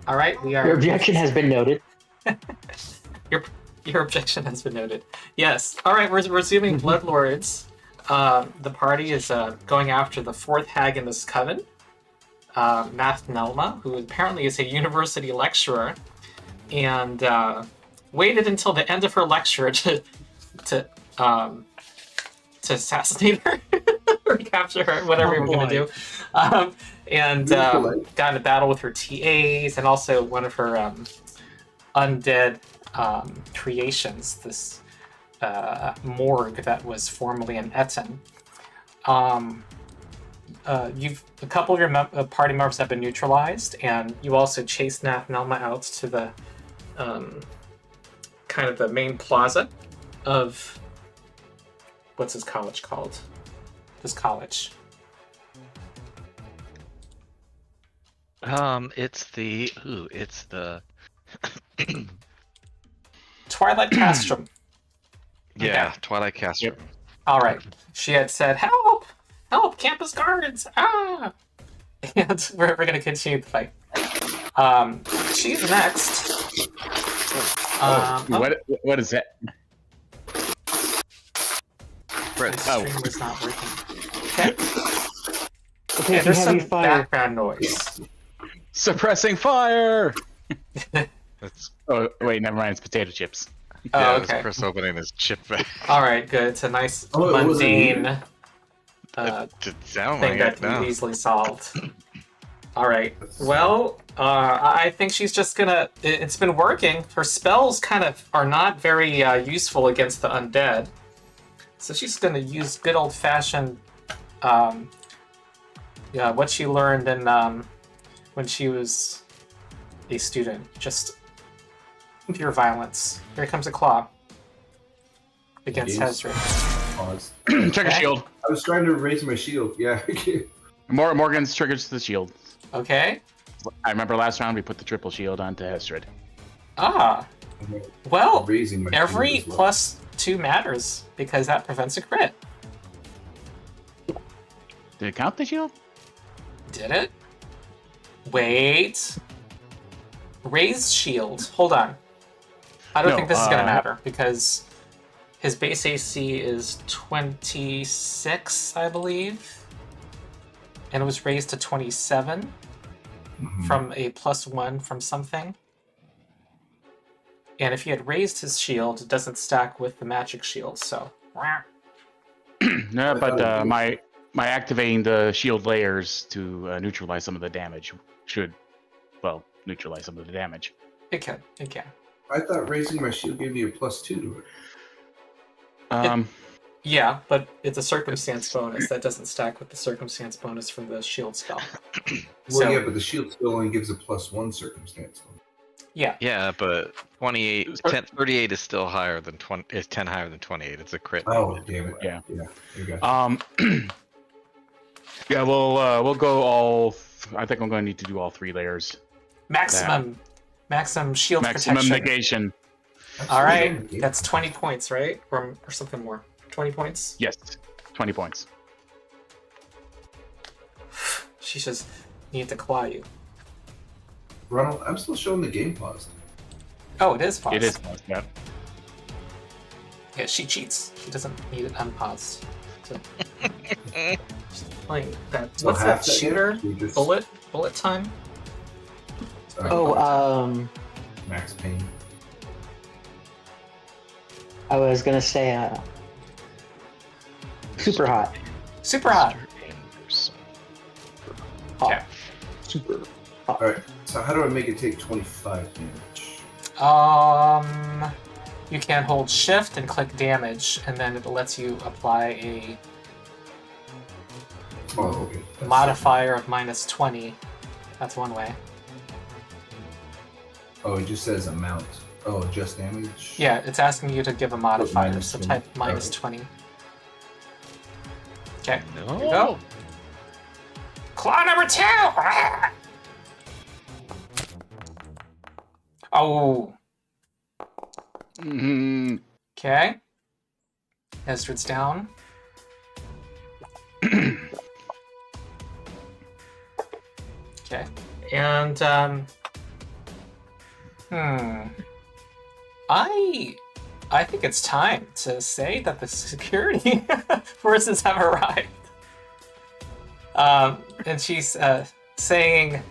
All right, we are. Your objection has been noted. Your objection has been noted. Yes. All right, we're resuming Bloodlords. The party is going after the fourth hag in this coven, Math Nelma, who apparently is a university lecturer, and waited until the end of her lecture to assassinate her or capture her, whatever we're gonna do. And got in a battle with her TAs and also one of her undead creations, this morgue that was formerly an Etten. A couple of your party members have been neutralized, and you also chased Nath Nelma out to the kind of the main plaza of what's this college called? This college. It's the Twilight Castrum. yeah, Okay. Twilight Castrum. Yep. All right. She had said, "Help! Help! Campus guards! Ah!" And we're going to continue the fight. She's next. What is that? My stream was not working. Okay. Okay, There's some fire. background noise. Suppressing fire! That's Oh, wait, never mind. It's potato chips. yeah, okay. it's Chris opening his chip bag. All right, good. It's a nice it wasn't mundane It did sound thing like that it can now. be easily solved. All right. Well, I think she's just gonna. It's been working. Her spells kind of are not very useful against the undead, so she's gonna use good old-fashioned, what she learned in when she was a student. Just pure violence. Here comes a claw against Jeez. Hesdrid. Pause. Trigger Okay. shield. I was trying to raise my shield. Yeah. Morgan's triggers the shield. Okay. I remember last round we put the triple shield onto Hesdrid. Ah. Well, raising my every shield as well. +2 matters because that prevents a crit. Did it count the shield? Did it? Wait. Raised shield. Hold on. I don't No, think this is going to matter because his base AC is 26, I believe. And it was raised to 27 from a +1 from something. And if he had raised his shield, it doesn't stack with the magic shield, so. No, but my activating the shield layers to neutralize some of the damage should, well, neutralize some of the damage. It can. It can. I thought raising my shield gave me a +2 to it. Yeah, but it's a circumstance bonus that doesn't stack with the circumstance bonus from the shield spell. Well, yeah, but the shield still only gives a +1 circumstance. Yeah. Yeah, but 38 is still higher than 20. Is 10 higher than 28? It's a crit. Oh, damn it. Yeah. Yeah. There you go. Yeah, we'll go all. I think I'm going to need to do all 3 layers. Maximum shield Maximum protection. negation. All right, that's 20 points, right? Or something more. 20 points? Yes, 20 points. She just need to claw you. Ronald, I'm still showing the game paused. Oh, it is paused. It is. Yeah. Yeah, she cheats. She doesn't need it unpaused. So, just playing that. So What's half that shooter? You just- Bullet time? Max Payne. I was gonna say, super hot. Super hot. Anderson. Okay. Super hot. Alright, so how do I make it take 25 damage? You can hold shift and click damage, and then it lets you apply a Oh, okay. modifier of -20. That's one way. Oh, it just says amount. Oh, just damage? Yeah, it's asking you to give a modifier, minus so 20. type Okay. -20. Okay, No. here you go. Claw number 2! Ah! Oh, Mhm. okay. Hesdrid's down. Okay. And I think it's time to say that the security forces have arrived. And she's saying,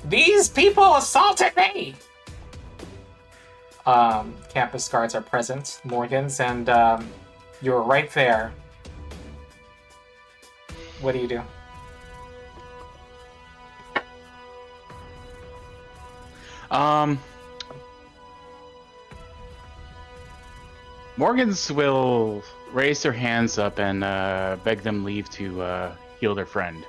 these people assaulted me! Campus guards are present, Morgans, and you're right there. What do you do? Morgans will raise their hands up and beg them leave to heal their friend.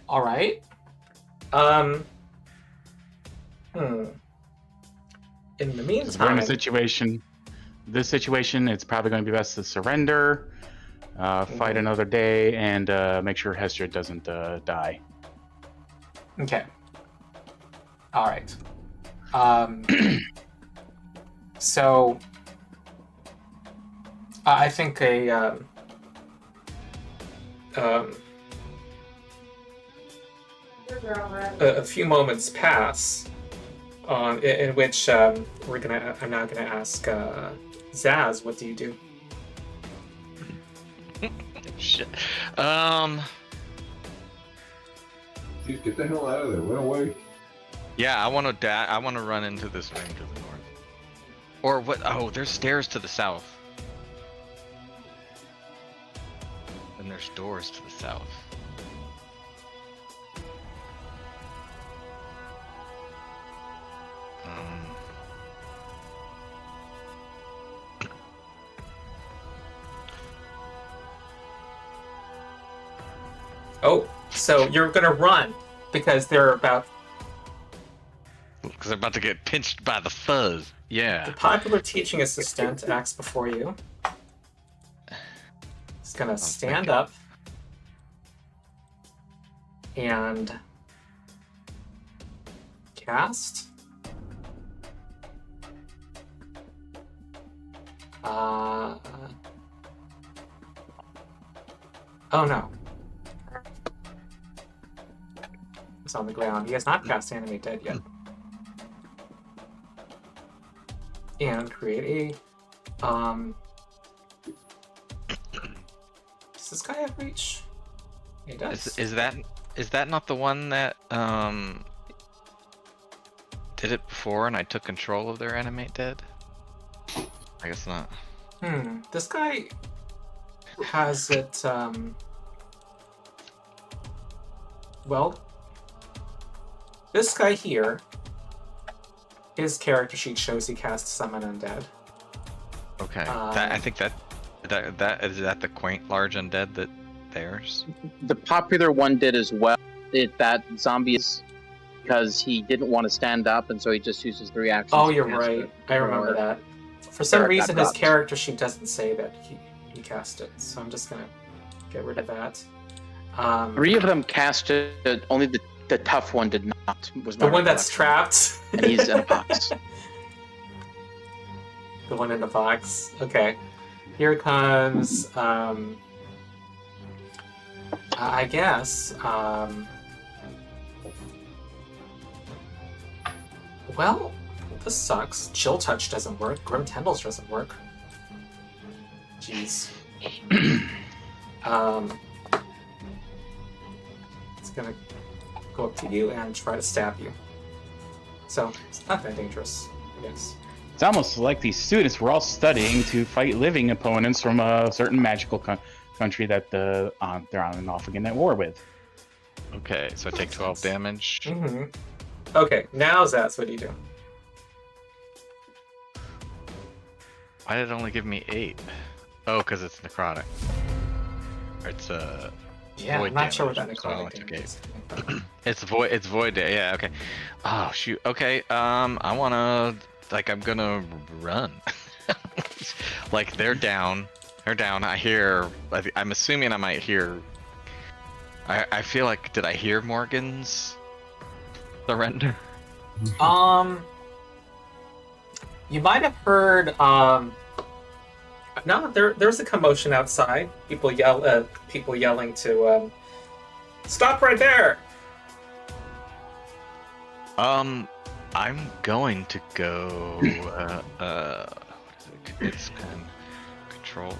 All right. In the We're in meantime, a situation. This situation, it's probably going to be best to surrender, fight another day, and make sure Hesdrid doesn't die. okay. All right. So I think a few moments pass, in which I'm now gonna ask Zaz, what do you do? Shit. Dude, get the hell out of there. Run away. Yeah, I want to I want to run into this ring to the north. Or what? Oh, there's stairs to the south. And there's doors to the south. Oh, so you're gonna run because they're about. Because I'm about to get pinched by the fuzz. Yeah. The popular teaching assistant acts before you. He's gonna stand up and cast. Oh no. It's on the ground. He has not cast Animate Dead yet. And create a does this guy have reach? He does. Is that not the one that did it before and I took control of their Animate Dead? I guess not. This guy has it well, this guy here, his character sheet shows he casts Summon Undead. Okay. I think that is that the quaint large undead that theirs? The popular one did as well. That zombie is because he didn't want to stand up, and so he just uses 3 actions. Oh, to you're cast right. it. I remember that. For some Feric reason, got his dropped. character sheet doesn't say that he cast it, so I'm just gonna get rid of that. 3 of them cast it. Only the tough one did not. Was the not one a that's collection. trapped. And he's in a box. The one in the box. Okay. Here comes, I guess, well, this sucks. Chill Touch doesn't work. Grim Tendrils doesn't work. Jeez. It's gonna go up to you and try to stab you. So, it's not that dangerous, I guess. It's almost like these students were all studying to fight living opponents from a certain magical country that they're on and off again at war with. Okay, so I take 12 damage. Mm-hmm. Okay, now Zaz, what do you do? Why did it only give me 8? Oh, because it's necrotic. Or it's Yeah, void I'm not sure what that damage, so I only necrotic took damage 8. is. It's void. Yeah, okay. Oh shoot. Okay. I wanna I'm gonna run. Like they're down. I hear. I'm assuming I might hear. I feel like did I hear Morgan's surrender? You might have heard No, there's a commotion outside. People yelling to stop right there. I'm going to go. What is it? It's control.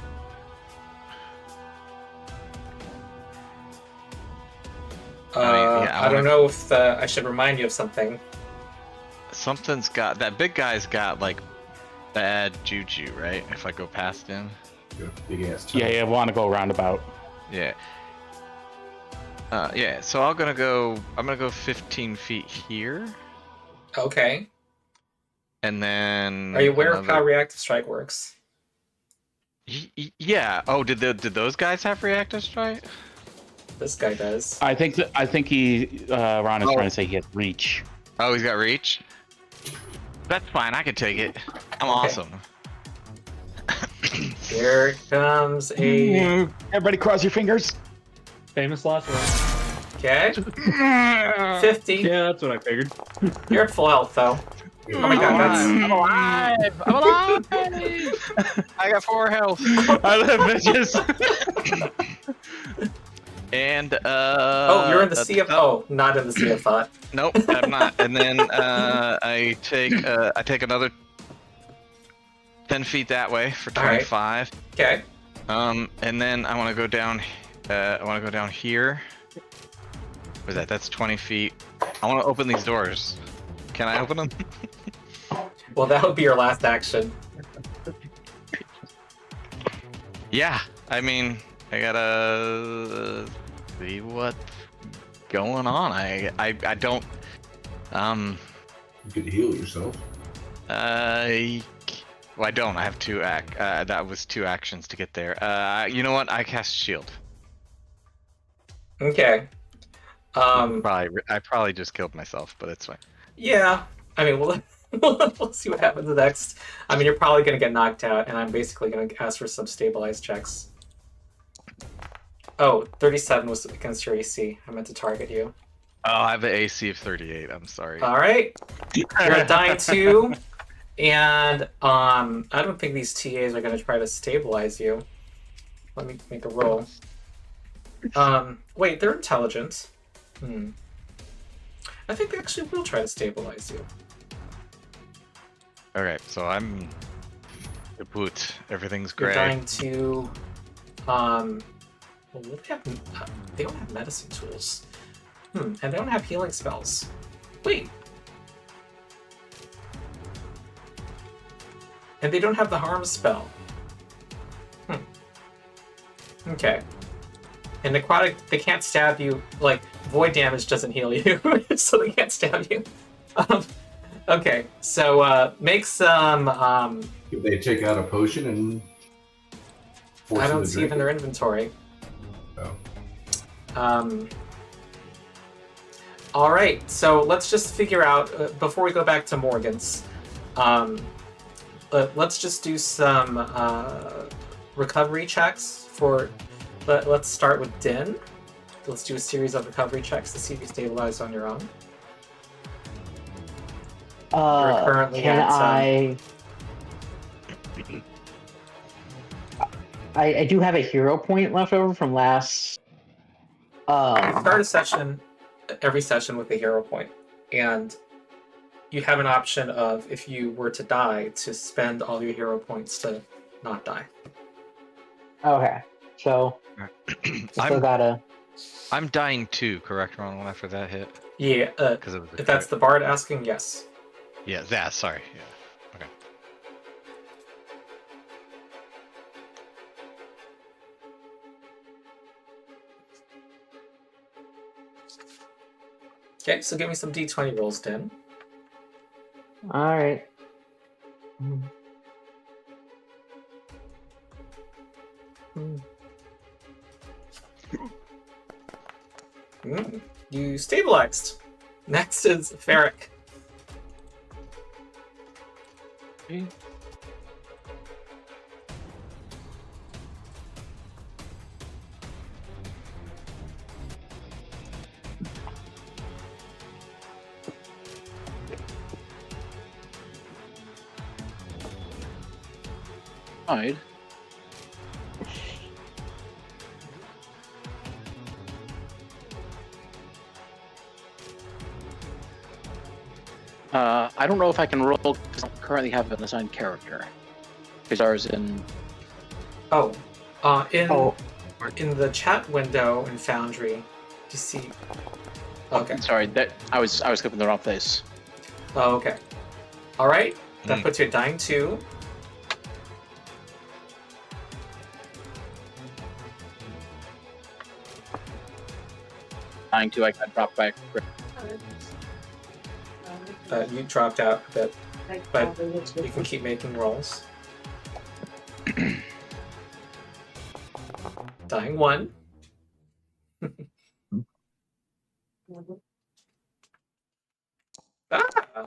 I don't know if I should remind you of something. Something's got that big guy's got like bad juju, right? If I go past him. Big ass. Yeah, want to go roundabout. Yeah. Yeah. So I'm gonna go 15 feet here, Okay. and then. Are you aware of how reactive strike works? Yeah. Oh, did those guys have reactive strike? This guy does. I think he Ron is trying to say he has reach. Oh, he's got reach. That's fine. I can take it. I'm Okay. awesome. Here comes a. Everybody, cross your fingers. Famous last word. Okay. 50. Yeah, that's what I figured. You're at full health though. Oh my god, that's. I'm alive! I'm alive! I got 4 health. I love bitches. And Oh, you're in the sea of. Oh, not in the sea of thought. Nope, I'm not. And then I take another 10 feet that way for All right. 25. Okay. And then I want to go down. I want to go down here. What is that? That's 20 feet. I want to open these doors. Can I open them? Well, that would be your last action. Yeah. I mean, I gotta see what's going on. I don't. You could heal yourself. Well, I don't. I have 2 that was 2 actions to get there. You know what? I cast shield. Okay. I probably just killed myself, but it's fine. Yeah. I mean, we'll see what happens next. I mean, you're probably going to get knocked out, and I'm basically going to ask for some stabilized checks. Oh, 37 was against your AC. I meant to target you. Oh, I have an AC of 38. I'm sorry. All right. You're at Dyn 2, and I don't think these TAs are going to try to stabilize you. Let me make a roll. Wait, they're intelligent. I think they actually will try to stabilize you. Okay, so I'm kaput. Everything's You're gray. dying to. Well, what do they have? They don't have medicine tools. And they don't have healing spells. Wait. And they don't have the harm spell. Okay. And necrotic, they can't stab you. Like, void damage doesn't heal you, so they can't stab you. Okay, so make some. If they take out a potion and force I them don't to see drink it in their it? inventory. Oh. All right, so let's just figure out before we go back to Morgan's. Let's just do some recovery checks for. Let's start with Dyn. Let's do a series of recovery checks to see if you stabilize on your own. You're currently Can at, I do have a hero point left over from last. Start a session, every session with a hero point, and you have an option of, if you were to die, to spend all your hero points to not die. Okay, so still gotta. I'm dying too, correct, Ron? When after that hit, Yeah, because of the if that's the bard asking, yes. Yeah, that. Sorry. Yeah. Okay. Okay, so give me some d20 rolls, Dyn. All right. You stabilized. Next is Feric. Right. I don't know if I can roll because I don't currently have an assigned character. Because ours in. Oh, in Oh, in the chat window in Foundry, to see. Okay. Sorry, that I was clicking the wrong place. Oh, okay. All right. That puts you at dying 2. Dying 2, I got dropped back. You dropped out a bit, but you can keep making rolls. Dying 1.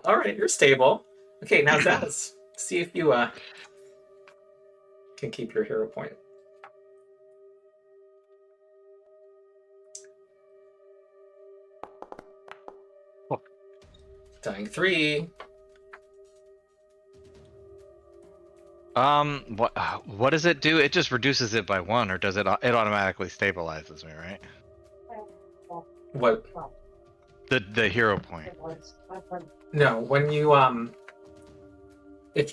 All right, you're stable. Okay, now Zaz, see if you can keep your hero point. Dying 3. What does it do? It just reduces it by 1, or does it automatically stabilizes me, right? What? The hero point. No, when you if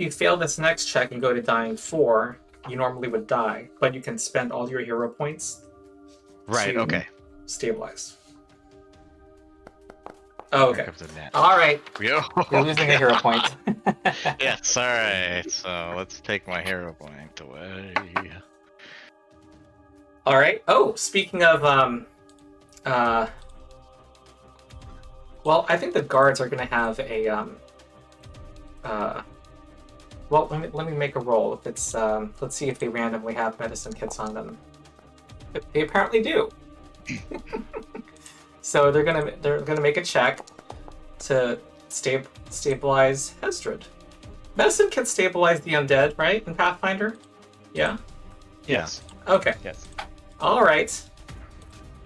you fail this next check and go to dying 4, you normally would die, but you can spend all your hero points. Right. to Okay. Stabilize. Oh, Here okay. comes the net. All right. Yo, You're losing a hero point. Yes. All right. So let's take my hero point away. All right. Oh, speaking of well, I think the guards are going to have a well, let me make a roll. If it's let's see if they randomly have medicine kits on them. They apparently do. So they're gonna make a check to stabilize Hesdrid. Medicine kits stabilize the undead, right? In Pathfinder? Yeah. Yes. Okay. Yes. All right.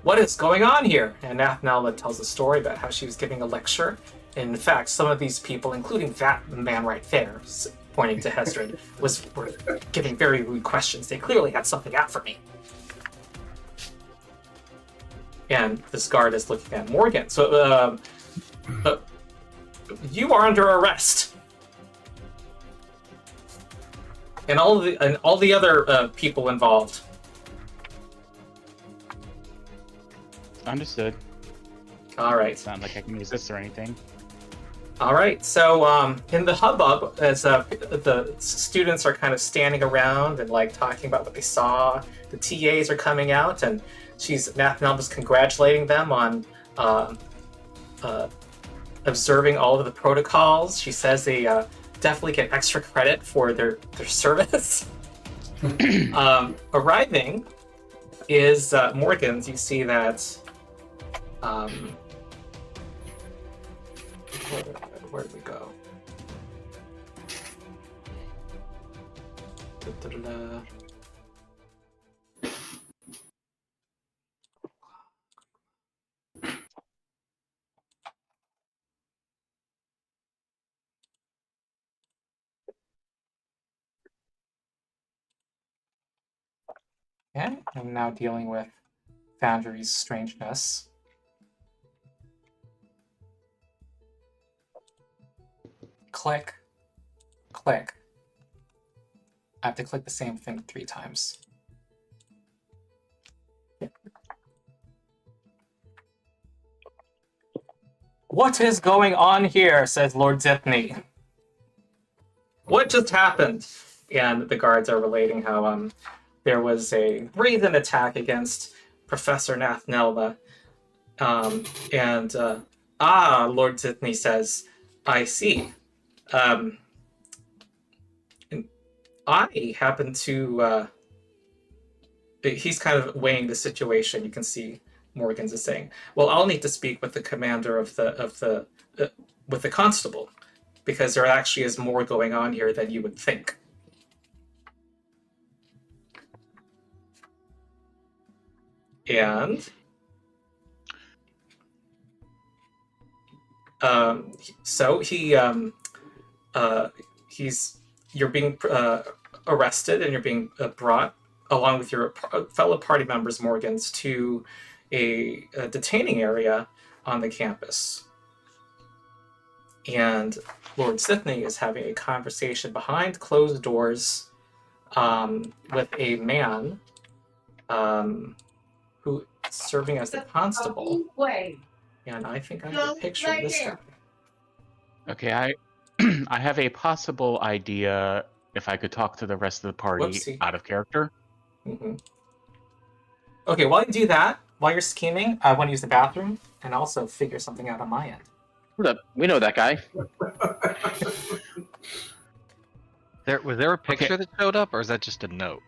What is going on here? And Nathnala tells a story about how she was giving a lecture. In fact, some of these people, including that man right there, pointing to Hesdrid, were giving very rude questions. They clearly had something out for me. And this guard is looking at Morgan. So, you are under arrest, and all the other people involved. Understood. All right. It's not like I can resist or anything. All right. So, in the hubbub, as the students are kind of standing around and like talking about what they saw, the TAs are coming out, and Nathnal's congratulating them on observing all of the protocols. She says they definitely get extra credit for their service. Arriving is Morgan's. You see that. Where did we go? Da-da-da-da. Okay, I'm now dealing with Foundry's strangeness. Click, click. I have to click the same thing 3 times. What is going on here? Says Lord Zithny. What just happened? And the guards are relating how there was a brazen attack against Professor Nathnelma. Lord Zithny says, I see. I happen to he's kind of weighing the situation. You can see Morgan's is saying, well, I'll need to speak with the commander with the constable, because there actually is more going on here than you would think. And so you're being arrested, and you're being brought along with your fellow party members, Morgans, to a detaining area on the campus. and Lord Sithney is having a conversation behind closed doors with a man who is serving as the constable. And I think I have a picture of this guy. Okay, I have a possible idea if I could talk to the rest of the party Whoopsie. out of character. Mm-hmm. Okay, while you do that, while you're scheming, I want to use the bathroom and also figure something out on my end. We know that guy. Was there a picture that showed up, or is that just a note?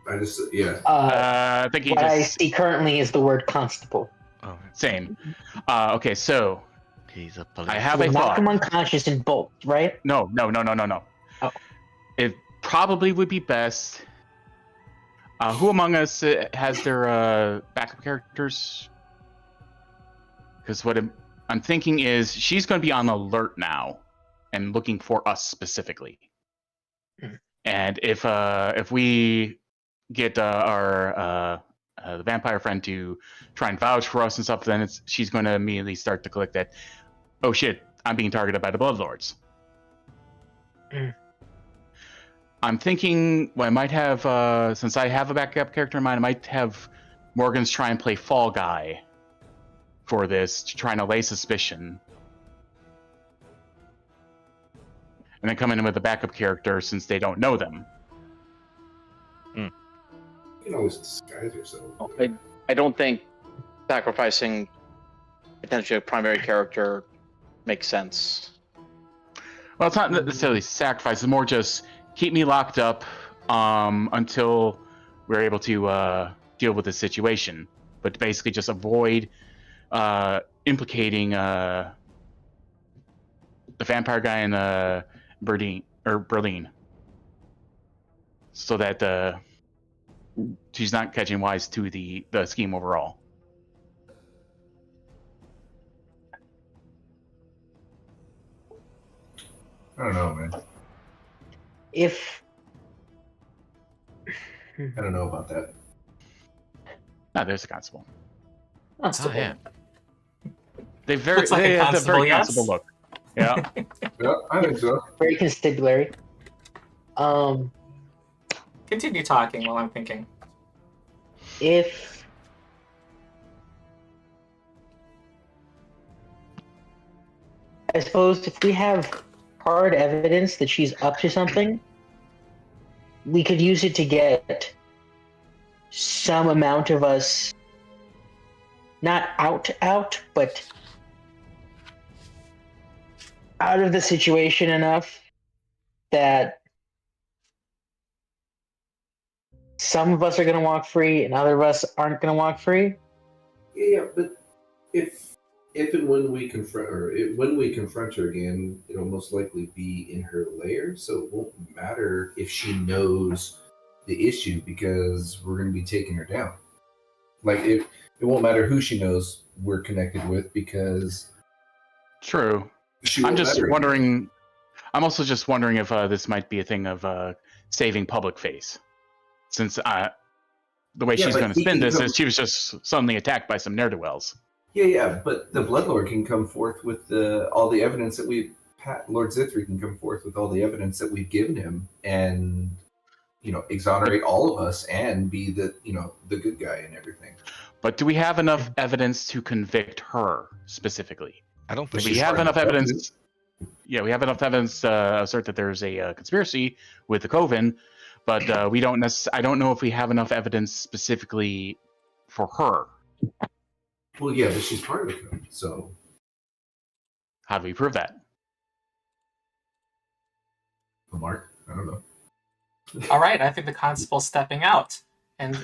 I just, yeah. I think he What I just see currently is the word constable. Oh, same. Okay, so he's a police. I have We a knock thought. him unconscious and bolt, right? No. Oh. It probably would be best. Who among us has their backup characters? Because what I'm thinking is she's going to be on alert now and looking for us specifically. And if we get our the vampire friend to try and vouch for us and stuff, then she's going to immediately start to click that, oh shit, I'm being targeted by the Bloodlords. I'm thinking what I might have, since I have a backup character in mind, I might have Morgan's try and play Fall Guy for this, to try and allay suspicion. And then come in with a backup character since they don't know them. You can always disguise yourself. I don't think sacrificing potentially a primary character makes sense. Well, it's not necessarily sacrifice. It's more just keep me locked up until we're able to deal with the situation. But basically just avoid implicating the vampire guy and Berlin. So that she's not catching wise to the scheme overall. I don't know, man. I don't know about that. Ah, there's the constable. Constable. Oh, yeah. They Looks like a have a constable, very yes? constable look. Yeah. Yeah, I think so. Very constabulary. Continue talking while I'm thinking. If I suppose if we have hard evidence that she's up to something, we could use it to get some amount of us not out, but out of the situation enough that some of us are going to walk free and other of us aren't going to walk free. Yeah, but if and when we confront her, when we confront her again, it'll most likely be in her lair, so it won't matter if she knows the issue because we're going to be taking her down. Like it won't matter who she knows we're connected with because True. she I'm won't just matter. wondering. I'm also just wondering if this might be a thing of saving public face, since the way Yeah, she's but going to he spin can this come- is she was just suddenly attacked by some ne'er-do-wells. Yeah, but the Bloodlord can come forth with all the evidence that Lord Zithri can come forth with all the evidence that we've given him, and exonerate all of us and be the good guy and everything. But do we have enough evidence to convict her specifically? I don't But think We she's have part of enough the evidence. Yeah, we have enough evidence to assert that there's a conspiracy with the Coven, but we don't. I don't know if we have enough evidence specifically for her. Well, yeah, but she's part of the code, so How do we prove that? Mark, I don't know. All right, I think the constable's stepping out, and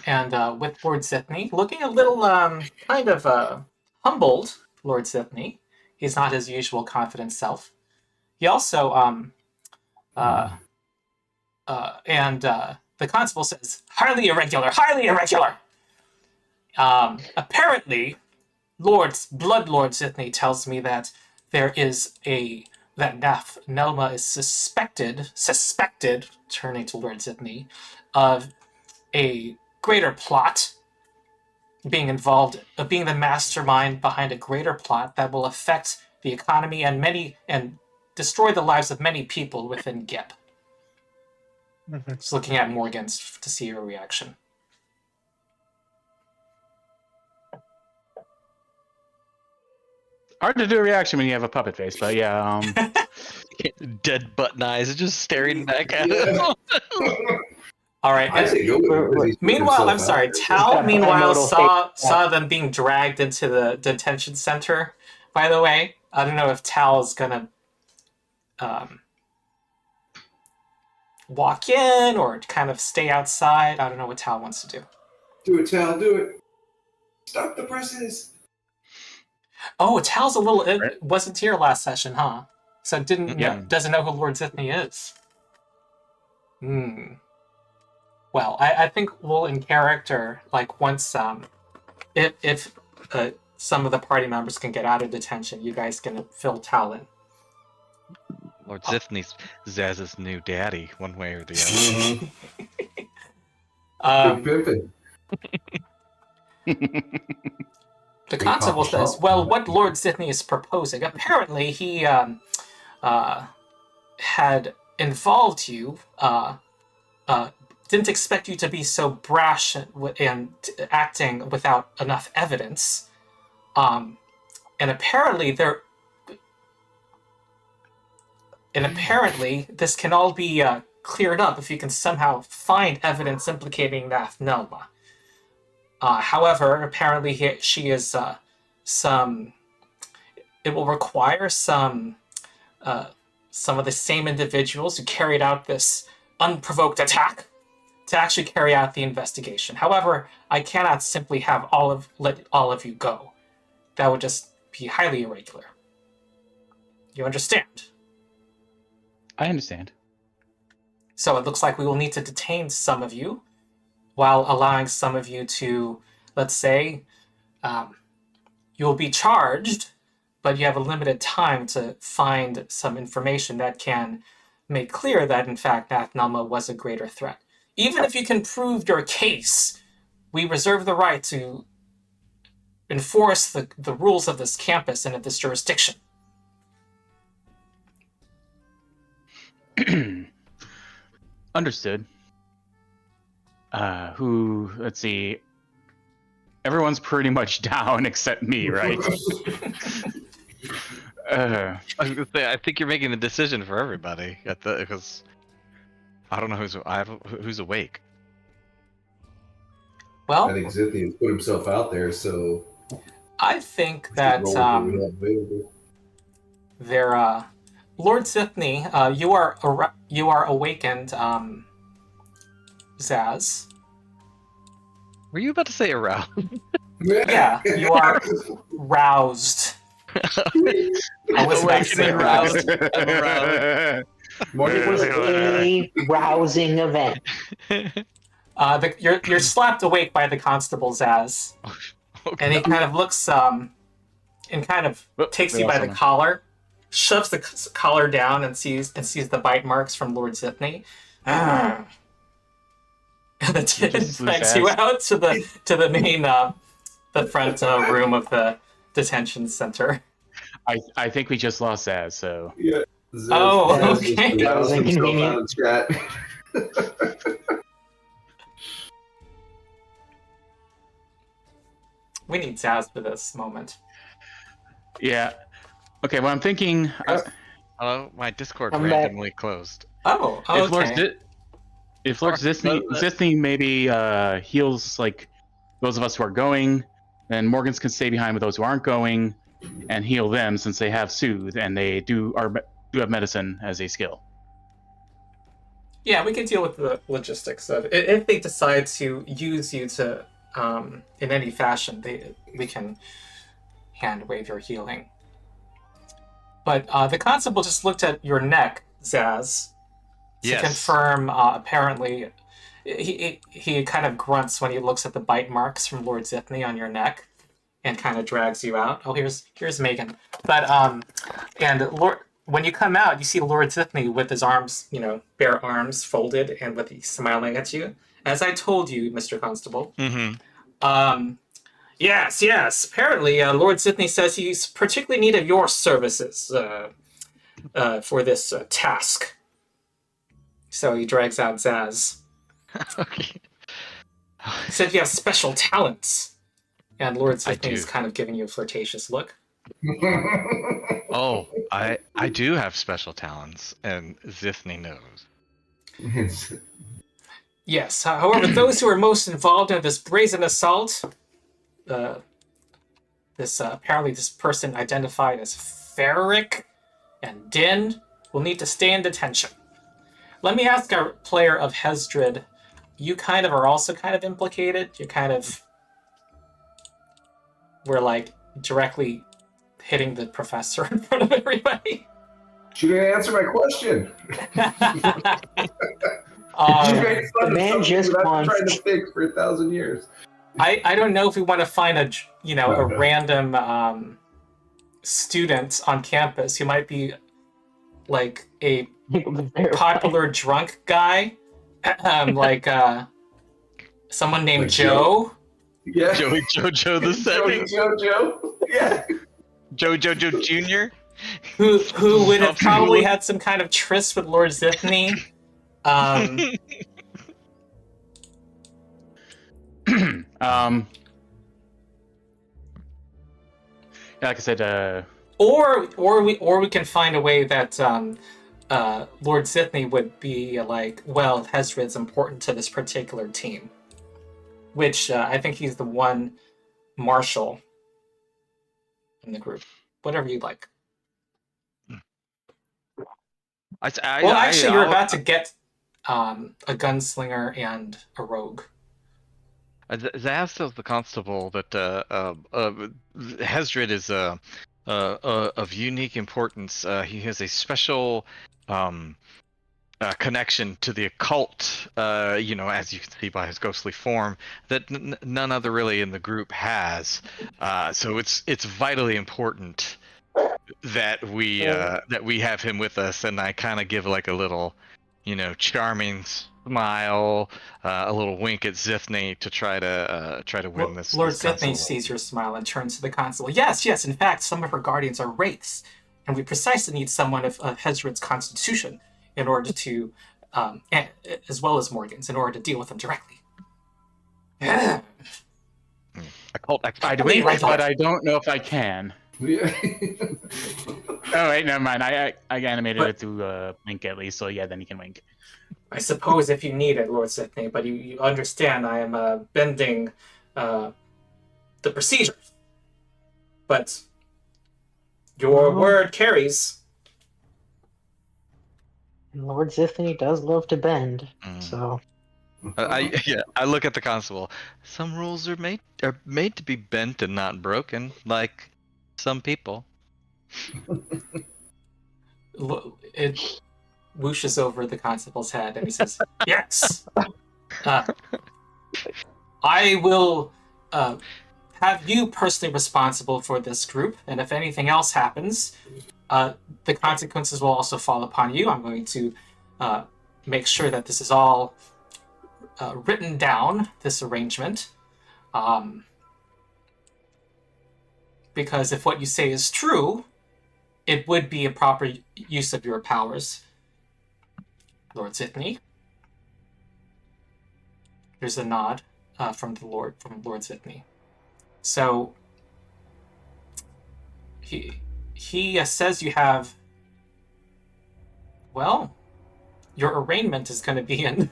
with Lord Sithney looking a little kind of humbled. Lord Sithney, he's not his usual confident self. He also the constable says, highly irregular. Apparently, Blood Lord Sithney tells me that there is that Nelma is suspected, turning to Lord Sithney, of a greater plot, being the mastermind behind a greater plot that will affect the economy and destroy the lives of many people within Geb. Just looking at Morgan's to see her reaction. Hard to do a reaction when you have a puppet face, but yeah. Dead button eyes just staring back at him. All right. I say go with it. Meanwhile, I'm sorry. Tal, got a meanwhile, bimodal saw them being dragged into the detention center. By the way, I don't know if Tal's gonna walk in or kind of stay outside. I don't know what Tal wants to do. Do it, Tal. Do it. Stop the presses. Oh, Tal's a little Right. wasn't here last session, huh? So doesn't know who Lord Zithny is. Well, I think we'll in character, like once if some of the party members can get out of detention, you guys can fill Tal in. Lord Zithny's Zazz's new daddy, one way or the other. Good pimping. The constable says, well, what Lord Zithny is proposing, apparently he had involved you, didn't expect you to be so brash and acting without enough evidence. And apparently this can all be cleared up if you can somehow find evidence implicating Nath Nelma. However, apparently she is it will require some of the same individuals who carried out this unprovoked attack to actually carry out the investigation. However, I cannot simply have let all of you go. That would just be highly irregular. You understand? I understand. So it looks like we will need to detain some of you while allowing some of you to, let's say, you'll be charged, but you have a limited time to find some information that can make clear that, in fact, Nath Nelma was a greater threat. Even if you can prove your case, we reserve the right to enforce the rules of this campus and of this jurisdiction. Understood. Let's see. Everyone's pretty much down except me, right? I was gonna say, I think you're making the decision for everybody because I don't know who's awake. Well, I think Zithny has put himself out there, so I think that Lord Zithny, you are awakened, Zaz. Were you about to say around? Yeah, you are roused. I was about to say roused. I'm aroused. It was a rousing event. You're slapped awake by the constable, Zaz, and he kind of looks and kind of takes you by the collar, shoves the collar down, and sees the bite marks from Lord Zithny. And then drags you out to the main the front room of the detention center. I think we just lost Zaz, so yeah. Oh, okay. That was inconvenient. We need Zaz for this moment. yeah. Okay, well I'm thinking Hello, my Discord I'm back. randomly closed. Oh, okay. if Lord Zithny maybe heals like those of us who are going, then Morgans can stay behind with those who aren't going and heal them since they have soothe and they do have medicine as a skill. Yeah, we can deal with the logistics of it. If they decide to use you to in any fashion, we can hand wave your healing. But the constable just looked at your neck, Zaz, to confirm. Apparently, he kind of grunts when he looks at the bite marks from Lord Zithny on your neck, and kind of drags you out. Oh, here's Megan. But and Lord, when you come out, you see Lord Zithny with his arms, bare arms folded, and smiling at you. As I told you, Mr. Constable. Mm-hmm. Yes. Apparently, Lord Zithny says he's particularly in need of your services. for this task. So he drags out Zaz. Okay. He said you have special talents. And Lord I Zithne is do. kind of giving you a flirtatious look. Oh, I do have special talents, and Zithne knows. Yes, however, those who are most involved in this brazen assault, apparently this person identified as Feric and Dyn, will need to stay in detention. Let me ask our player of Hesdrid, you kind of are also kind of implicated? You kind of were like directly hitting the professor in front of everybody. She didn't answer my question. She made fun the man of just something that I've been wants- trying to fix for 1,000 years. I don't know if we want to find a random student on campus who might be like a popular drunk guy, like someone named Like Joe. Yeah. Joey Jojo the second, Jojo. Yeah. Jojo Junior. Who would have Stop probably schooling. had some kind of tryst with Lord Zithne. Yeah, like I said, Or we can find a way that Lord Zithne would be like, well, Hesdrid's important to this particular team, which I think he's the one marshal in the group. Whatever you like. You're about to get a gunslinger and a rogue. Zaz tells the constable that Hesdrid is of unique importance. He has a special connection to the occult, as you can see by his ghostly form, that none other really in the group has. So it's vitally important that we have him with us. And I kind of give like a little, charming smile, a little wink at Zithne to try to win this. Lord this Zithne constable. sees your smile and turns to the constable. Yes. In fact, some of her guardians are wraiths, and we precisely need someone of Hesdrid's constitution in order to, as well as Morgan's, in order to deal with them directly. Occult I'd expert. Wait, wink, right but there. I don't know if I can. Yeah. Oh wait, never mind. I animated But- it to wink at least, so yeah, then he can wink. I suppose if you need it, Lord Zithne, but you understand I am bending the procedures. But your word carries. Lord Zithne does love to bend, so I look at the constable. Some rules are made to be bent and not broken, like some people. It whooshes over the constable's head and he says, yes! I will have you personally responsible for this group, and if anything else happens, the consequences will also fall upon you. I'm going to make sure that this is all written down, this arrangement. Because if what you say is true, it would be a proper use of your powers, Lord Zithne. There's a nod from Lord Zithne. So he says you have. Well, your arraignment is going to be in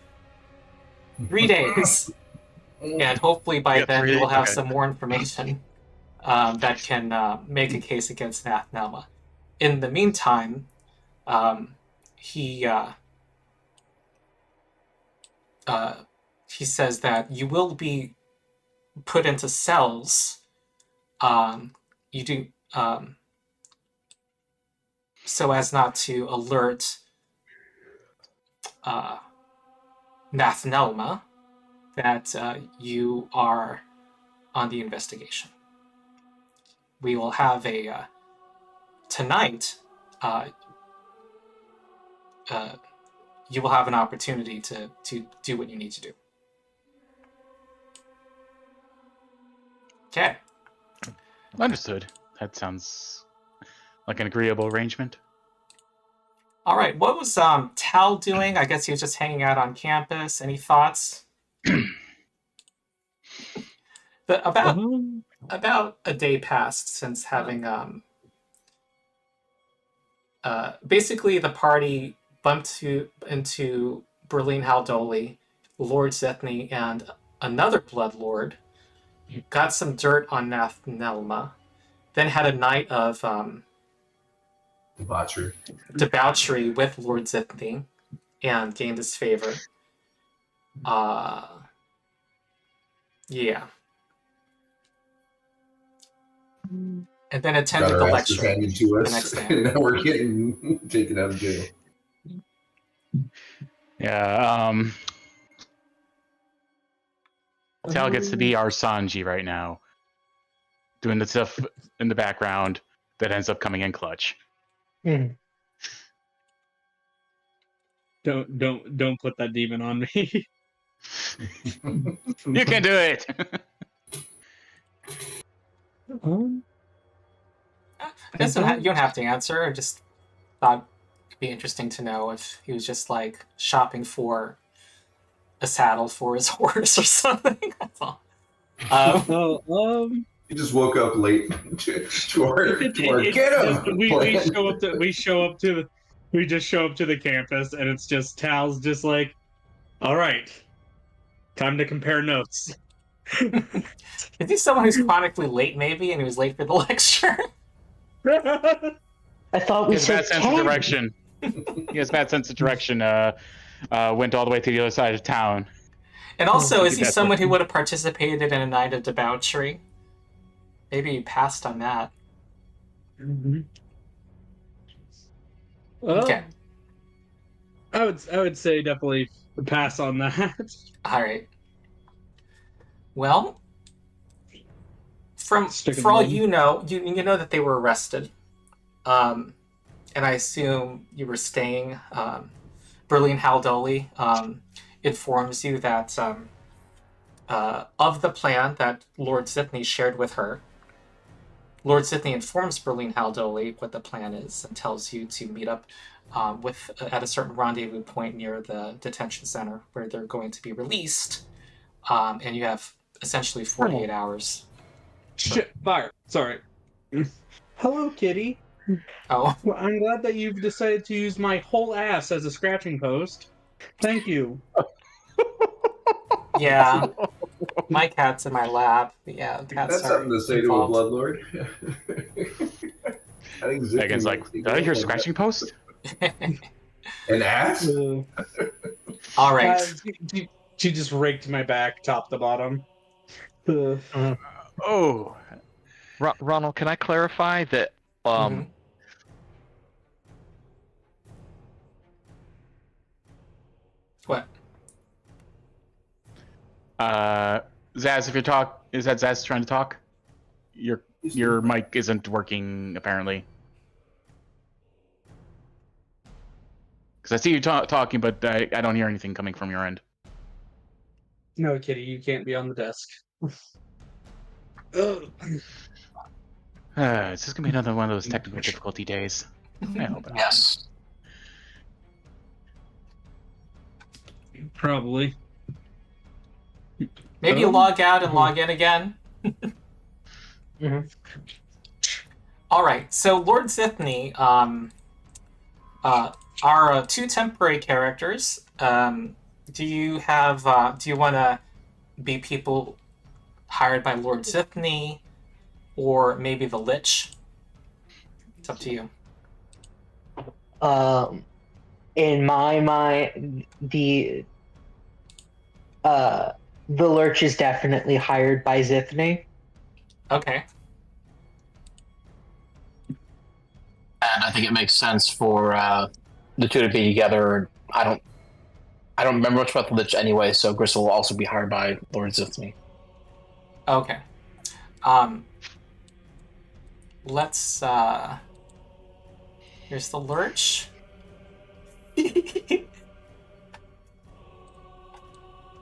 3 days, and hopefully by Yeah, then 3 you will days, have okay. some more information that can make a case against Nathnelma. In the meantime, he says that you will be put into cells. So as not to alert Nathnelma that you are on the investigation. We will have a tonight. You will have an opportunity to do what you need to do. Okay. Understood. That sounds like an agreeable arrangement. All right, what was Tal doing? I guess he was just hanging out on campus. Any thoughts? About a day passed since having basically the party bumped into Berlin Haldoli, Lord Zethny, and another Blood Lord. Got some dirt on Nath Nelma, then had a night of debauchery with Lord Zethny, and gained his favor. Yeah. And then attended the lecture the next day. And now we're getting taken out of jail. Yeah, Tal gets to be our Sanji right now, doing the stuff in the background that ends up coming in clutch. Mhm. Don't put that demon on me. You can do it. You don't have to answer. I just thought it'd be interesting to know if he was just like shopping for a saddle for his horse or something. That's all. He just woke up late to our get him. We just show up to the campus, and it's just Tal's just like, all right, time to compare notes. Is he someone who's chronically late, maybe, and he was late for the lecture? I thought we He has said bad sense of direction. He has bad sense of direction. Went all the way to the other side of town. And also, is he That's someone what- who would have participated in a night of debauchery? Maybe he passed on that. Well, Okay. I would say definitely pass on that. All right. Well, Stick 'em for all in. you know, you know that they were arrested, and I assume you were staying. Berlin Haldoli informs you that of the plan that Lord Zithny shared with her. Lord Zithny informs Berlin Haldoli what the plan is and tells you to meet up at a certain rendezvous point near the detention center where they're going to be released, and you have essentially 48 hours. Shit, fire. Sorry. Hello, kitty. Oh, Well, I'm glad that you've decided to use my whole ass as a scratching post. Thank you. yeah. My cat's in my lap. Yeah, the cats That's are something to say involved. to a bloodlord. I think Zippy Megan's like, wants to did I go hear on scratching post? An ass? All right. She just raked my back top to bottom. Oh, Ronald, can I clarify that? Mhm. What? Zaz, if is that Zaz trying to talk? Your mic isn't working apparently. Because I see you talking, but I don't hear anything coming from your end. No, kitty, you can't be on the desk. It's just gonna be another one of those technical difficulty days. I hope not. Yes. Probably. Maybe you log out and log in again. Mhm. All right. So Lord Zithny are two temporary characters. Do you want to be people hired by Lord Zithny, or maybe the Lich? It's up to you. In my mind, the Lurch is definitely hired by Zithny. Okay. And I think it makes sense for the two to be together. I don't remember much about the Lich anyway, so Gristle will also be hired by Lord Zithny. Okay. Let's here's the Lurch.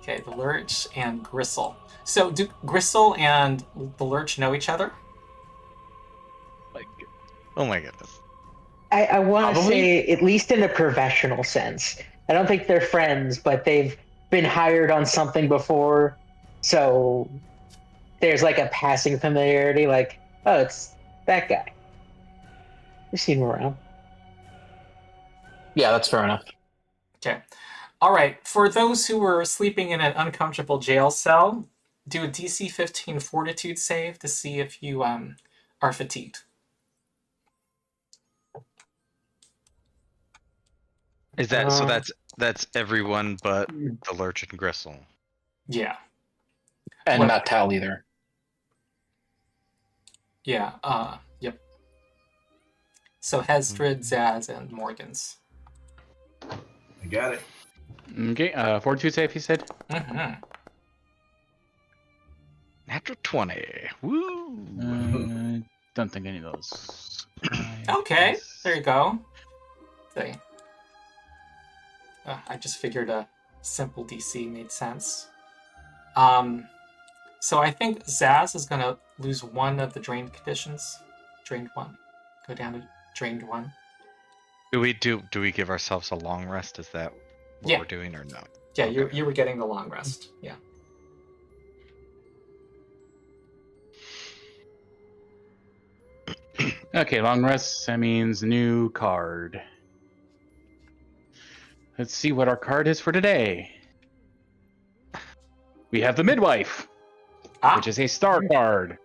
Okay, the Lurch and Gristle. So do Gristle and the Lurch know each other? Oh my goodness. I want to Probably. say, at least in a professional sense. I don't think they're friends, but they've been hired on something before, so there's like a passing familiarity. Like, oh, it's that guy. We've seen him around. Yeah, that's fair enough. Okay. All right. For those who were sleeping in an uncomfortable jail cell, do a DC 15 Fortitude save to see if you are fatigued. Is that so? Uh, That's everyone but the Lurch and Gristle. Yeah. And What- not Tal either. Yeah. Yep. So Hesdrid, Zaz, and Morgans. I got it. Okay, fortitude save, he said. Mm-hmm. Natural 20. Woo! Don't think any of those. Okay. There you go. See. I just figured a simple DC made sense. So I think Zaz is gonna lose one of the drained conditions. Drained 1. Go down to drained 1. Do we give ourselves a long rest? Is that what Yeah. we're doing or no? Yeah, Okay. you were getting the long rest. Yeah. Okay, long rest. That means new card. Let's see what our card is for today. We have the midwife, which is a star card.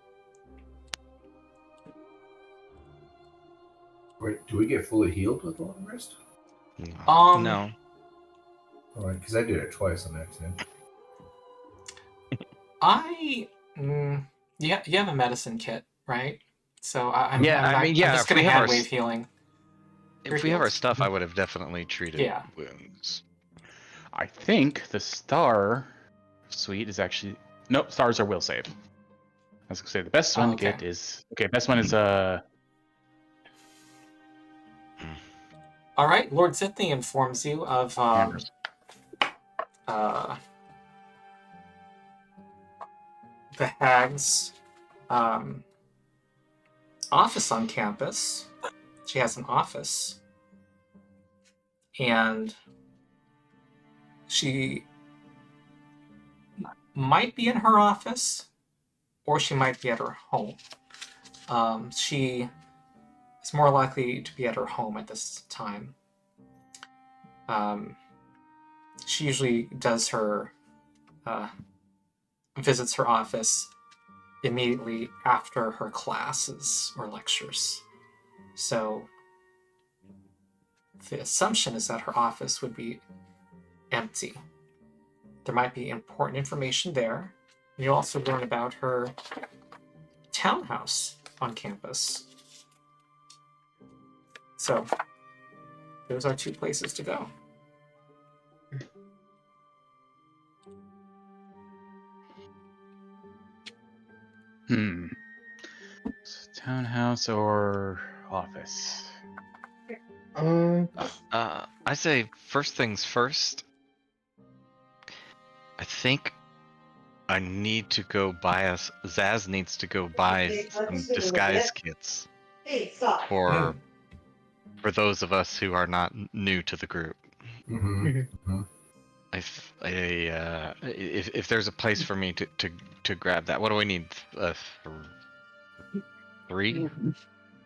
Wait, do we get fully healed with long rest? Um, No. All right, because I did it twice on accident. you have a medicine kit, right? So I'm Yeah, I mean, yeah, I'm just if we gonna have hand our wave healing. If we have our stuff, I would have definitely treated Yeah. wounds. I think the star suite is actually nope. Stars are will save. I was gonna say the best one to Okay. get is best one is All right, Lord Zithny informs you of hammers. The hag's office on campus. She has an office, and she might be in her office, or she might be at her home. She is more likely to be at her home at this time. She usually does her visits her office immediately after her classes or lectures. So the assumption is that her office would be empty. There might be important information there. You also learn about her townhouse on campus. So those are two places to go. Townhouse or office? I say first things first. I think I need to go buy us. Zaz needs to go buy some disguise kits for those of us who are not new to the group. Mm-hmm. If there's a place for me to grab that, what do we need? 3?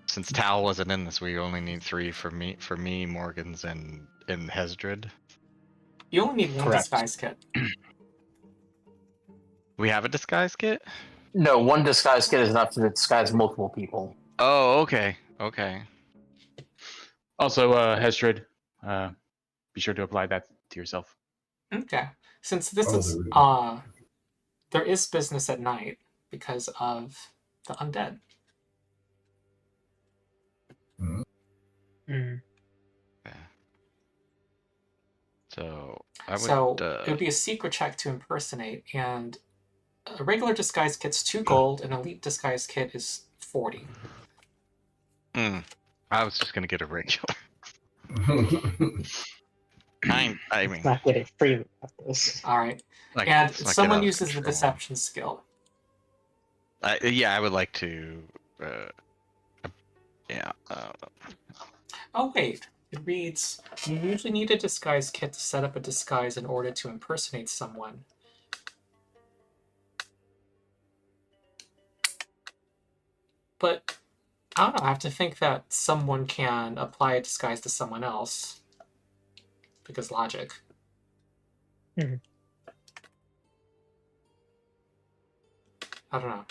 Since Tal wasn't in this, we only need 3 for me, Morgans, and Hesdrid. You only need one Correct. disguise kit. We have a disguise kit? No, one disguise kit is enough to disguise multiple people. Oh, okay. Okay. Also, Hesdrid, be sure to apply that to yourself. Okay. Since this Oh, is there we go. there is business at night because of the undead. So I would. So it would be a secret check to impersonate, and a regular disguise kit's 2 gold, and elite disguise kit is 40. I was just gonna get a regular. I mean, Not getting free without this. All right. like, And let's not get someone out of uses the control. deception skill. Yeah, I would like to. Yeah. Oh wait, it reads, you usually need a disguise kit to set up a disguise in order to impersonate someone. But I don't know, I have to think that someone can apply a disguise to someone else. Because logic. Mhm. I don't know.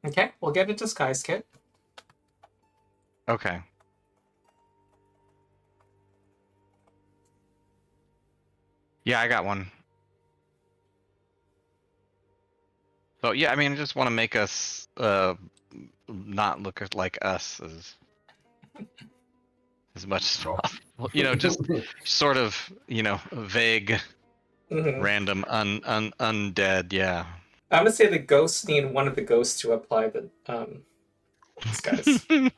Okay, we'll get a disguise kit. Okay. Yeah, I got one. So yeah, I mean, I just want to make us not look like us as much as possible. You know, just sort of, you know, vague, random, undead. Yeah. I'm gonna say the ghosts need one of the ghosts to apply the disguise. And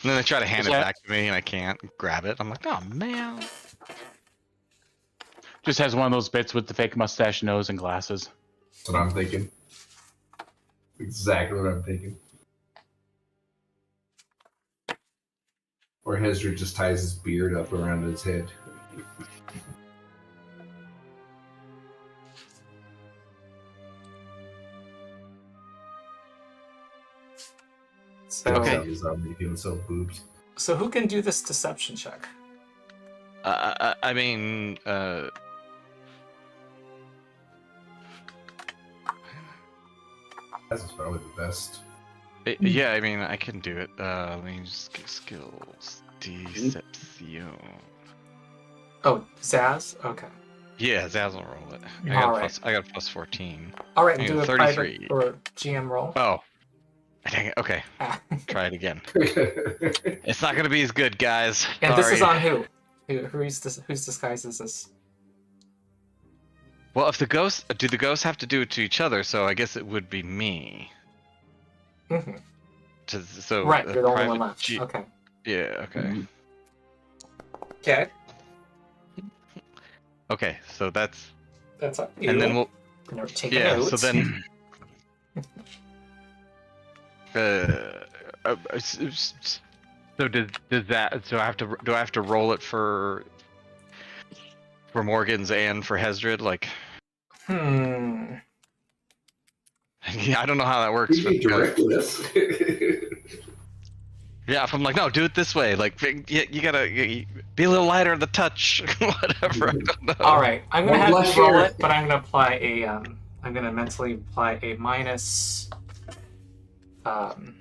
then they try to hand it back to me, and I can't grab it. I'm like, oh man. Just has one of those bits with the fake mustache, nose, and glasses. That's what I'm thinking. Exactly what I'm thinking. Or Hesdrid just ties his beard up around his head. So, Making himself boobs. So who can do this deception check? I mean, That's probably the best. yeah, I mean, I can do it. Let me just get skills. Deception. Oh, Zaz? Okay. Yeah, Zaz will roll it. I got a plus 14. Alright, I do a 33. private or GM roll. Oh. Dang it. Okay. Try it again. It's not going to be as good, guys. And Sorry. this is on who? Whose disguise is this? Well, if the ghosts... Do the ghosts have to do it to each other? So I guess it would be me. Mm-hmm. So, right, you're the only one left. Okay. Yeah, okay. Okay. Okay, so that's up to you. And then we'll... Take yeah, notes. so then... so does that... So do I have to roll it for Morgan's and for Hesdrid? Like... Yeah, I don't know how that works. You directed us. Yeah, if I'm like, no, do it this way. Like, you gotta be a little lighter on the touch. Whatever, I don't know. All right, I'm gonna have you roll it, but I'm gonna apply a. I'm gonna mentally apply a minus. -2.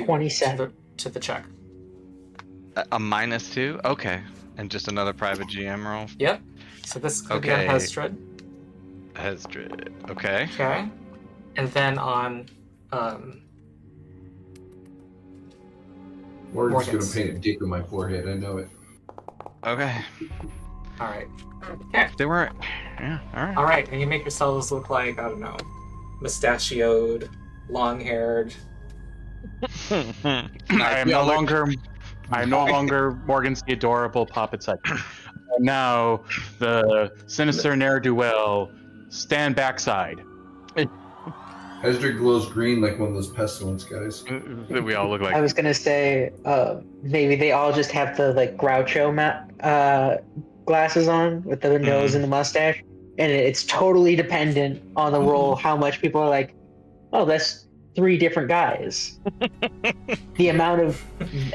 27 to the check. A -2? Okay. And just another private GM roll? Yep. So this is gonna be on Hesdrid. Hesdrid. Okay. Okay. And then on Morgan's gonna paint a dick on my forehead, I know it. Okay. Alright. Okay. They weren't... Yeah, alright. Alright, and you make yourselves look like, I don't know, mustachioed, long-haired. I am no longer Morgan's the adorable poppet side. Now the sinister ne'er-do-well stand backside. Hesdrid glows green like one of those pestilence guys. That we all look like. I was gonna say maybe they all just have the like Groucho glasses on with the nose and the mustache, and it's totally dependent on the role how much people are like, oh, that's 3 different guys. The amount of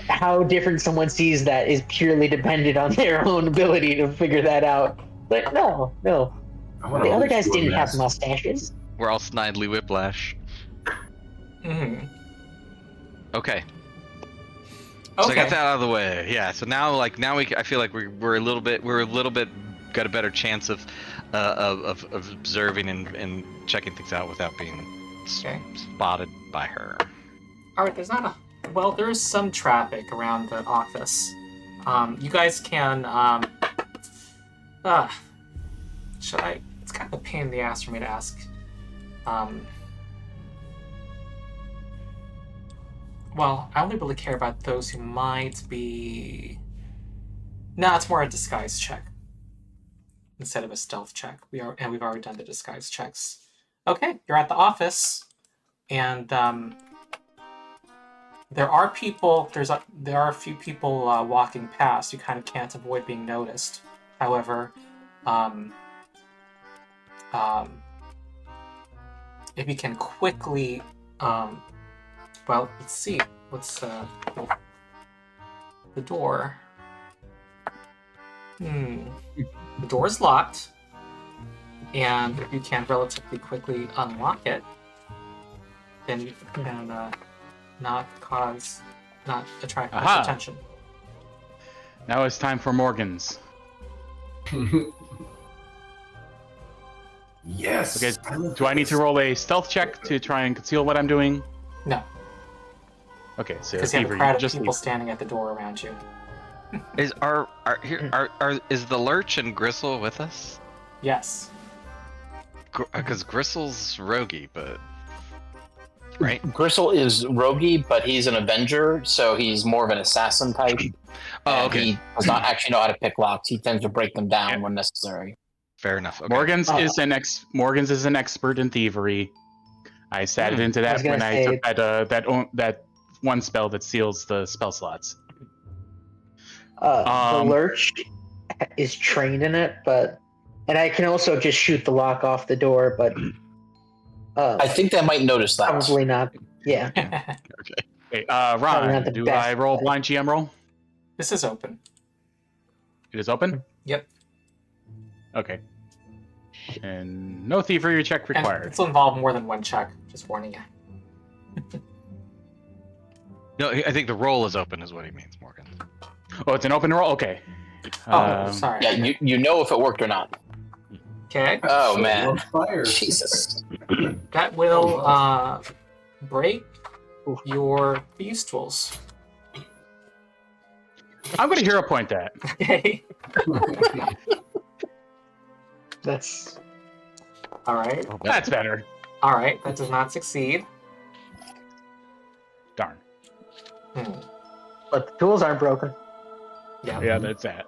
how different someone sees that is purely dependent on their own ability to figure that out. But no, the other guys didn't have mustaches. We're all Snidely Whiplash. Mm-hmm. Okay. So I got that out of the way. Yeah. So now, I feel like we're a little bit got a better chance of observing and checking things out without being spotted by her. All right. There is some traffic around the office. You guys can. Should I? It's kind of a pain in the ass for me to ask. Well, I only really care about those who might be... No, it's more a disguise check. instead of a stealth check. We've already done the disguise checks. Okay, you're at the office, and there are people. There are a few people walking past. You kind of can't avoid being noticed. However, if you can quickly, well, let's see. What's the door? The door's locked, and if you can relatively quickly unlock it, then you can not attract much attention. Now it's time for Morgan's. Yes. Okay. Do I need to roll a stealth check to try and conceal what I'm doing? No, Okay, so because you have a Thievery, crowd of just people standing at the door around you. Is is the Lurch and Gristle with us? Yes. Because Gristle's roguey, but right. Gristle is roguey, but he's an Avenger, so he's more of an assassin type. Oh, okay. He does not actually know how to pick locks. He tends to break them down when necessary. Fair enough. Okay. Morgan's is an expert in thievery. I sat it into that when I took that one spell that seals the spell slots. The Lurch is trained in it, and I can also just shoot the lock off the door, but I think they might notice that. probably not. Yeah. Okay, Probably Ron, not the do best I roll play. blind GM roll? This is open. It is open? Yep. Okay. And no thievery check And required. this will involve more than one check. Just warning you. No, I think the roll is open, is what he means, Morgan. Oh, it's an open roll? Okay. Oh, sorry. Yeah, you know if it worked or not. Okay. Oh On man, fire. Jesus! That will break your thieves' tools. I'm going to hero point that. Okay. That's All right. That's better. All right. That does not succeed. Darn. but the tools aren't broken. Yeah. Yeah, that's that.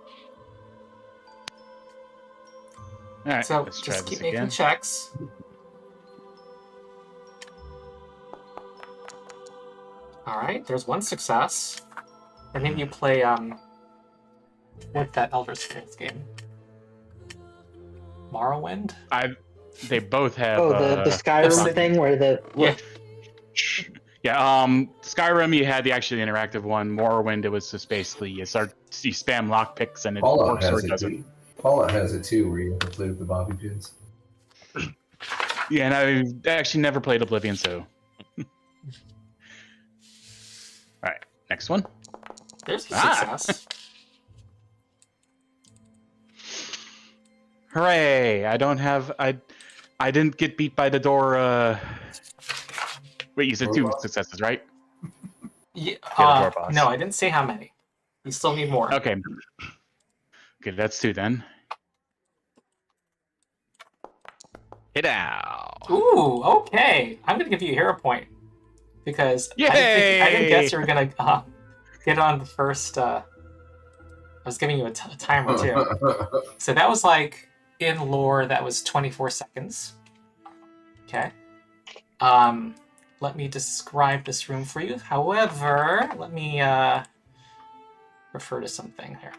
All right, So let's try just this keep making again. checks. All right. There's one success. And then you play what's that Elder Scrolls game? Morrowind? They both have. The Skyrim City. thing where the Yeah. Yeah. Skyrim, you had the actually interactive one. Morrowind, it was just basically you spam lockpicks and it Fallout works or has it it doesn't. too. Fallout has it too, where you have to play with the bobby pins. Yeah, and I actually never played Oblivion, so. All right, next one. There's a success. Hooray! I didn't get beat by the door. Wait, you said Door 2 boss? successes, right? Yeah, the door boss. no, I didn't say how many. You still need more. Okay. Okay, that's 2 then. Hit out. Ooh, okay. I'm gonna give you a hero point because I didn't guess you were gonna get on the first. I was giving you a timer too. So that was like in lore. That was 24 seconds. Okay. Let me describe this room for you. However, let me refer to something here.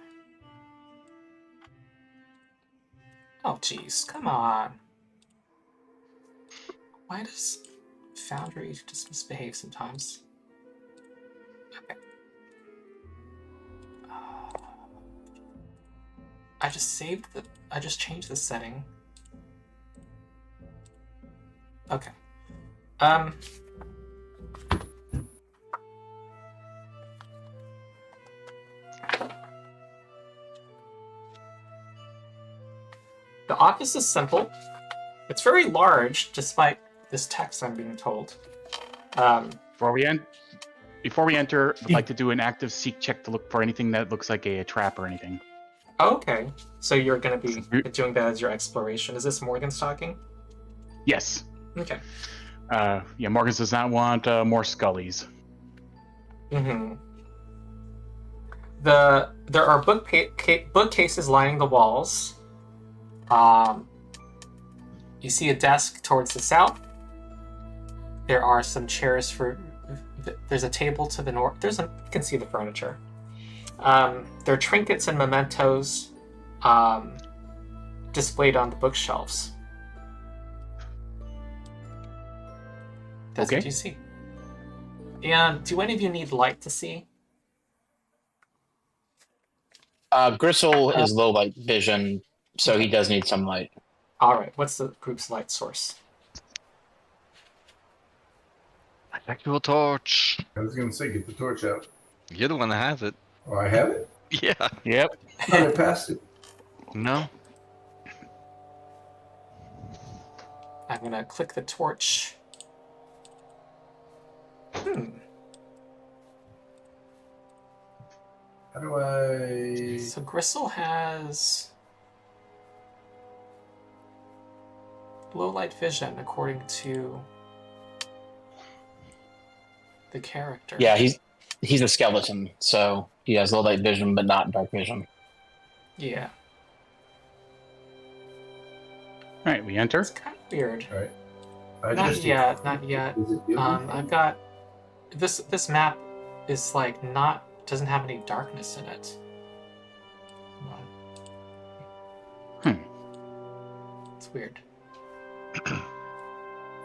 Oh, geez, come on. Why does Foundry just misbehave sometimes? Okay. I just changed the setting. Okay. The office is simple. It's very large, despite this text I'm being told. Before we enter, I'd like to do an active seek check to look for anything that looks like a trap or anything. Okay, so you're going to be doing that as your exploration. Is this Morgan's talking? Yes. Okay. Yeah, Morgan does not want more Scullies. Mm-hmm. There are bookcases lining the walls. You see a desk towards the south. There are some chairs for. There's a table to the north. You can see the furniture. There are trinkets and mementos displayed on the bookshelves. That's what you see. And do any of you need light to see? Gristle is low light vision, so he does need some light. All right. What's the group's light source? Actual torch. I was gonna say, get the torch out. You're the one that has it. Oh, I have it. Yeah. Yep. I passed it. No. I'm gonna click the torch. How do I? So Gristle has low light vision according to the character. Yeah, he's a skeleton, so he has low light vision, but not dark vision. Yeah. All right, we enter. It's kind of weird. All right. I Not just- yet. Not yet. Is it the only I've thing? got this map is like doesn't have any darkness in it. Hold on. It's weird.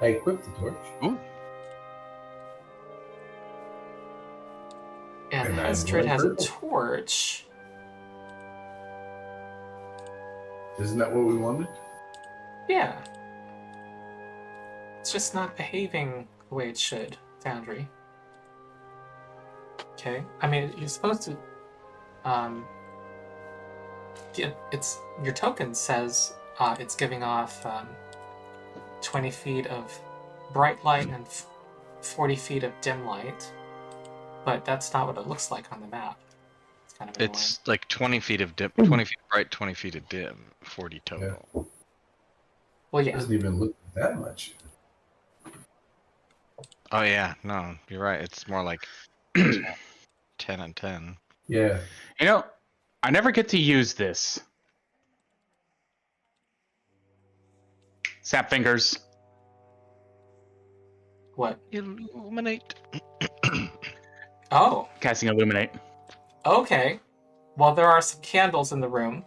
I equipped the torch. Ooh. And And I'm Hesdrid has a purple. torch. Isn't that what we wanted? Yeah. It's just not behaving the way it should, Foundry. Okay. I mean, you're supposed to. It's your token says it's giving off 20 feet of bright light and 40 feet of dim light, but that's not what it looks like on the map. It's kind of annoying. It's like 20 feet of dim, 20 feet bright, 20 feet of dim, 40 total. Well, It yeah. doesn't even look that much. Oh yeah, no, you're right. It's more like 10 and 10. Yeah. You know, I never get to use this. Sap fingers. What? Illuminate. Oh. Casting illuminate. Okay. Well, there are some candles in the room.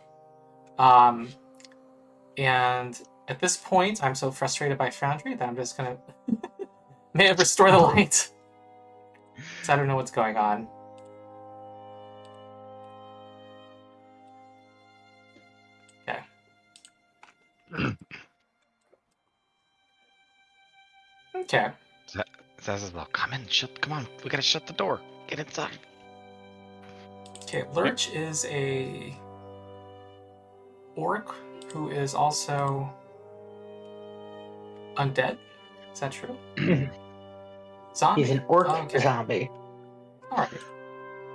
And at this point, I'm so frustrated by Foundry that I'm just gonna may have restore the light. So I don't know what's going on. Okay. Okay. Zazzlebrazz, come in, come on, we gotta shut the door. Get inside. Okay, Lurch is a orc who is also undead. Is that true? Zombie. He's an orc Okay. zombie. All right.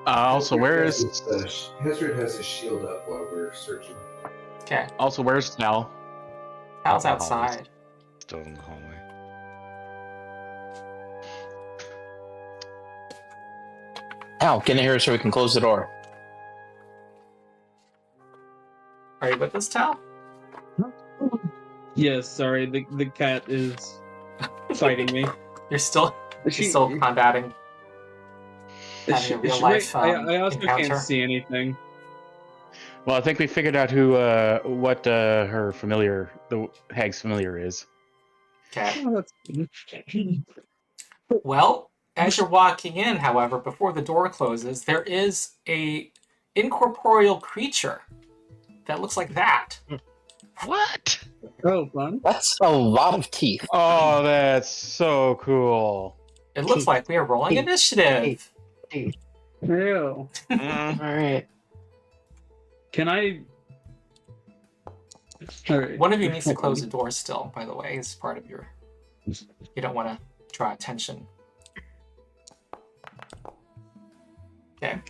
Also, where's Hesdrid has his shield up while we're searching. Okay. where's Tal? Hal's Oh, outside. Still in the hallway. Hal, get in here so we can close the door. Are you with us, Tal? Yes, sorry, the cat is fighting me. You're still She- still combating. Having a real life I also encounter. can't see anything. Well, I think we figured out what her familiar, the hag's familiar is. Okay. Oh, that's Well, as you're walking in, however, before the door closes, there is a incorporeal creature that looks like that. What? oh fun. That's a lot of teeth. Oh, that's so cool. It looks like we are rolling initiative. Ew. Mm, All right. Can I? All right. One of you needs to close the door still, by the way, as part of your... You don't want to draw attention. Okay.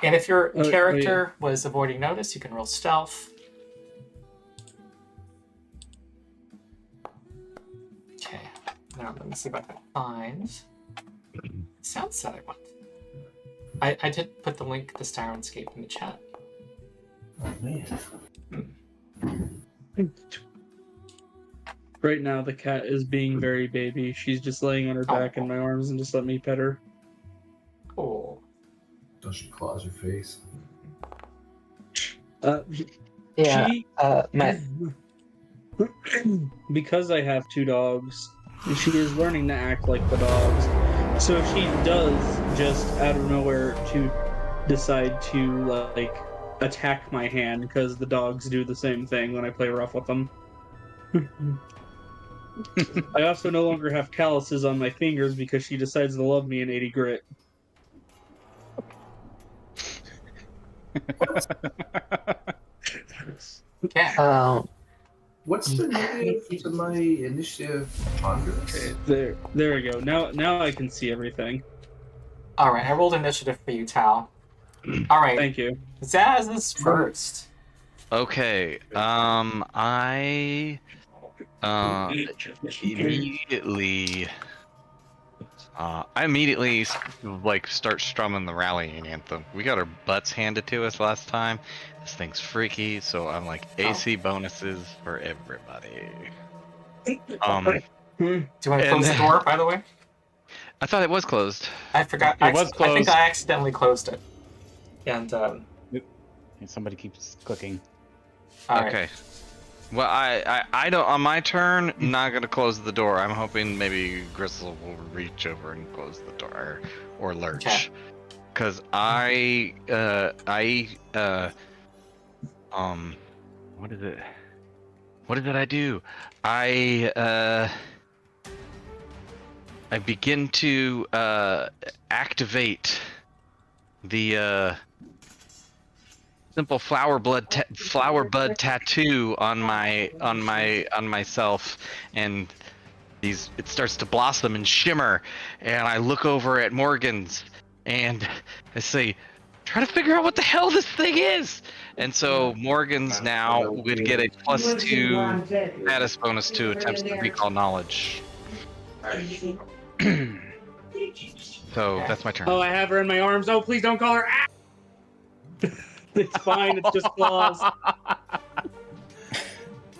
And if your Oh, character was avoiding notice, you can roll stealth. Okay. Now, let me see if I can find... Sounds that I want. I did put the link to Sirenscape in the chat. Oh man. Right now, the cat is being very baby. She's just laying on her back in my arms and just let me pet her. Cool. Don't she claws her face? Yeah, She, Matt. because I have 2 dogs, she is learning to act like the dogs. So if she does just out of nowhere to decide to like attack my hand, because the dogs do the same thing when I play rough with them. I also no longer have calluses on my fingers because she decides to love me in 80 grit. Okay. What's the negative to my initiative ponderous? There we go. Now I can see everything. All right, I rolled initiative for you, Tal. All right, Thank you. Zaz is first. Okay. I immediately like start strumming the rallying anthem. We got our butts handed to us last time. This thing's freaky, so I'm like AC bonuses for everybody. Do you want to close the door, by the way? I thought it was closed. I forgot. It was I think closed. I accidentally closed it. And And somebody keeps clicking. all right. Okay. Well, I don't. On my turn, not gonna close the door. I'm hoping maybe Gristle will reach over and close the door, or lurch, Okay. because what is it? What did I do? I begin to activate the simple flower bud tattoo on myself, and it starts to blossom and shimmer, and I look over at Morgan's and I say, try to figure out what the hell this thing is. And so Morgan's now would get a +2 status bonus to attempts to recall knowledge. So that's my turn. Oh, I have her in my arms. Oh, please don't call her. Ah! It's fine. It's just claws.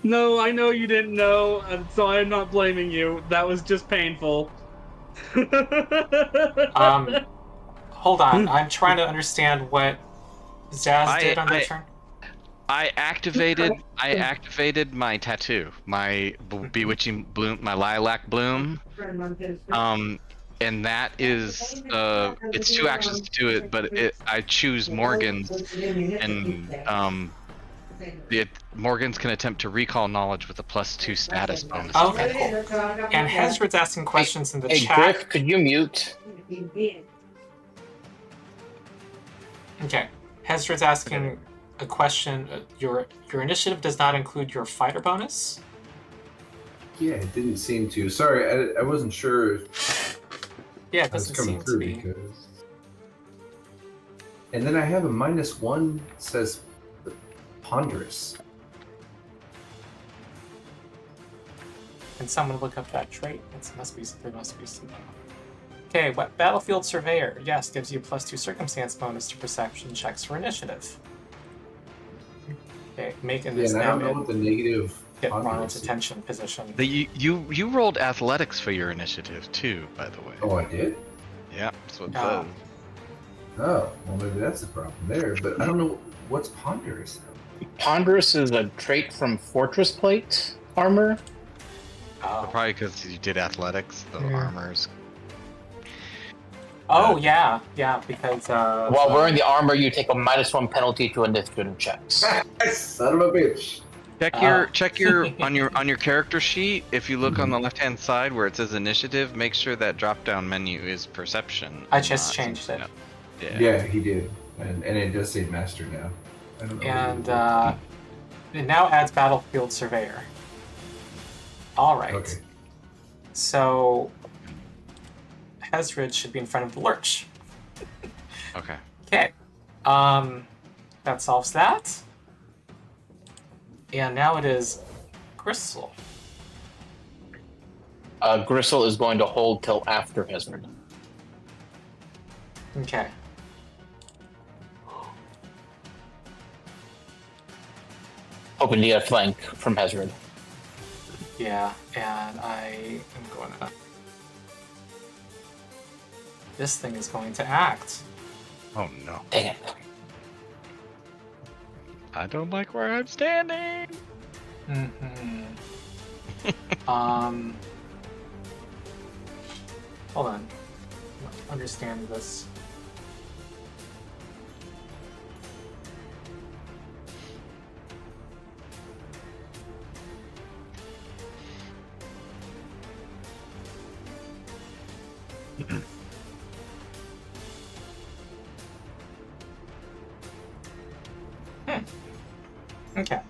No, I know you didn't know, and so I'm not blaming you. That was just painful. Hold on. I'm trying to understand what Zaz did on that turn. I activated my tattoo, my bewitching bloom, my lilac bloom. And that is it's 2 actions to do it, but I choose Morgan's, and Morgan's can attempt to recall knowledge with a +2 status bonus. Okay, cool. And Hesdrid's asking questions in the Hey, chat. Griff, could you mute? Okay. Hesdrid's asking a question. Your initiative does not include your fighter bonus. Yeah, it didn't seem to. Sorry, I wasn't sure Yeah, it if it's doesn't coming seem to through be. because. And then I have a -1 says ponderous. Can someone look up that trait? There must be something. Okay, what battlefield surveyor? Yes, gives you a +2 circumstance bonus to perception checks for initiative. Okay, making Yeah, this and I now don't know what the negative get ponderous Ronald's is. attention position. You rolled athletics for your initiative too, by the way. Oh, I did? Yeah, that's what it Oh. says. Oh, well, maybe that's the problem there. But I don't know what's ponderous. Ponderous is a trait from Fortress Plate armor. Oh, Probably because you did athletics, the armors. oh yeah, because While wearing the armor, you take a -1 penalty to initiative checks. Son of a bitch. Check your on your character sheet. If you look on the left hand side where it says initiative, make sure that drop down menu is perception. I just changed it. Yeah, he did. And it does say master now. I don't know. And it now adds battlefield surveyor. All right. Okay. So Hesdrid should be in front of the lurch. Okay. Okay. That solves that. And now it is Gristle. Gristle is going to hold till after Hesdrid. Okay. hoping to get a flank from Hesdrid. Yeah, and I am going to... This thing is going to act. Oh no. Dang it. I don't like where I'm standing. Mm-hmm. Hold on. Understand this. Okay.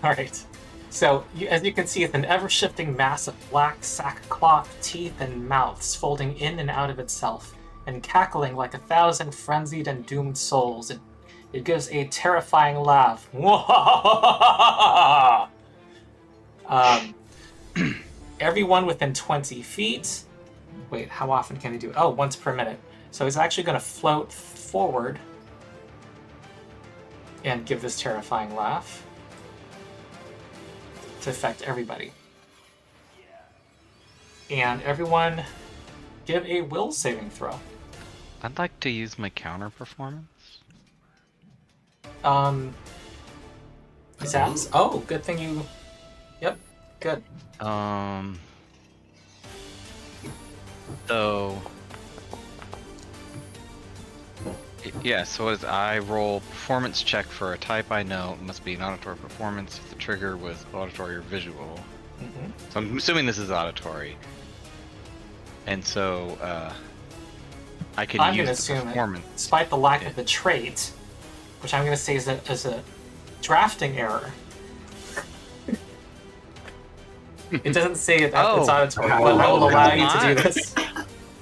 All right. So, as you can see, it's an ever-shifting mass of black sackcloth teeth and mouths folding in and out of itself and cackling like 1,000 frenzied and doomed souls. It gives a terrifying laugh. Everyone within 20 feet. Wait, how often can he do it? Oh, once per minute. So he's actually going to float forward and give this terrifying laugh to affect everybody. And everyone give a will saving throw. I'd like to use my counter performance. Zaz? Oh, good thing you... Yep, good. So... Yeah, so as I roll performance check for a type I know, it must be an auditory performance if the trigger was auditory or visual. Mm-hmm. So I'm assuming this is auditory. And so, I can I'm use gonna the assume performance. it, despite the lack of the trait, which I'm going to say is a drafting error. It doesn't say that it's auditory, but I will allow you to do this.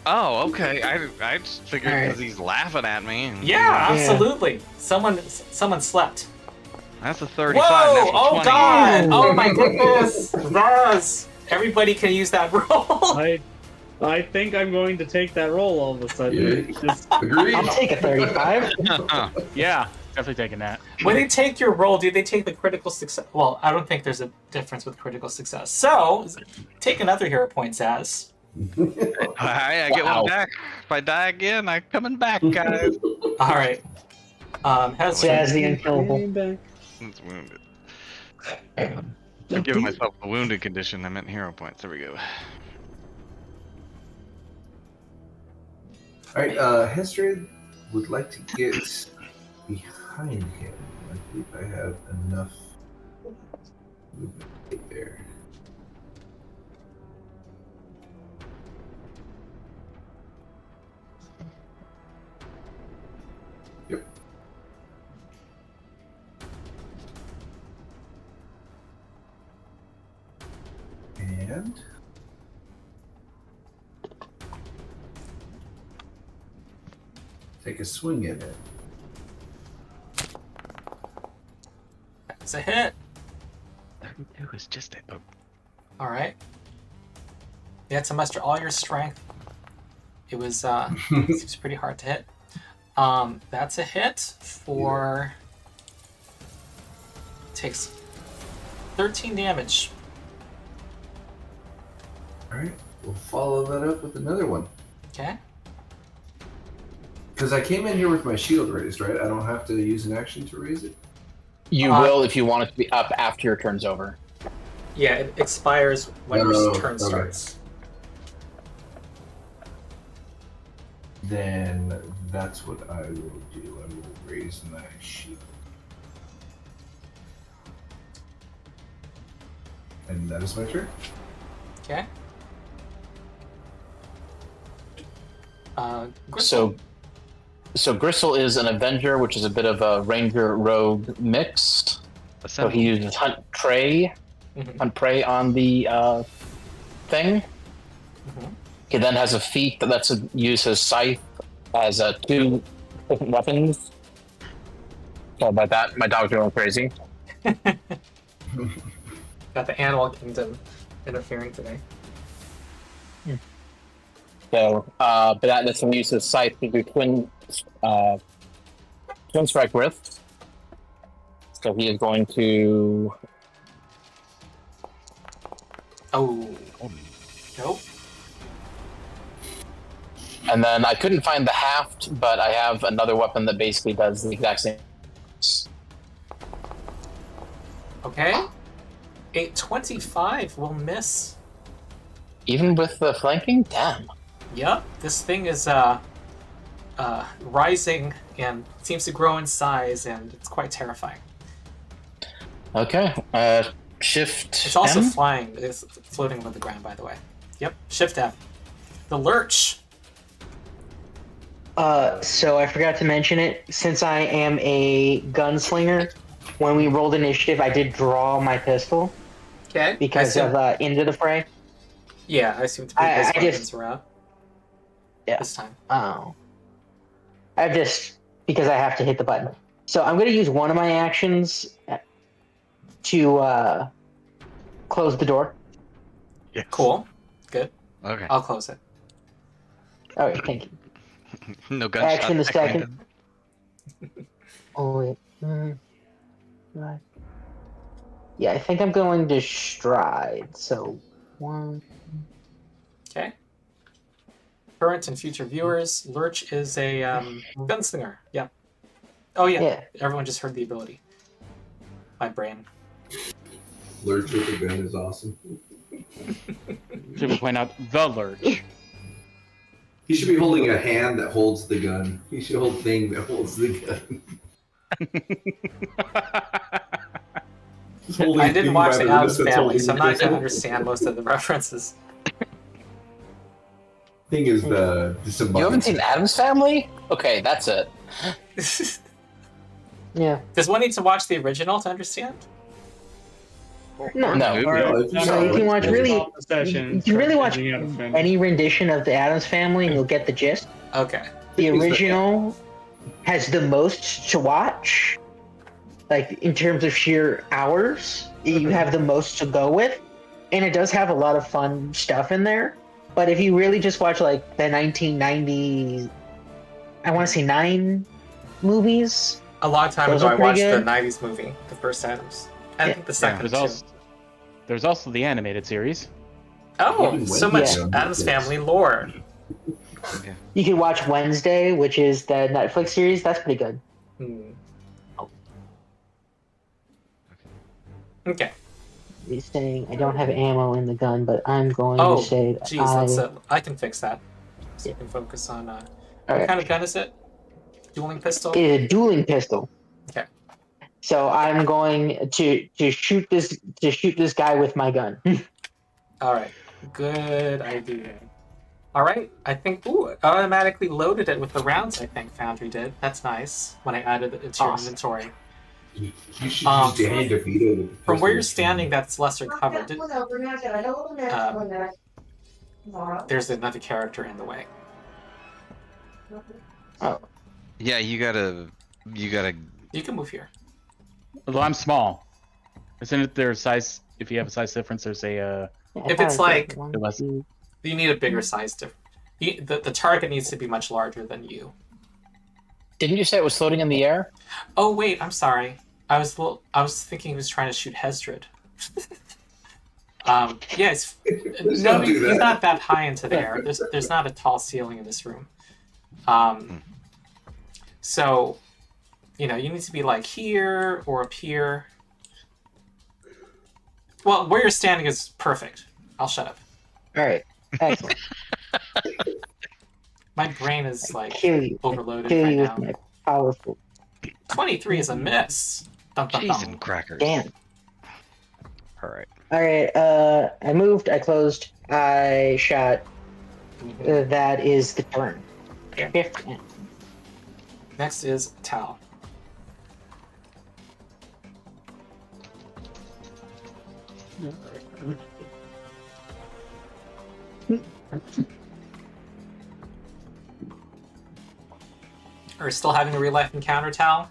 Oh, okay. I just figured Alright. because he's laughing at me. And Yeah, absolutely. Someone slept. That's a 35. Whoa! Natural Oh 20. god! Oh my goodness! Zaz! Everybody can use that roll. I think I'm going to take that roll all of a sudden. Yeah. Just, Agreed. I'll take a 35. Yeah, definitely taking that. When they take your roll, do they take the critical success? Well, I don't think there's a difference with critical success. So, take another hero point, Zaz. I get Wow. one back. If I die again, I'm coming back, guys. All right. Hesdrid. Jazz the unkillable. Came back. It's wounded. I'm giving myself a wounded condition. I meant hero points. There we go. Alright, Hesdrid would like to get behind him. I believe I have enough movement right there. Yep. And take a swing at it. That's a hit. 32 is just it. Oh, All right. You had to muster all your strength. It was seems pretty hard to hit. That's a hit for takes 13 damage. Alright, we'll follow that up with another one. Okay. Because I came in here with my shield raised, right? I don't have to use an action to raise it? You will if you want it to be up after your turn's over. Yeah, it expires when Oh, your turn okay. starts. Then that's what I will do. I will raise my shield. And that is my turn. Okay. Gristle. So Gristle is an Avenger, which is a bit of a Ranger Rogue mix. So he uses Hunt Prey on the thing. Mhm. He then has a feat that lets him use his scythe as 2 different weapons. Sorry about that. My dog's going crazy. Got the animal kingdom interfering today. So, but that's some use of scythe to do twin strike with. So he is going to. Oh. Nope. And then I couldn't find the haft, but I have another weapon that basically does the exact same. Okay. 825 will miss. Even with the flanking? Damn. Yep, this thing is rising and seems to grow in size, and it's quite terrifying. Okay. Shift. It's also M? flying. It's floating above the ground, by the way. Yep, Shift F. The Lurch. So I forgot to mention it. Since I am a gunslinger, when we rolled initiative, I did draw my pistol Okay. because of Into the Fray. Yeah, I assume to be his weapons were out. Yeah. This time. Oh. I've just because I have to hit the button. So I'm going to use one of my actions to close the door. Yes. Cool. Good. Okay. I'll close it. All right, thank you. No gunshot. Action the technically. second. Oh wait. Right. Yeah, I think I'm going to stride. So 1. Okay. Current and future viewers, Lurch is a gunslinger. Yeah. Oh yeah. Yeah. Everyone just heard the ability. My brain. Lurch with a gun is awesome. Should we point out the lurch? He should be holding a hand that holds the gun. He should hold a thing that holds the gun. He's holding I a didn't thing watch rather the than Addams just Family, so I'm not holding going to the understand most of the references. thing is the You haven't seen Addams Family? Okay, that's it. Yeah. Does one need to watch the original to understand? No. No. Movie. All right, No, if you I'm saw gonna it, watch stop really- the session. you can really watch Starting out of frame. Any rendition of the Addams Family, and you'll get the gist. Okay. The original has the most to watch, like in terms of sheer hours. You have the most to go with, and it does have a lot of fun stuff in there. But if you really just watch like the 1990, I want to say 9 movies. A long time Those ago, are I pretty watched the good. 90s movie, the first Addams. I Yeah. think the second There's too. also the animated series. Oh, Even so much Wednesday on Addams Netflix. Family lore. You can watch Wednesday, which is the Netflix series. That's pretty good. Hmm. Okay. He's saying I don't have ammo in the gun, but I'm going Oh, to say that Jeez, I can fix that. So you can focus on. What Alright. kind of gun is it? Dueling pistol? It is a dueling pistol. Okay. So I'm going to shoot this guy with my gun. Alright. Good idea. Alright, I think, I automatically loaded it with the rounds, I think Foundry did. That's nice, when I added it to your Awesome. inventory. You should use Danny DeVito with the From where pistol. you're standing, that's lesser covered. There's another character in the way. Yeah, you gotta. You can move here. Although I'm small. Isn't it their size? If you have a size difference, there's a. If it's like- Less- You need a bigger size the target needs to be much larger than you. Didn't you say it was floating in the air? Oh wait, I'm sorry. I was thinking he was trying to shoot Hesdrid. Yeah, it's Don't do he's that. not that high into the air. There's not a tall ceiling in this room. So, you need to be like here or up here. Well, where you're standing is perfect. I'll shut up. All right, excellent. My brain is like Kill you. overloaded Kill right you with now. my powerful. 23 is a miss. Dun, dun, Cheese dun. and crackers. Damn. All right. All right. I moved. I closed. I shot. That is the turn. Okay. Next is Tal. Are you still having a real life encounter, Tal?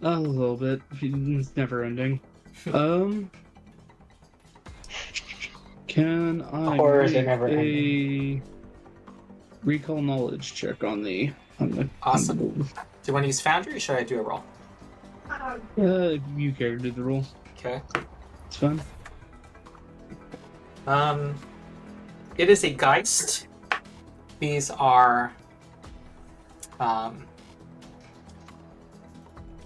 A little bit. It's never ending. Can I Horrors are make never a recall knowledge check on the Awesome. on Do you want to use Foundry or should I do a roll? you care to do the roll. Okay. It's fine. It is a Geist. These are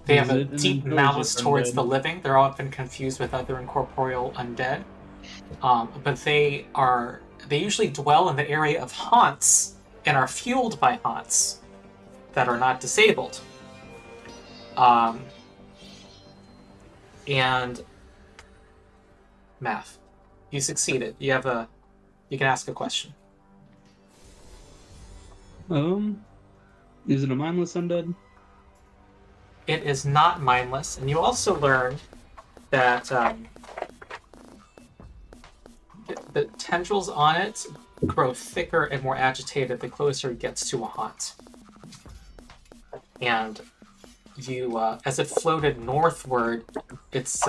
they have Is a it an deep malice intelligent towards undead? the living. They're often confused with other incorporeal undead. But they usually dwell in the area of haunts and are fueled by haunts that are not disabled. And math. You succeeded. You can ask a question. Is it a mindless undead? It is not mindless, and you also learn that the tendrils on it grow thicker and more agitated the closer it gets to a haunt. And you, as it floated northward, its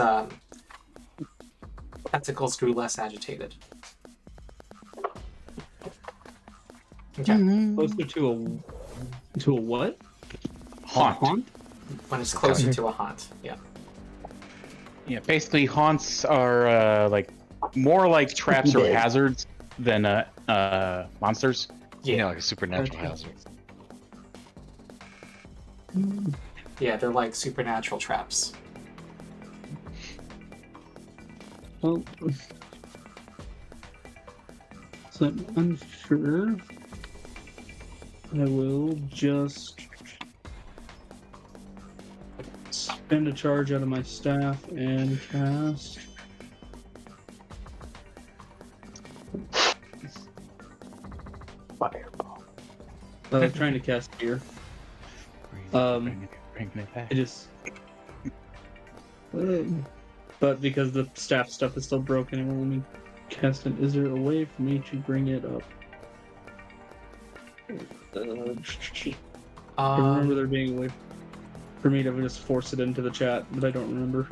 tentacles grew less agitated. Okay. Closer to a what? Haunt. A haunt? When it's closer to a haunt, yeah. Yeah, basically haunts are like more like traps or Dead. hazards than monsters. Yeah, like a supernatural Okay. hazard. Yeah, they're like supernatural traps. Well, so I'm unsure. I will just spend a charge out of my staff and cast. Fireball. I'm trying to cast fear. Bringing it back. I just. But because the staff stuff is still broken, it won't let me cast it. Is there a way for me to bring it up? I remember there being a way for me to just force it into the chat, but I don't remember.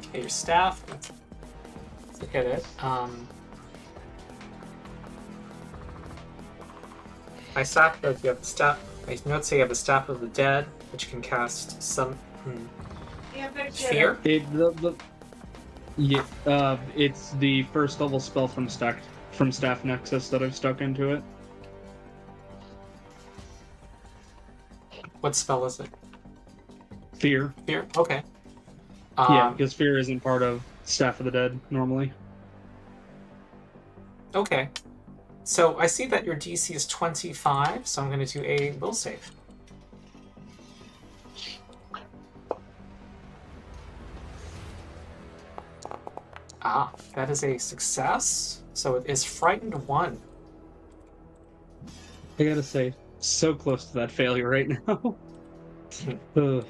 Okay, your staff. Let's look at it. My staff. You have the staff. My notes say you have the staff of the dead, which can cast some fear. It's the first level spell from Staff Nexus that I've stuck into it. What spell is it? Fear. Fear. Okay. Yeah, because fear isn't part of Staff of the Dead normally. Okay. So I see that your DC is 25, so I'm going to do a will save. Ah, that is a success. So it is frightened 1. I gotta say, so close to that failure right now. Ugh.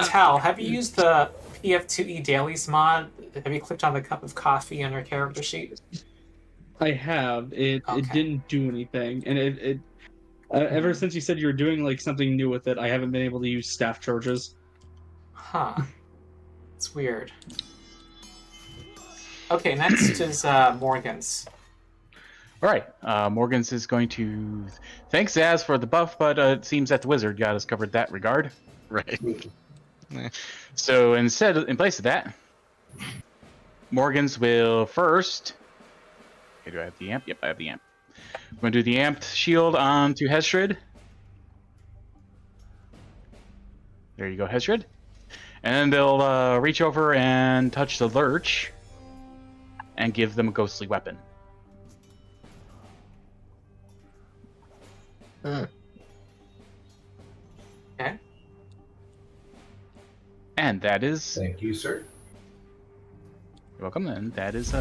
Tal, have you used the PF2E Dailies mod? Have you clicked on the cup of coffee on your character sheet? I have. It Okay. didn't do anything, and it ever since you said you were doing like something new with it, I haven't been able to use staff charges. Huh. It's weird. Okay, next is Morgan's. All right, Morgan's is going to thanks Zaz for the buff, but it seems that the wizard got us covered that regard. Right. So in place of that, Morgan's will first. Okay, do I have the amp? Yep, I have the amp. I'm going to do the amped shield onto Hesdrid. There you go, Hesdrid. And they'll reach over and touch the lurch and give them a ghostly weapon. Okay. And that is... Thank you, sir. You're welcome, and that is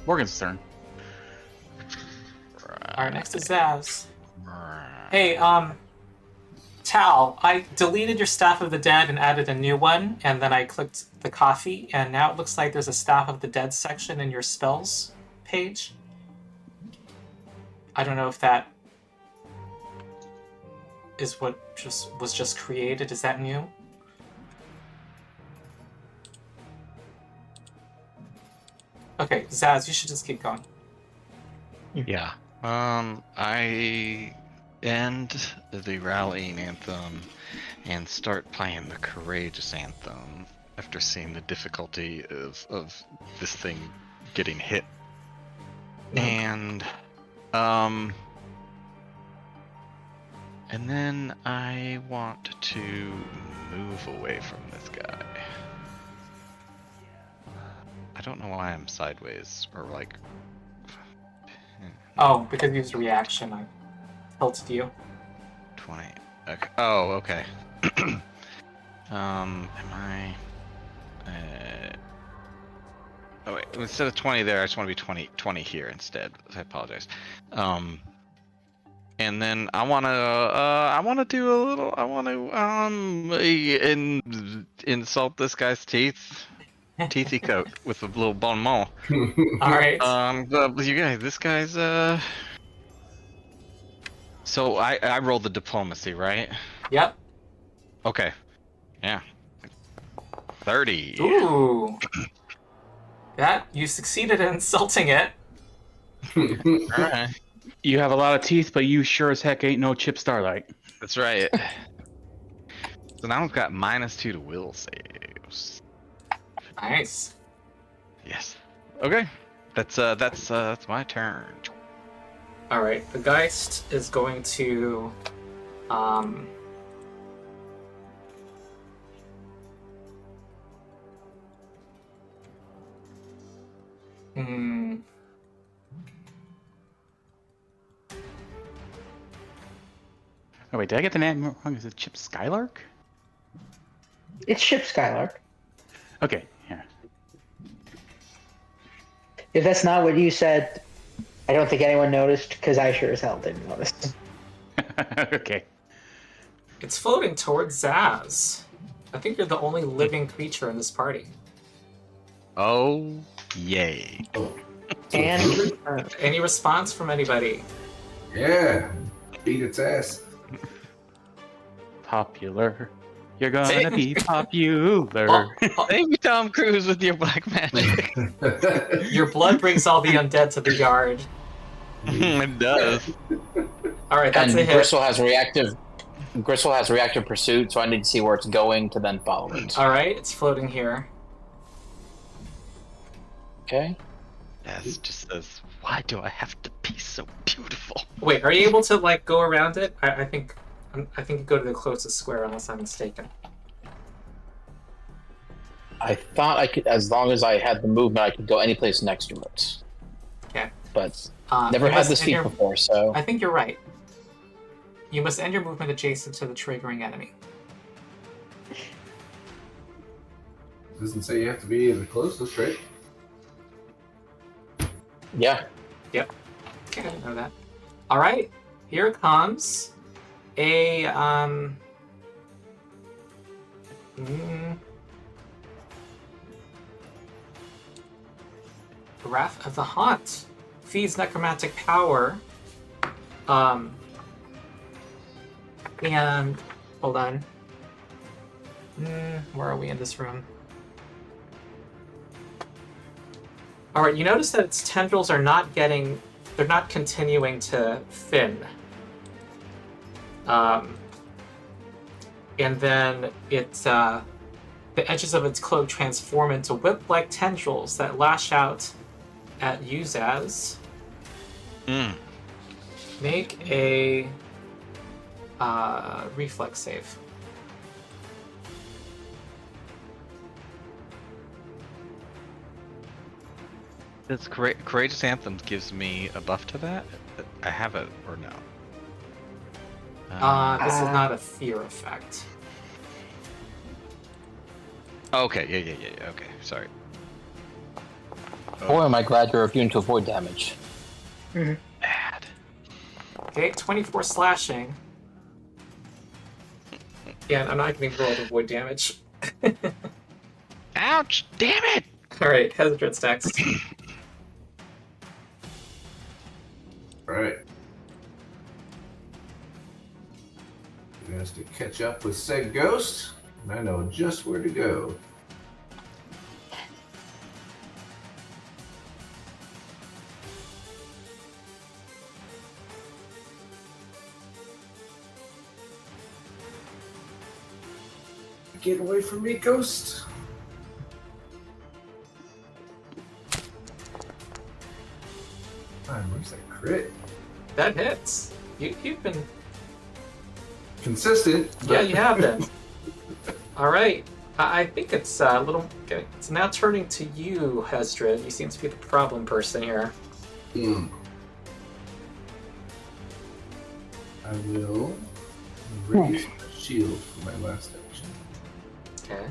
Morgan's turn. Alright, next is Zaz. Hey, Tal, I deleted your Staff of the Dead and added a new one, and then I clicked the coffee, and now it looks like there's a Staff of the Dead section in your spells page. I don't know if that... is what was just created. Is that new? Okay, Zaz, you should just keep going. Yeah. I end the rallying anthem and start playing the courageous anthem after seeing the difficulty of this thing getting hit. And then I want to move away from this guy. I don't know why I'm sideways or like. Oh, because you used a reaction, I tilted you. 20. Okay. Oh, okay. Am I? Oh wait. Instead of 20 there, I just want to be 20 here instead. I apologize. And then I want to do a little. I want to insult this guy's teethy coat with a little bon mot. All right. You guys, this guy's So I rolled the diplomacy, right? Yep. Okay. Yeah. 30. Ooh. That you succeeded in insulting it. Alright. You have a lot of teeth, but you sure as heck ain't no Chip Starlight. That's right. So now I've got -2 to will saves. Nice. Yes. Okay. That's my turn. All right. The Geist is going to Oh wait, did I get the name wrong? Is it Chip Skylark? It's Ship Skylark. Okay, yeah. If that's not what you said, I don't think anyone noticed, because I sure as hell didn't notice. Okay. It's floating towards Zaz. I think you're the only living creature in this party. Oh, yay. And Any response from anybody? Yeah, beat its ass. Popular. You're gonna Hey. be popular. Thank you, Tom Cruise, with your black magic. Your blood brings all the undead to the yard. It does. All right, that's And a hit. Gristle has reactive pursuit, so I need to see where it's going to then follow it. All right, it's floating here. Okay. That's just says, why do I have to be so beautiful? Wait, are you able to like go around it? I think you go to the closest square, unless I'm mistaken. I thought I could, as long as I had the movement, I could go any place next to it. Okay. But You never had must this end feat your- before, so I think you're right. You must end your movement adjacent to the triggering enemy. Doesn't say you have to be the closest, right? yeah. Okay, I didn't know that. All right, here comes a Wrath of the Haunt. Feeds necromantic power. And hold on. Where are we in this room? All right, you notice that its tendrils are not getting, they're not continuing to fin. And then it's, the edges of its cloak transform into whip-like tendrils that lash out at you, Zaz. Make a reflex save. This Courageous Anthem gives me a buff to that? I have it, or no? This is not a fear effect. Okay, yeah, okay, sorry. Boy, am I glad you're immune to avoid damage. Bad. Okay, 24 slashing. Yeah, I'm not going to roll to avoid damage. Ouch! Damn it! Alright, Hesdrid's next. Alright. has to catch up with said ghost, and I know just where to go. Get away from me, ghost! Man, where's that crit? That hits. You've been... Consistent. Yeah, you have been. All right. I think it's a little... Okay. It's now turning to you, Hesdrid. You seem to be the problem person here. I will raise my shield for my last action. Okay.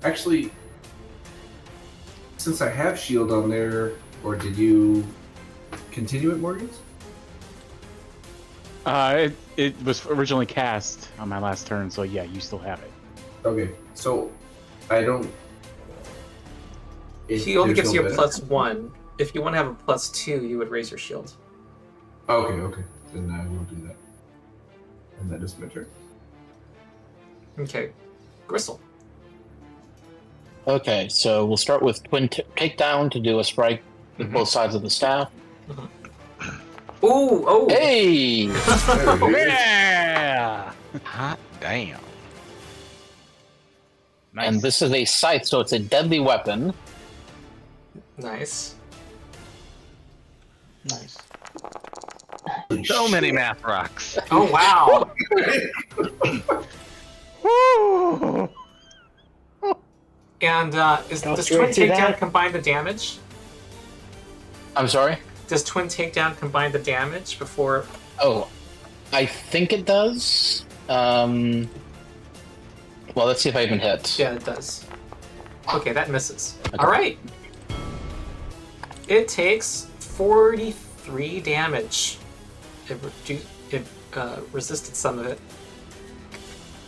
Actually, since I have shield on there, or did you continue it, Morgan's? It was originally cast on my last turn, so yeah, you still have it. Okay, so I don't. He only there's gives no you a benefit? +1. If you want to have a +2, you would raise your shield. Okay. Then I will do that. And that is my turn. Okay. Gristle. Okay, so we'll start with twin takedown to do a strike with both sides of the staff. Ooh! Oh! Hey! There it is. Yeah. Hot damn. Nice. And this is a scythe, so it's a deadly weapon. Nice. Nice. So many math rocks. Oh, wow! Woo! And does Don't Twin you see Takedown that? combine the damage? I'm sorry? Does Twin Takedown combine the damage before... Oh, I think it does. Well, let's see if I even hit. Yeah, it does. Okay, that misses. Okay. Alright! It takes 43 damage. It resisted some of it.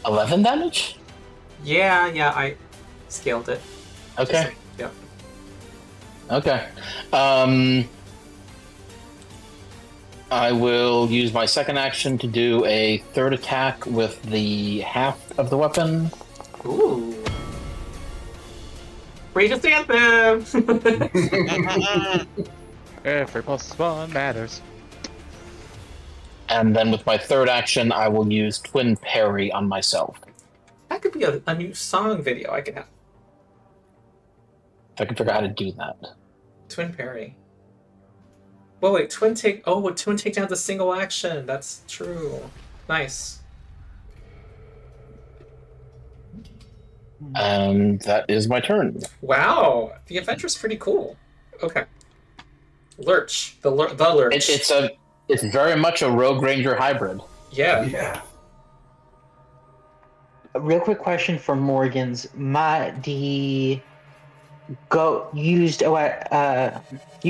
11 damage? Yeah, I scaled it. Okay. Yep. Okay. I will use my second action to do a third attack with the half of the weapon. Ooh. Regis Anthem! Every +1 matters. And then with my third action, I will use Twin Parry on myself. That could be a new song video I could have. If I can figure out how to do that. Twin parry. Well, wait, twin takedown's a single action. That's true. Nice. And that is my turn. Wow, the adventure's pretty cool. Okay. Lurch. The Lurch. It's very much a Rogue Ranger hybrid. Yeah. Yeah. A real quick question for Morgan's. Used a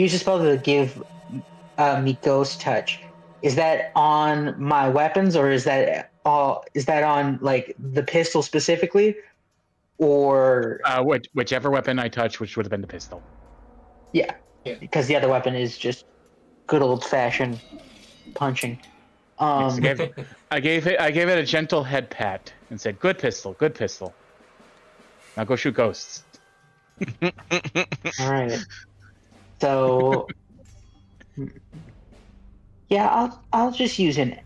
spell to give me ghost touch. Is that on my weapons, or is that on like the pistol specifically, or Whichever weapon I touch, which would have been the pistol. yeah, because the other weapon is just good old fashioned punching. I gave it a gentle head pat and said, "Good pistol, good pistol. Now go shoot ghosts." All right. So, yeah, I'll just use an.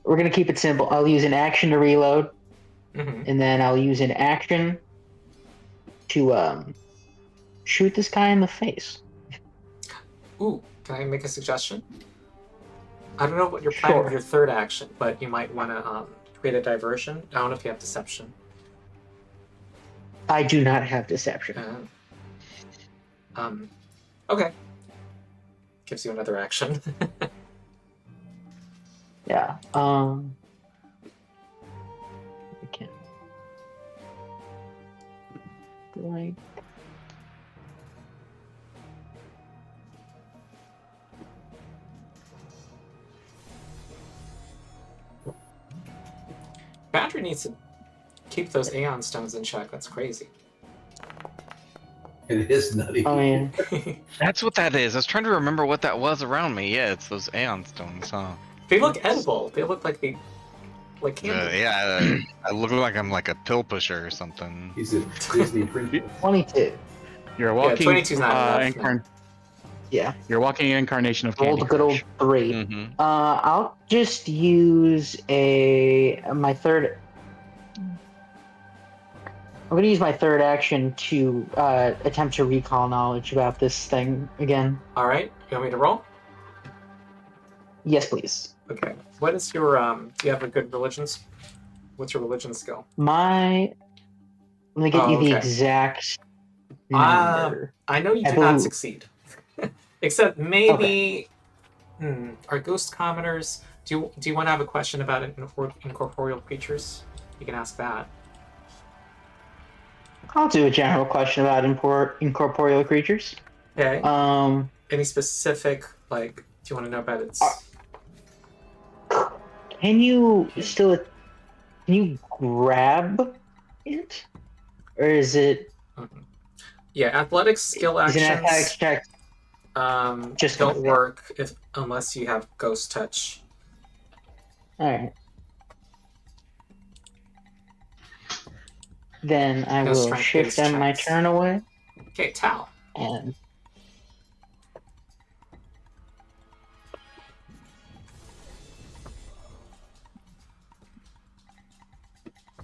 We're gonna keep it simple. I'll use an action to reload, and then I'll use an action to shoot this guy in the face. Ooh, can I make a suggestion? I don't know what you're planning with your third action, but you might want to create a diversion. I don't know if you have deception. I do not have deception. Okay. Gives you another action. Yeah. I can't. Like. Boundary needs to keep those Aeon stones in check. That's crazy. It is nutty. Oh yeah. That's what that is. I was trying to remember what that was around me. Yeah, it's those Aeon stones, huh? They look edible. They look like candy. Yeah, I look like I'm like a pill pusher or something. He's a Disney princess. 22. You're a walking 22's not enough, no. Yeah. You're a walking incarnation of Candy Rolled a good old Crush. 3. Mm-hmm. I'll just use my third. I'm gonna use my third action to attempt to recall knowledge about this thing again. All right. You want me to roll? Yes, please. Okay. What is your do you have a good religions? What's your religion skill? Let me get you the okay. exact number. I know you I do not believe- succeed. Except maybe are ghost commoners do you want to have a question about incorporeal creatures? You can ask that. I'll do a general question about incorporeal creatures. Okay. Any specific do you want to know about its Can you grab it? Or is it Yeah, athletics skill is it an athletics actions check? Just don't gonna work unless you have ghost touch. Alright. Then I No will strength-based shift them my checks. turn away Okay, Tal. and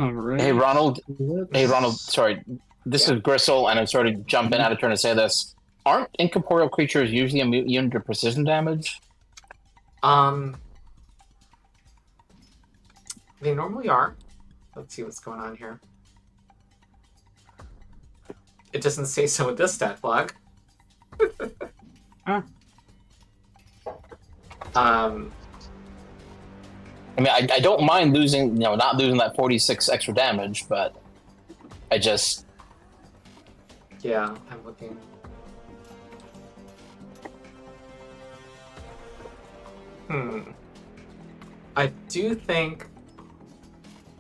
All right. Hey, Ronald. Sorry, this is Gristle, and I'm sort of jumping out of turn to say this. Aren't incorporeal creatures usually immune to precision damage? They normally are. Let's see what's going on here. It doesn't say so with this stat log. Huh. I mean, I don't mind losing, not losing that 46 extra damage, but I just... Yeah, I'm looking. I do think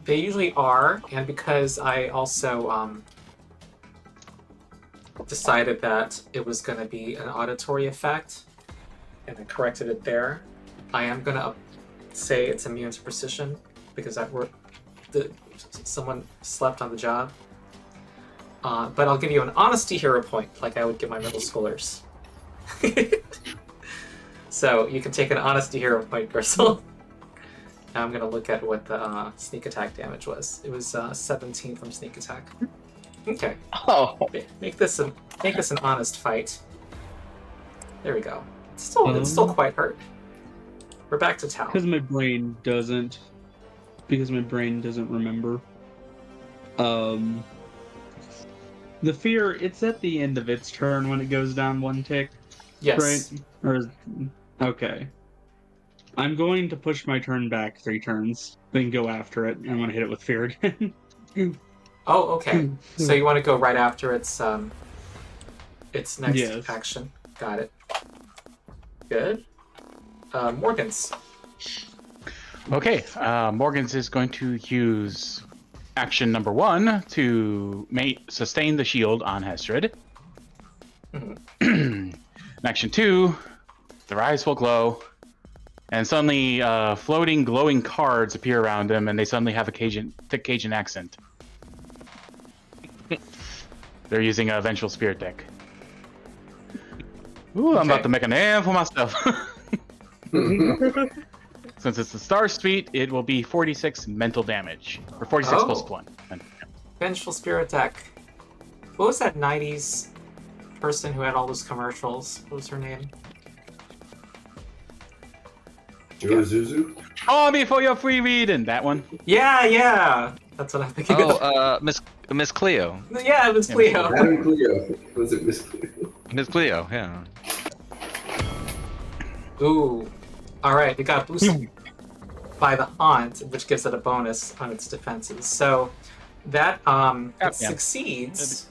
they usually are, and because I also decided that it was going to be an auditory effect, and I corrected it there, I am going to say it's immune to precision, because someone slept on the job. But I'll give you an honesty hero point, like I would give my middle schoolers. So you can take an honesty hero point, Gristle. Now I'm gonna look at what the sneak attack damage was. It was 17 from sneak attack. Okay. Oh, Make this an honest fight. There we go. It's still quite hurt. We're back to Tal. Because my brain doesn't remember. The fear, it's at the end of its turn when it goes down one tick, Yes. right? Okay. I'm going to push my turn back 3 turns, then go after it. I'm going to hit it with fear again. Oh, okay. So you want to go right after its next Yes. action. Got it. Good. Morgan's. Okay, Morgan's is going to use action number 1 to sustain the shield on Hesdrid. Action 2, their eyes will glow, and suddenly floating glowing cards appear around them, and they suddenly have a thick Cajun accent. They're using a Vengeful Spirit deck. Ooh, I'm about to make a name for myself. Since it's the Star Suite, it will be 46 mental damage. Or 46 Oh. plus 1. Vengeful Spirit deck. What was that 90s person who had all those commercials? What was her name? Zuzu? Call me for your free reading. That one. Yeah. That's what I'm thinking of. Oh, Miss Cleo. Yeah, it was Cleo. Madam Cleo. Was it Miss Cleo? Miss Cleo, yeah. Ooh. Alright, it got boosted by the Haunt, which gives it a bonus on its defenses. So that it succeeds.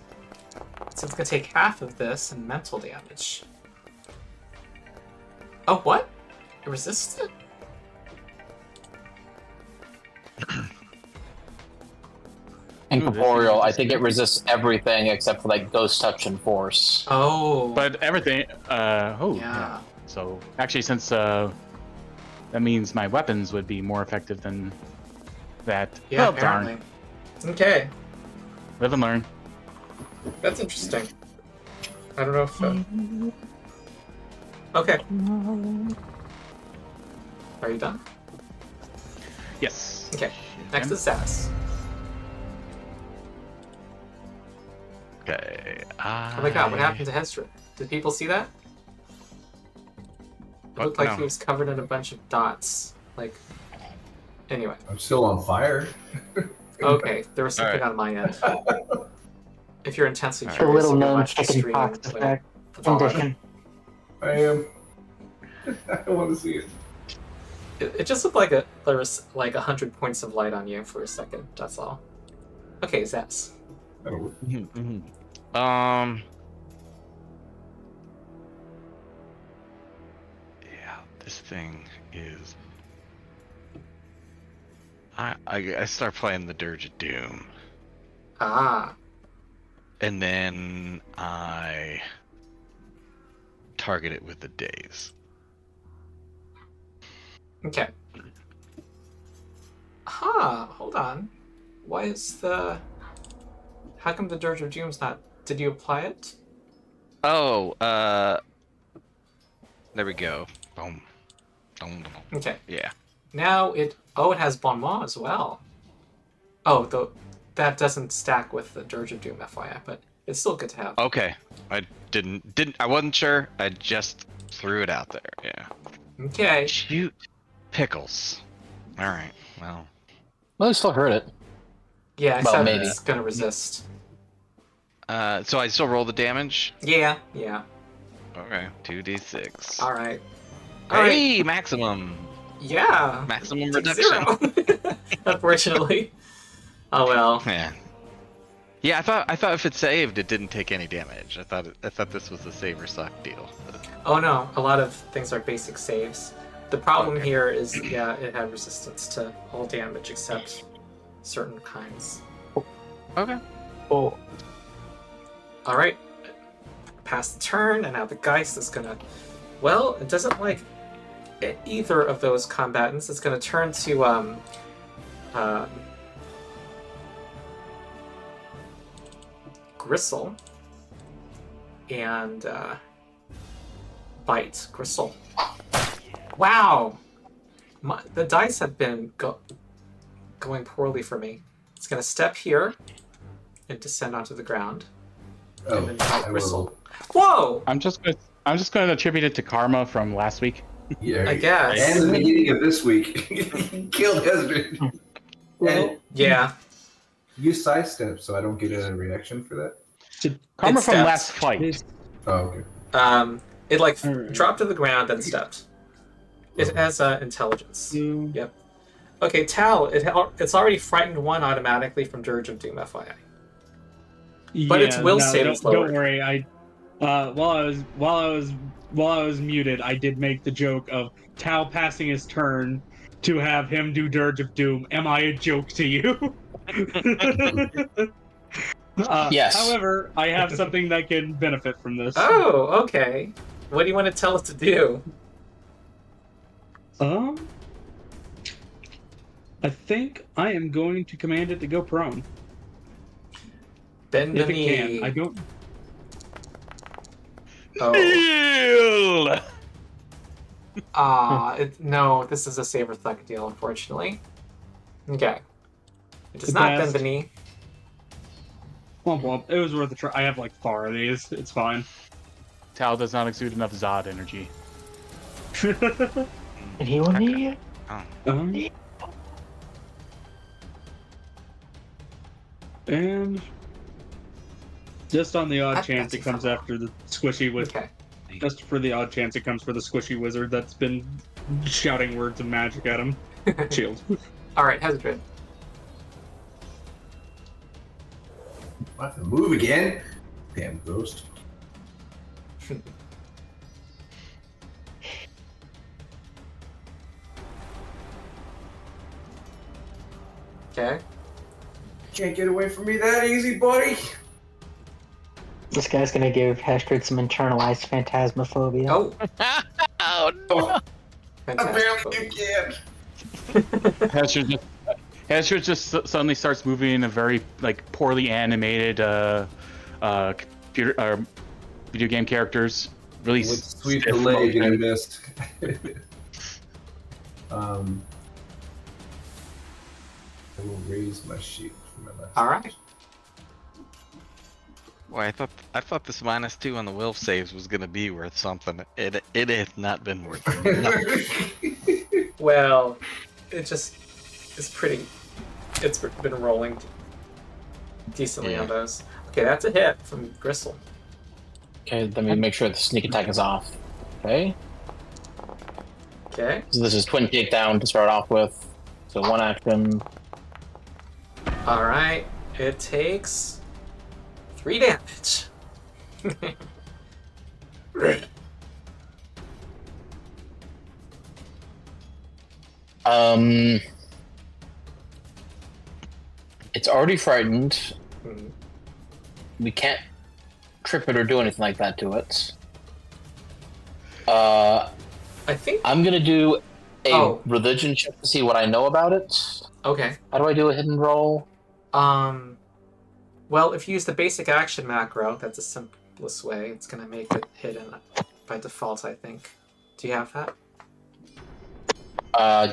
So it's gonna take half of this in mental damage. Oh, what? It resisted? incorporeal incorporeal. I think it resists everything except for like ghost touch and force. Oh. But everything. yeah. Yeah. So actually, since that means my weapons would be more effective than that. Yeah, Oh, apparently. darn. Okay. Live and learn. That's interesting. I don't know if... Okay. Are you done? Yes. Okay. Next is Zaz. Okay. Oh my god, what happened to Hesdrid? Did people see that? It What? looked like No. he was covered in a bunch of dots. Like... Anyway. I'm still on fire. Okay, there was something Alright. on my end. If you're intensely Alright. The curious, little you can known watch the chicken stream. pox Like, effect that's all right. condition. I am. I want to see it. It just looked like there was like 100 points of light on you for a second. That's all. Okay, Zaz. That'll work. Yeah, this thing is. I start playing the Dirge of Doom, Ah. and then I target it with the daze. Okay. Hold on. Why is the... How come the Dirge of Doom's not... Did you apply it? Oh, there we go. Boom. Boom, boom. Okay. Yeah. Now it... Oh, it has Bon Mot as well. Oh, that doesn't stack with the Dirge of Doom, FYI, but it's still good to have. Okay. I I wasn't sure. I just threw it out there. Yeah. Okay. Shoot. Pickles. Alright, well. Well, I still heard it. Yeah, Well, except maybe. it's gonna resist. So I still roll the damage? Yeah. Okay. 2d6. Alright. Alright. Hey, maximum. Yeah. Maximum Take reduction. 0. Unfortunately. Oh well. Man. Yeah, I thought if it saved, it didn't take any damage. I thought this was a save or suck deal. Oh no, a lot of things are basic saves. The problem Okay. here is, yeah, it had resistance to all damage except certain kinds. Okay. Oh, Alright. Pass the turn, and now the Geist is gonna... Well, it doesn't like either of those combatants. It's gonna turn to, Gristle. And, bite Gristle. Wow! The dice have been going poorly for me. It's gonna step here and descend onto the ground. Oh, And then bite I Gristle. will. Whoa! I'm just going to attribute it to karma from last week. Yeah. I guess. And the beginning of this week, he killed Hesdrid. Well, Yeah. You sidestep, so I don't get a reaction for that. Karma It from stepped. last fight. Oh, okay. It like Alright. dropped to the ground and stepped. It has intelligence. Yep. Okay, Tal. It's already frightened 1 automatically from Dirge of Doom, FYI. But its will save is lowered. Don't worry. While I was muted, I did make the joke of Tal passing his turn to have him do Dirge of Doom. Am I a joke to you? Yes. However, I have something that can benefit from this. Oh, okay. What do you want to tell it to do? I think I am going to command it to go prone. Bend the If it knee. can. I don't. Oh. No, this is a saber thug deal, unfortunately. Okay. It does The not best. bend the knee. Womp womp. It was worth a try. I have like 4 of these. It's fine. Tal does not exude enough Zod energy. and he will need And just on the odd That- chance that's it comes fun. after the squishy wizard. Okay. Just for the odd chance it comes for the squishy wizard that's been shouting words of magic at him. Shield. Alright, Hesdrid. I have to move again. Damn ghost. Okay. Can't get away from me that easy, buddy. This guy's gonna give Hesdrid some internalized phantasmophobia. Oh, Oh no! Apparently you can. Hesdrid just suddenly starts moving in a very like poorly animated computer video game characters. Really With sweep stiff the leg and I motion. missed. I will raise my shield from my left. all right. Boy, I thought this -2 on the will saves was gonna be worth something. It has not been worth it. Well, it's pretty. It's been rolling decently on those. Okay, that's a hit from Gristle. Okay, let me make sure the sneak attack is off. Okay. Okay. So this is twin takedown to start off with. So 1 action. All right. It takes 3 damage. It's already frightened. Hmm. We can't trip it or do anything like that to it. I think. I'm gonna do a Oh. religion check to see what I know about it. Okay. How do I do a hidden roll? Well, if you use the basic action macro, that's the simplest way. It's gonna make it hidden by default, I think. Do you have that?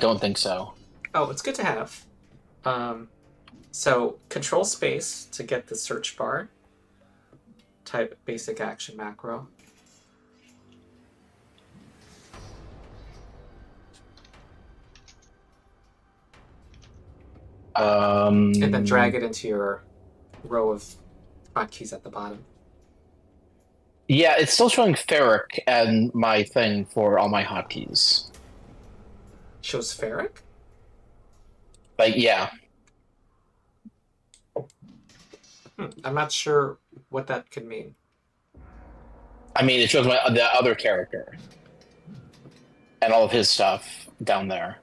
Don't think so. Oh, it's good to have. So control space to get the search bar. Type basic action macro. And then drag it into your row of hotkeys at the bottom. Yeah, it's still showing Feric and my thing for all my hotkeys. Shows Feric? Like, yeah. I'm not sure what that could mean. I mean, it shows the other character and all of his stuff down there.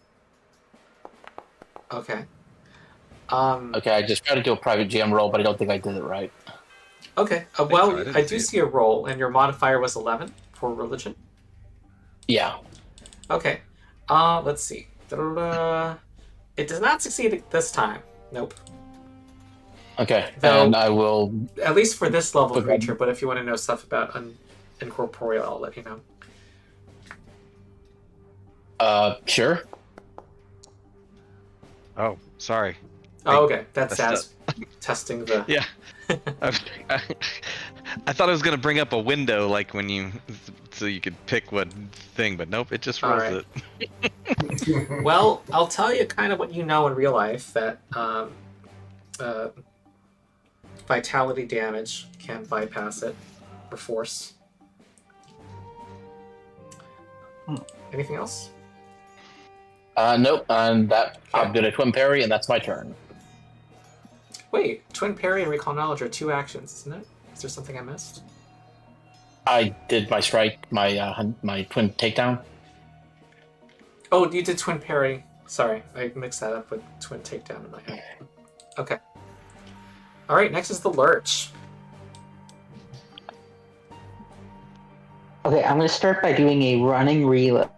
Okay. Okay, I just tried to do a private GM roll, but I don't think I did it right. Okay. so. I Well, didn't I do see it. see a roll, and your modifier was 11 for religion. Yeah. Okay. Let's see. Da-da-da. It does not succeed this time. Nope. Okay, Though- and I will. At least for this level Okay. creature, but if you want to know stuff about incorporeal, I'll let you know. Sure. Oh, sorry. Oh, okay. That's That's Saz testing the... Yeah. I thought I was gonna bring up a window, like when you, so you could pick what thing, but nope, it just rolls Alright. it. Well, I'll tell you kind of what you know in real life, that vitality damage can't bypass it, or force. Anything else? Nope. And that I'm Okay. gonna twin parry, and that's my turn. Wait, Twin Parry and Recall Knowledge are 2 actions, isn't it? Is there something I missed? I did my strike, my twin takedown. Oh, you did Twin Parry. Sorry, I mixed that up with Twin Takedown in my head. Okay. Alright, next is the Lurch. Okay, I'm gonna start by doing a running reload.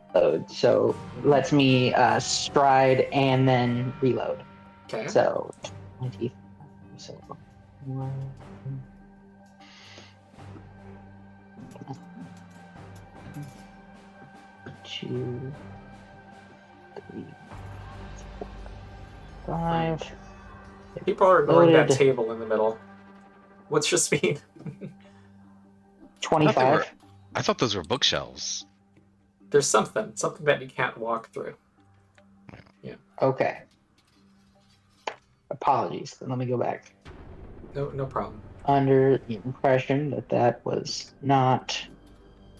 So lets me stride and then reload. Okay. So 20. So 1, 2, 3, 4, 5. People are ignoring that Loaded. table in the middle. What's your speed? 25. I thought those were bookshelves. There's something that you can't walk through. Okay. Apologies. Then let me go back. No problem. Under the impression that that was not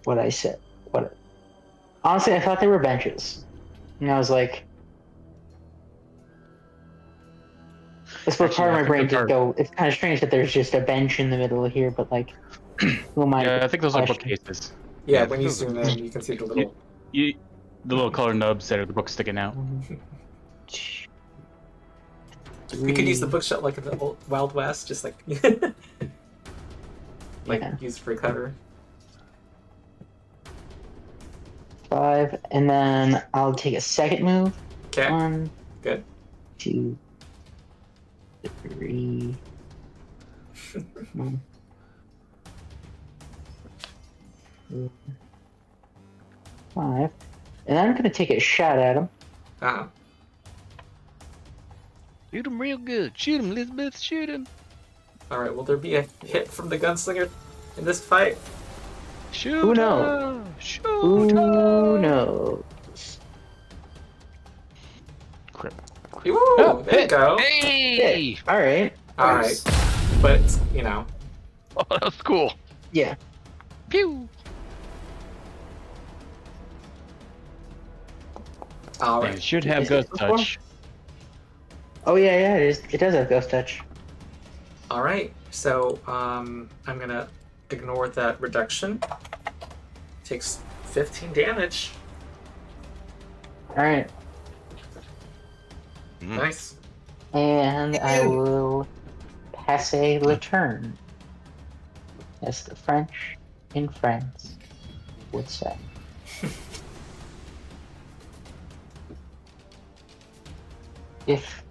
what I said. Honestly, I thought they were benches. And I was like, this was Actually, part of I my think brain those to are- go, it's kind of strange that there's just a bench in the middle here, but like, who am I? Yeah, I think those are question? bookcases. Yeah, Yeah, when you those are- zoom in, you can see the little... The little color nubs that are the books sticking out. We could use the bookshelf like in the old Wild West, just like Yeah. use for cover. 5, and then I'll take a second move. Okay. 1, Good. 2, 3. 1, 2, 5. And I'm gonna take a shot at him. Uh-huh. Shoot him real good. Shoot him, Elizabeth. Shoot him. All right. Will there be a hit from the gunslinger in this fight? Shoot Who knows? him. Shoot Who him. knows? Crap. Ooh, Oh, there you hit. go. Hey! All right. All Nice. right. But you know, Oh, that was cool. Yeah. Pew! all And right. it should have Is it ghost before? touch. Oh yeah, it is. It does have ghost touch. All right. So I'm gonna ignore that reduction. Takes 15 damage. All right. Mm. Nice. And I will passer le turn, as the French in France would say. If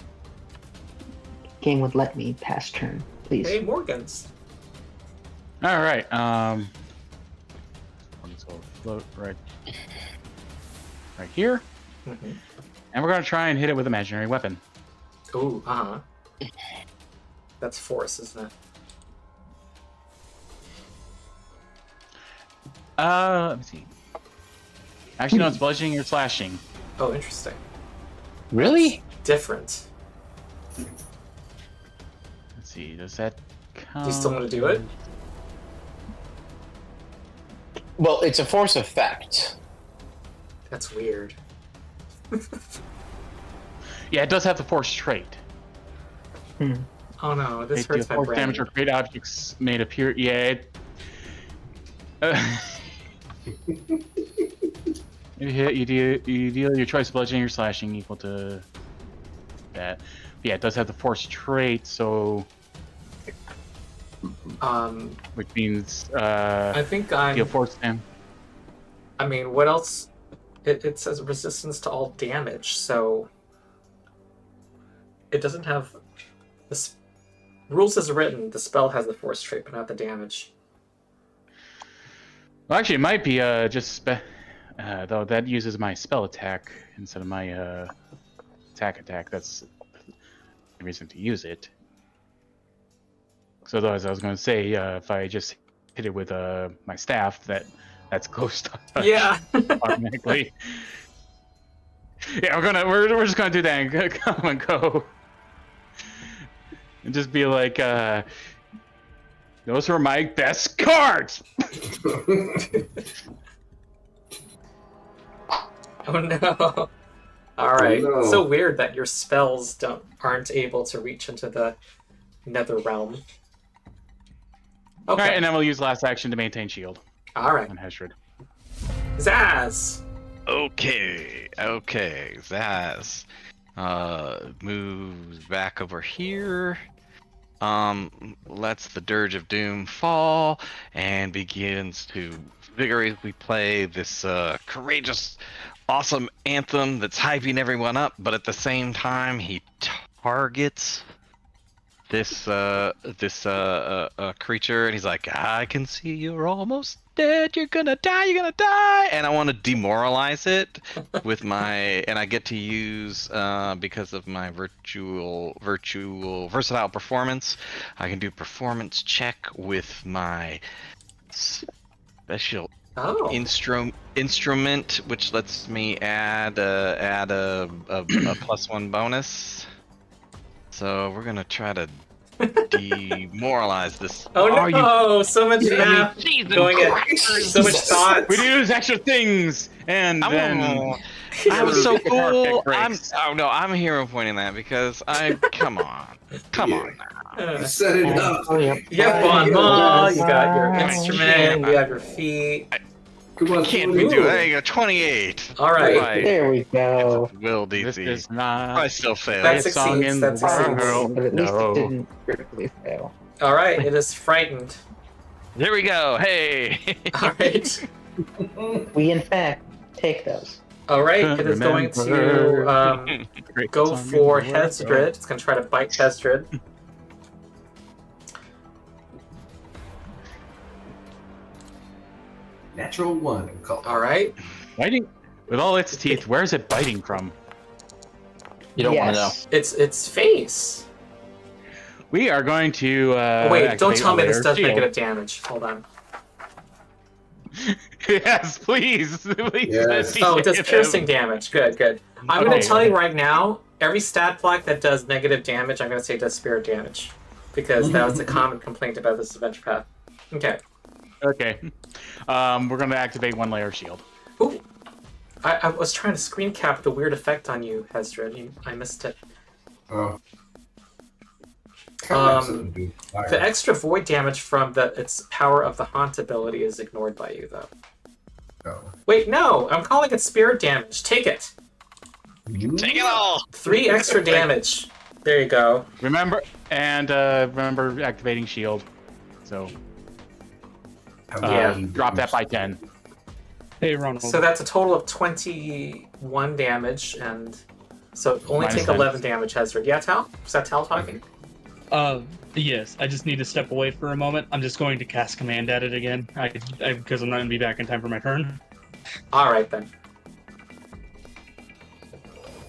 the game would let me pass turn, please. Hey, Morgans. All right. Let's go float right here, Mm-hmm. and we're gonna try and hit it with imaginary weapon. Ooh, That's force, isn't it? Let me see. Actually, no, it's bludgeoning or slashing. Oh, interesting. Really? Different. Let's see. Does that count? Do you still want to do it? Well, it's a force effect. That's weird. Yeah, it does have the force trait. Oh no, this They deal hurts my force brain. damage or create objects made appear. Yeah. You hit. You deal your choice of bludgeoning or slashing equal to that. Yeah, it does have the force trait, so which means I think deal I'm. force damage. I mean, what else? It says resistance to all damage, so it doesn't have this. Rules as written, the spell has the force trait, but not the damage. Well, actually, it might be just though that uses my spell attack instead of my attack. That's the reason to use it. So, as I was going to say, if I just hit it with my staff, that's ghost touch Yeah. automatically. Yeah, we're just gonna do that and come and go, and just be like, those were my best cards. Oh no. All right. Oh, no. It's so weird that your spells aren't able to reach into the nether realm. Okay. All right, and then we'll use last action to maintain shield All right. on Hesdrid. Zaz. Okay. Zaz moves back over here. Lets the Dirge of Doom fall and begins to vigorously play this courageous, awesome anthem that's hyping everyone up, but at the same time he targets this creature, and he's like, I can see you're almost dead, you're gonna die, and I want to demoralize it with my, and I get to use, because of my versatile performance, I can do performance check with my special Oh. instrument, which lets me add a +1 bonus. So we're gonna try to demoralize this. Oh Are no! So much math going at so much thought. We use extra things, and then I was so Guitar pick cool. breaks. I'm hero pointing that because come on now. You set it up. Oh, yeah. You have bon mot, you got your instrument, you have your feet. Come on, Can't somebody be doing. Ooh. There you go. 28. All right. Right. There we go. Will This DC. is not I still fail. That a song succeeds, in that the succeeds. world. But at least No. it didn't critically fail. All right. It is frightened. Here we go. Hey. All right. We, in fact, take those. All right. It is going to Great go song in for the world. Hesdrid. It's going to try to bite Hesdrid. Natural 1. Call. All right. Biting with all its teeth. Where is it biting from? You don't want to know. Yes. It's face. We are going to. Wait, don't activate tell a me this layer does shield. negative damage. Hold on. Yes, please. Please. Yes. let me Oh, it does hit piercing him. damage. Good, good. I'm going Okay. to tell you right now, every stat block that does negative damage, I'm going to say does spirit damage. Because that was a common complaint about this adventure path. Okay. Okay. We're going to activate one layer shield. Ooh. I was trying to screen cap the weird effect on you, Hesdrid. I missed it. Oh. The extra void damage from its power of the haunt ability is ignored by you, though. Oh. Wait, no! I'm calling it spirit damage. Take it! Take it all. 3 extra damage. There you go. Remember activating shield. So Yeah. drop that by 10. Hey, Ronald. So that's a total of 21 damage, and so only Minus take 10. 11 damage, Hesdrid. Yeah, Tal? Was that Tal talking? Yes, I just need to step away for a moment. I'm just going to cast command at it again, because I'm not going to be back in time for my turn. Alright then.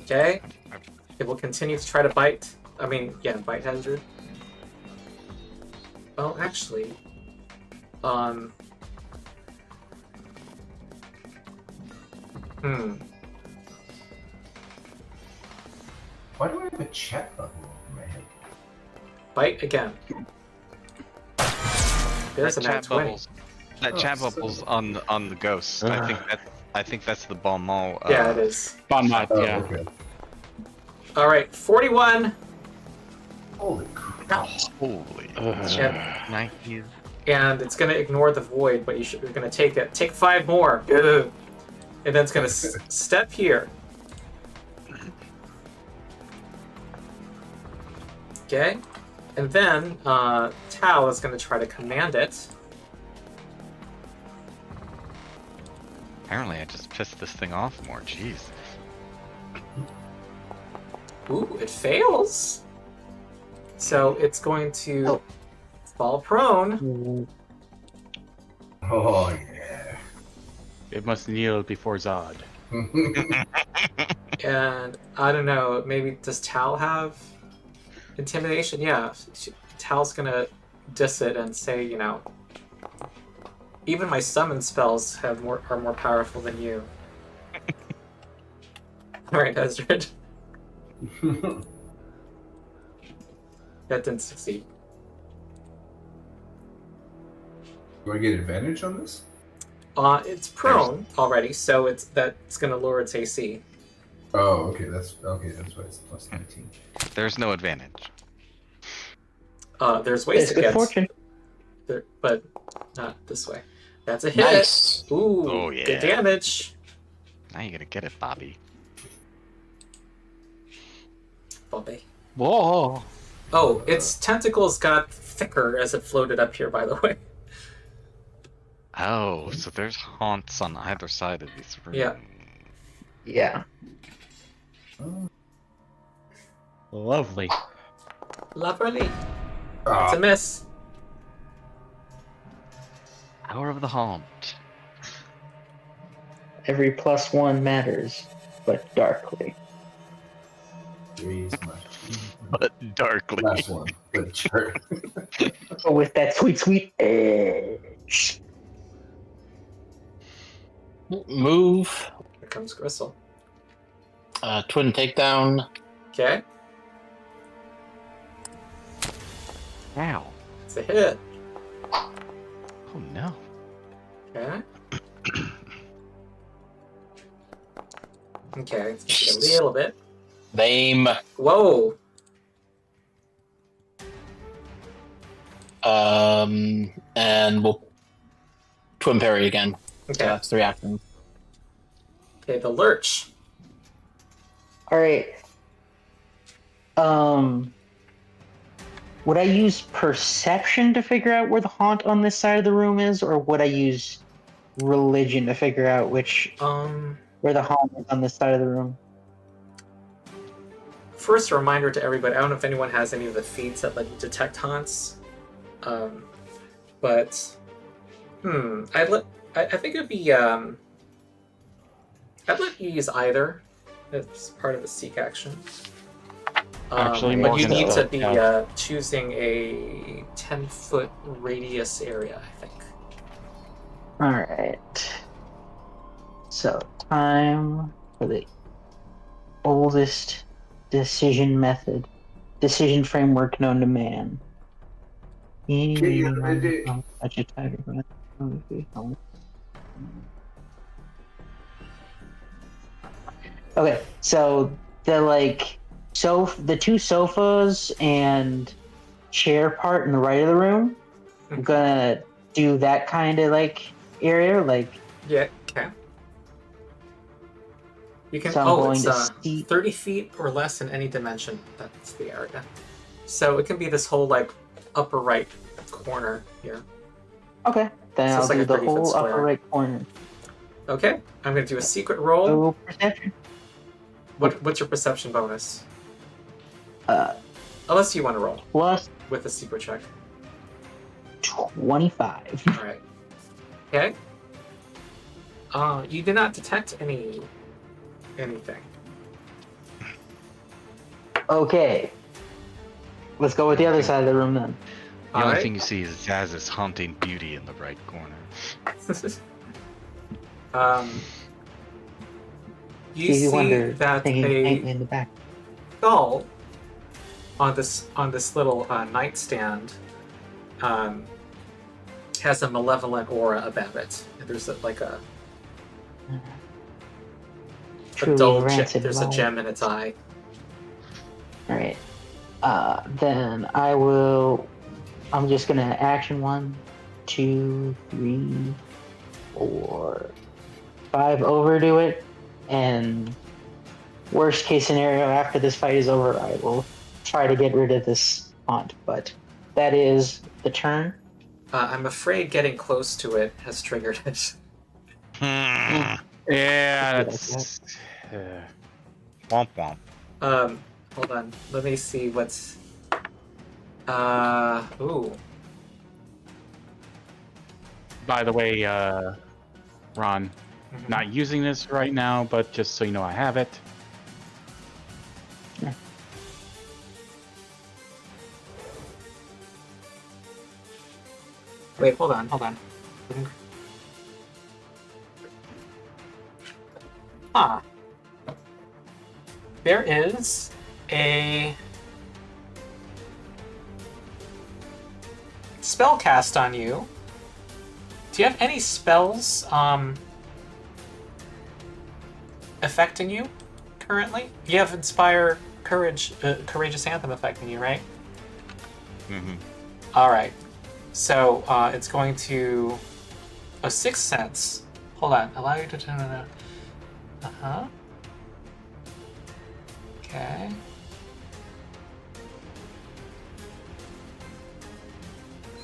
Okay. It will continue to try to bite. Bite Hesdrid. Well, actually, Why do I have a chat bubble over my head? bite again. There's That a nat chat 20. bubbles. That Oh, chat son bubbles of on the ghost. I think that's the bon mot. Yeah, it is. Bon mot, Oh, yeah. okay. Alright, 41. Holy crap. Holy. Yeah. 90. And it's going to ignore the void, but you're going to take it. Take 5 more. Ugh. And then it's going to step here. Okay. And then Tal is going to try to command it. Apparently, I just pissed this thing off more. Jeez. Ooh, it fails. So it's going to fall prone. Oh, yeah. It must kneel before Zod. And I don't know, maybe does Tal have intimidation? Yeah, Tal's gonna diss it and say, even my summon spells are more powerful than you. Alright, Hesdrid. That didn't succeed. Do I get advantage on this? It's prone already, so that's gonna lower its AC. Oh, okay. That's why it's plus 19. There's no advantage. There's ways It's to good get, fortune. but not this way. That's a hit. Nice. Ooh, Oh, yeah. good damage. Now you gotta get it, Bobby. Bobby. Whoa. Oh, its tentacles got thicker as it floated up here, by the way. Oh, so there's haunts on either side of these rooms. Yeah. Yeah. Lovely. Lovely. It's Ah, a miss. Hour of the Haunt. Every +1 matters, but darkly. raise my But darkly. last one. But sure. But with that sweet, sweet edge. Move. Here comes Gristle. Twin takedown. Okay, Wow. it's a hit. Oh no. Okay. Okay, it's just a little bit. Lame. Whoa. And we'll twin parry again. Okay. Yeah, that's 3 actions. Okay, the lurch. All right. Would I use perception to figure out where the haunt on this side of the room is, or would I use religion to figure out where the haunt is on this side of the room? First, a reminder to everybody. I don't know if anyone has any of the feats that let you detect haunts, but I think it'd be I'd let you use either. It's part of the seek action. Actually, but you Morgan need to does be have- choosing a 10-foot radius area, I think. All right. So, time for the oldest decision framework known to man. Okay, so the two sofas and chair part in the right of the room. I'm gonna do that kind of area, Yeah, okay. You can. So I'm going to see- 30 feet or less in any dimension. That's the area. So it can be this whole upper right corner here. Okay, then So I'll it's like do a the 30-foot whole square. upper right corner. Okay, I'm gonna do a secret roll. So perception. What's your perception bonus? Uh, Unless you want to roll plus with a secret check. 25. All right. Okay. You did not detect anything. Okay. Let's go with the other side of the room then. The All only right. thing you see is Zazz's haunting beauty in the right corner. You Stevie see Wonder that singing a faintly in the back. skull on this little nightstand has a malevolent aura about it. There's a Truly dull rancid there's a vibe. gem in its eye. Alright. Then I'm just gonna action 1, 2, 3, 4, 5, overdo it, and worst case scenario, after this fight is over, I will try to get rid of this haunt, but that is the turn. I'm afraid getting close to it has triggered it. Hmm. Yeah, Like that's. Womp womp. Hold on. Let me see what's. Ooh. By the way, Ron, Mhm. not using this right now, but just so you know, I have it. Wait, hold on. Ah. There is a spell cast on you. Do you have any spells affecting you currently? You have Inspire Courage, Courageous Anthem affecting you, right? Mm-hmm. All right. So it's going to a 6 sense. Hold on. Allow you to turn it. Okay.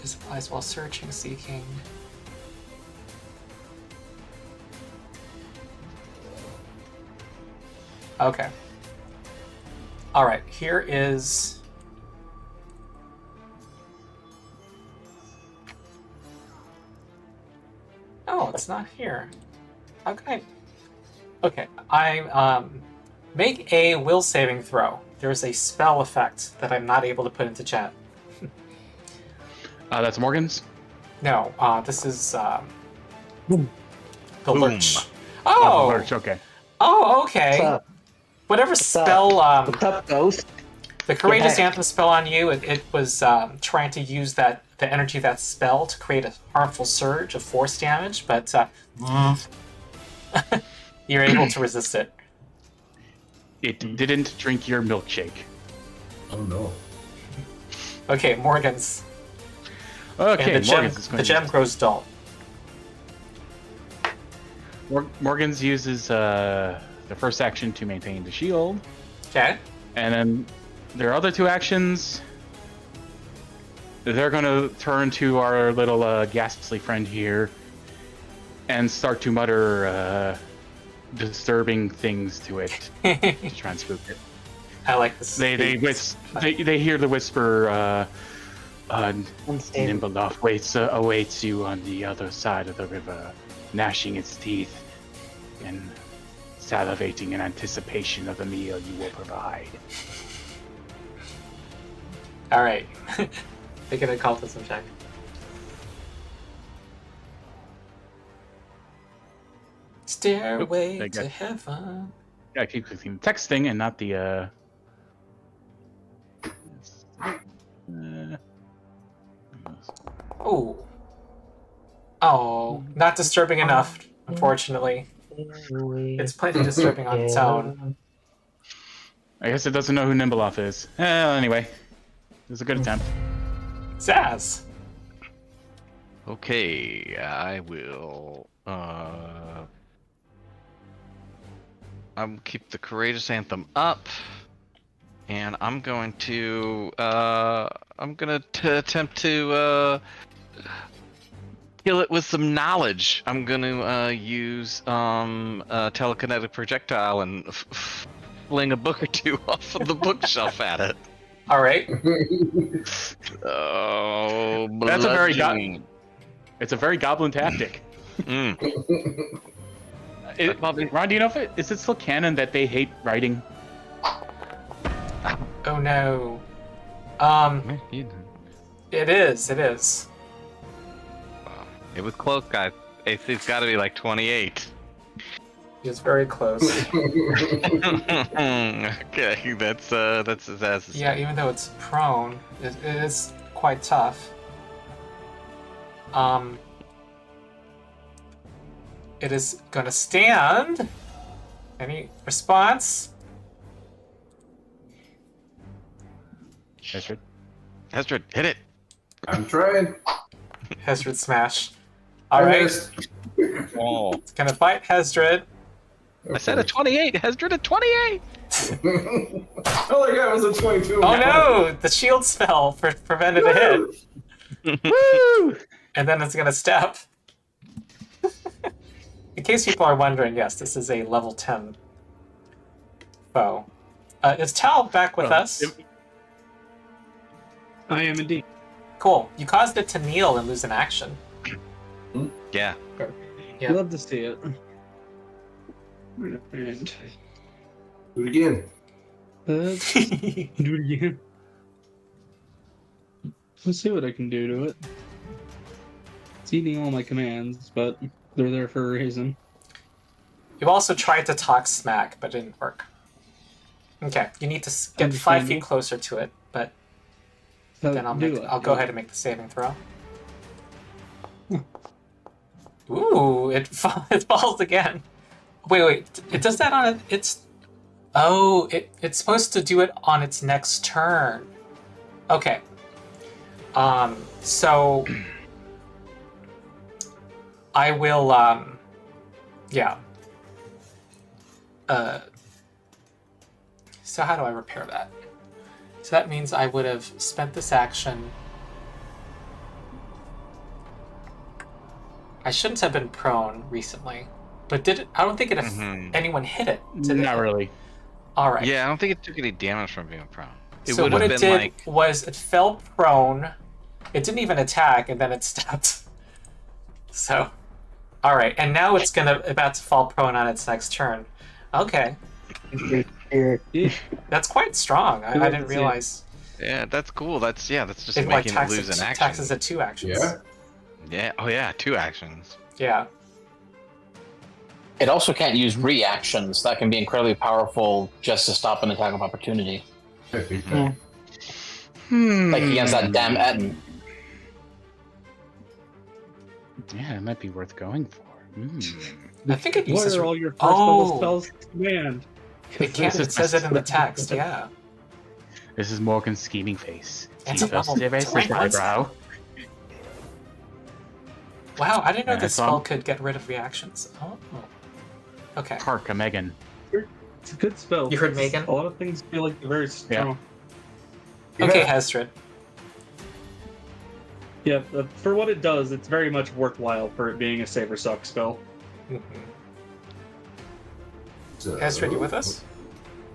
This applies while searching, seeking. Okay. All right. Here is. Oh, it's not here. Okay. Okay. I make a will saving throw. There's a spell effect that I'm not able to put into chat. That's Morgan's. No, this is the Boom. lurch. Oh, Oh, Lurch, okay. oh, okay. What's up? Whatever up? spell, What's up, ghost? the courageous Yeah. anthem spell on you, it was trying to use the energy of that spell to create a harmful surge of force damage, but you're able to resist it. It didn't drink your milkshake. Oh no. Okay, Morgan's. Okay, And the Morgan's is going gem to grows dull. Morgan's uses the first action to maintain the shield, Okay. and then their other two actions, they're gonna turn to our little ghastly friend here and start to mutter disturbing things to it to try and spook it. I like this. They hear the whisper. Unstable. Nimbleoff awaits you on the other side of the river, gnashing its teeth and salivating in anticipation of the meal you will provide. All right. Make an occultism check. Stairway I to got- heaven. Yeah, I keep clicking the texting and not the. Oh. Oh, not disturbing enough, unfortunately. It's plenty disturbing on its own. I guess it doesn't know who Nimbleoff is. Anyway, it was a good attempt. Zaz. Okay, I will. I'll keep the courageous anthem up, and I'm going to. Attempt to kill it with some knowledge. I'm gonna use telekinetic projectile and fling a book or two off of the bookshelf at it. All right. Oh, That's a very bludgeoning. It's a very goblin tactic. Mm. Ron, do you know if is it still canon that they hate writing? Oh no. It is. It is. It was close, guys. AC's got to be like 28. He was very close. Okay, that's Zazz's. Yeah, even though it's prone, it is quite tough. It is gonna stand. Any response? Hesdrid. Hesdrid, hit it. I'm trying. Hesdrid smash. I All right, missed. Oh, it's gonna fight Hesdrid. I said a 28. Hesdrid a 28. All I got was a 22. Oh no! The shield spell prevented a hit. Woo! And then it's gonna step. In case people are wondering, yes, this is a level 10 foe. Is Tal back with us? I am indeed. Cool. You caused it to kneel and lose an action. Yeah. Yeah. Love to see it. And Do it again. let's do it again. Let's see what I can do to it. It's eating all my commands, but they're there for a reason. You also tried to talk smack, but it didn't work. Okay, you need to get 5 feet closer to it, but then I'll go ahead and make the saving throw. Ooh, it falls again. Wait, it does that on its... Oh, it's supposed to do it on its next turn. Okay. So... I will, yeah. So how do I repair that? So that means I would have spent this action. I shouldn't have been prone recently, but did it? I don't think anyone hit it. Did Not it? really. All right. Yeah, I don't think it took any damage from being prone. It So would what have it been did like. was it fell prone. It didn't even attack, and then it stepped. So, all right, and now it's about to fall prone on its next turn. Okay, that's quite strong. I didn't realize. Yeah, that's cool. That's just It like making it lose an action. taxes at 2 actions. Yeah. Yeah. Oh yeah, 2 actions. Yeah. It also can't use reactions. That can be incredibly powerful just to stop an attack of opportunity. Like against that damn Etten. Yeah, it might be worth going for. I think it What uses. are all your first level Oh. spells to command? It can't. It says it in the text. Yeah. This is Morgan's scheming face. It's a level Eyebrow. Wow, I didn't know Yeah, this so spell I'm- could get rid of reactions. Oh. Okay. Parka Megan. It's a good spell. You heard Megan? A lot of things feel like they're very strong. Okay, Yeah. Hesdrid. Yeah, for what it does, it's very much worthwhile for it being a Saber Suck spell. Mhm. So, Hesdrid, you with us?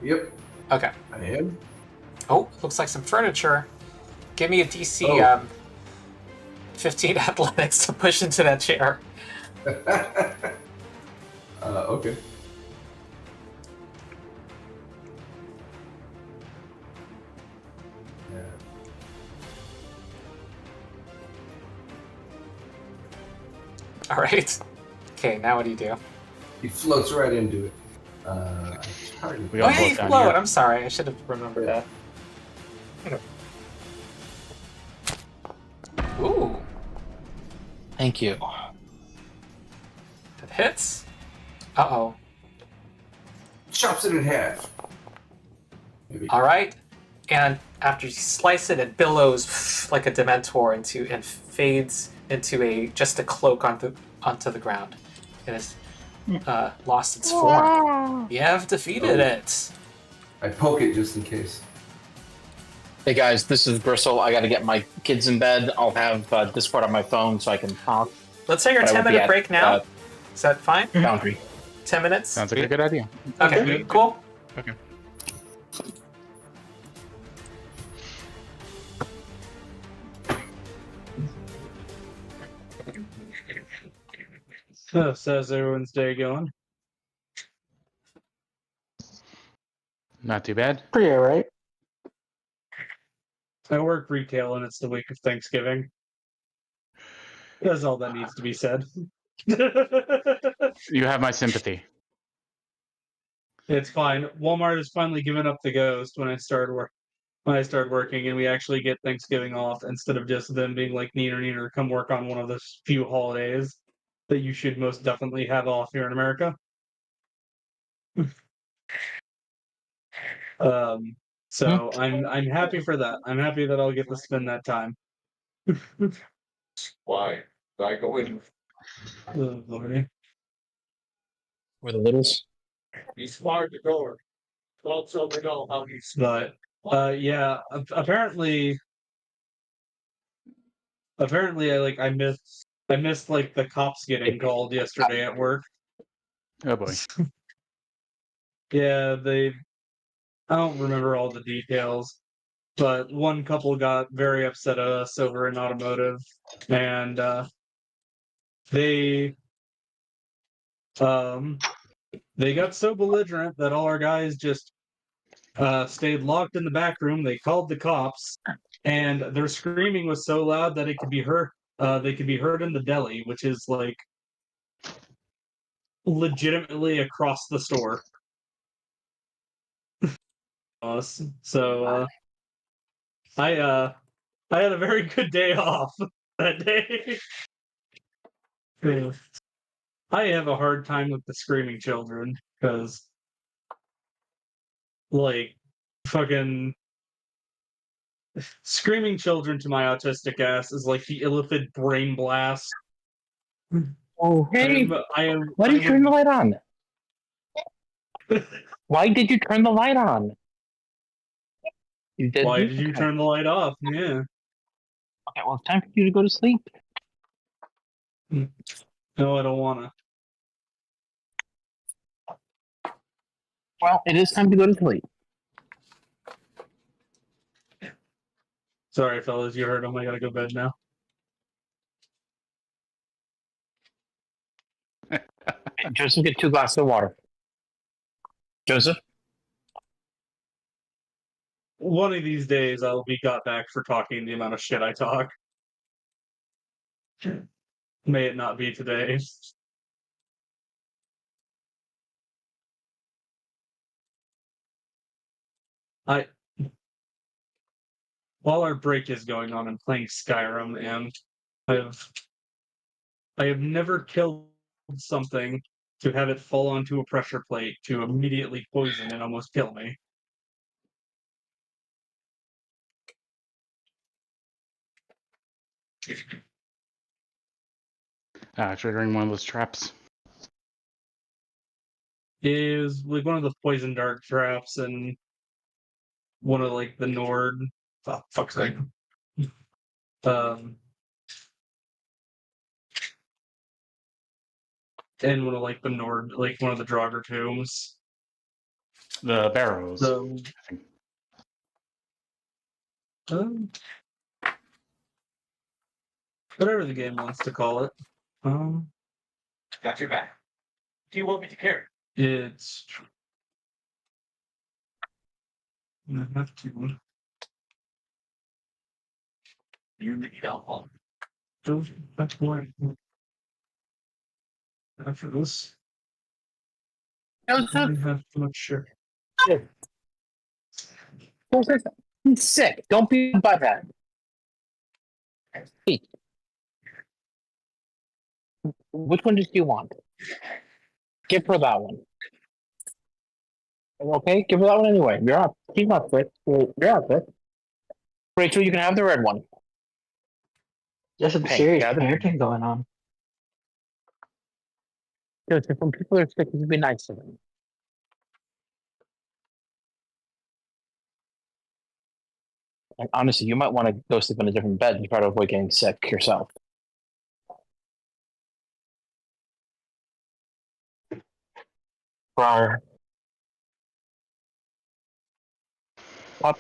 Yep, Okay. I am. Oh, looks like some furniture. Give me a DC Oh. 15 athletics to push into that chair. Okay. Yeah. All right. Okay, now what do you do? He floats right into it. Target. We Oh all yeah, you both down float. here. I'm sorry. I should have remembered that. Ooh, Thank you. it hits. Uh-oh. Chops it in half. Maybe. All right. And after you slice it, it billows like a Dementor and fades into just a cloak onto the ground. It has lost its form. You have defeated it. I poke it just in case. Hey guys, this is Bristle. I got to get my kids in bed. I'll have Discord on my phone so I can talk. Let's take our But I will 10-minute be at, break now. Is that fine? Boundary. 10 minutes? Sounds like a good idea. Okay, cool. Okay. So how's everyone's day going? Not too bad. Pretty alright. I work retail and it's the week of Thanksgiving. That's all that needs to be said. You have my sympathy. It's fine. Walmart has finally given up the ghost when I started working, and we actually get Thanksgiving off instead of just them being like, neener, come work on one of the few holidays that you should most definitely have off here in America. So I'm happy for that. I'm happy that I'll get to spend that time. Why? I go in. Oh, Lordy. We're the littles. He's smart to go. Also, we know how he's. But yeah, apparently I missed like the cops getting called yesterday at work. Oh boy. Yeah, I don't remember all the details, but one couple got very upset at us over an automotive, and they they got so belligerent that all our guys just stayed locked in the back room. They called the cops, and their screaming was so loud that it could be heard. They could be heard in the deli, which is like legitimately across the store. So I had a very good day off that day. I have a hard time with the screaming children because, like, fucking screaming children to my autistic ass is like the illithid brain blast. Oh, hey! Why did you turn the light on? Why did you turn the light on? You did. Why did you turn the light off? Yeah. Okay, well, it's time for you to go to sleep. No, I don't wanna. Well, it is time to go to sleep. Sorry, fellas, you heard him. I gotta go to bed now. Joseph, get 2 glasses of water. Joseph? One of these days, I'll be got back for talking the amount of shit I talk. May it not be today. While our break is going on, I'm playing Skyrim, and I have never killed something to have it fall onto a pressure plate to immediately poison and almost kill me. Triggering one of those traps. It was like one of the poison dart traps and one of like the Nord. Oh, fuck's sake. And one of like the Nord, like one of the Draugr tombs. The barrows. The I think. whatever the game wants to call it. Got your back. Do you want me to carry? It's. I have to. You need alcohol. That's why. After this, I don't have much sugar. He's sick. Don't be a butthead. Hey. Which one do you want? Give her that one. Okay, give her that one anyway. You're not. She's not sick. You're not sick. Rachel, you can have the red one. There's some Hey, serious gather- parenting going on. Because if when people are sick, you be nice to them. Like, honestly, you might want to go sleep in a different bed to try to avoid getting sick yourself. Rar. What?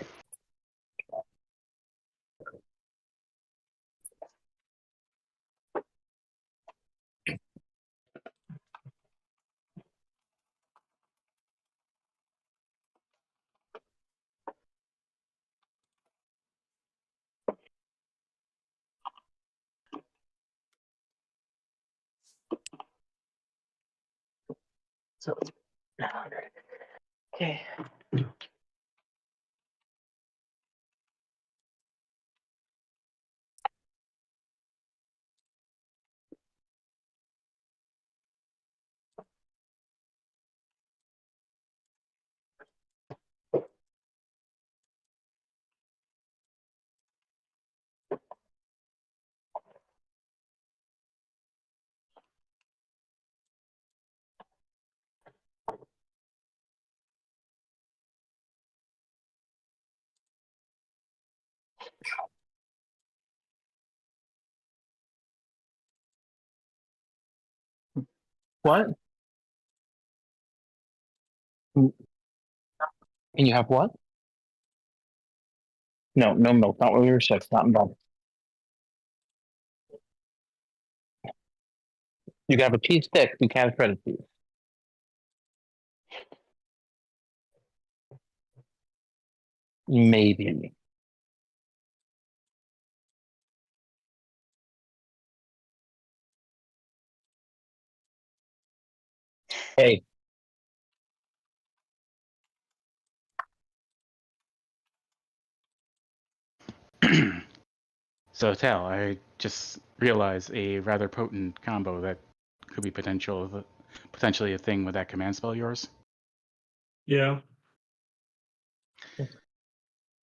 So it's 900. Okay. What? And you have what? No, no milk. Not when we were sick. Not in bed. You can have a cheese stick. You can't have shredded cheese. Maybe. Hey, So, Tal, I just realized a rather potent combo that could be potentially a thing with that command spell of yours. Yeah.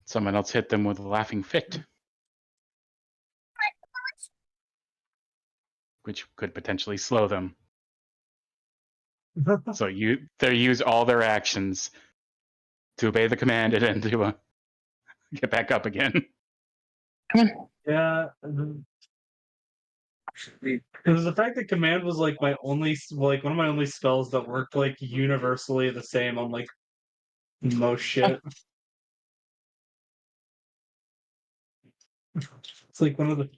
Someone else hit them with a laughing fit, which could potentially slow them. So they use all their actions to obey the command and then to get back up again. Yeah. Because the fact that command was like my only, like one of my only spells that worked like universally the same on like most shit. It's like one of the.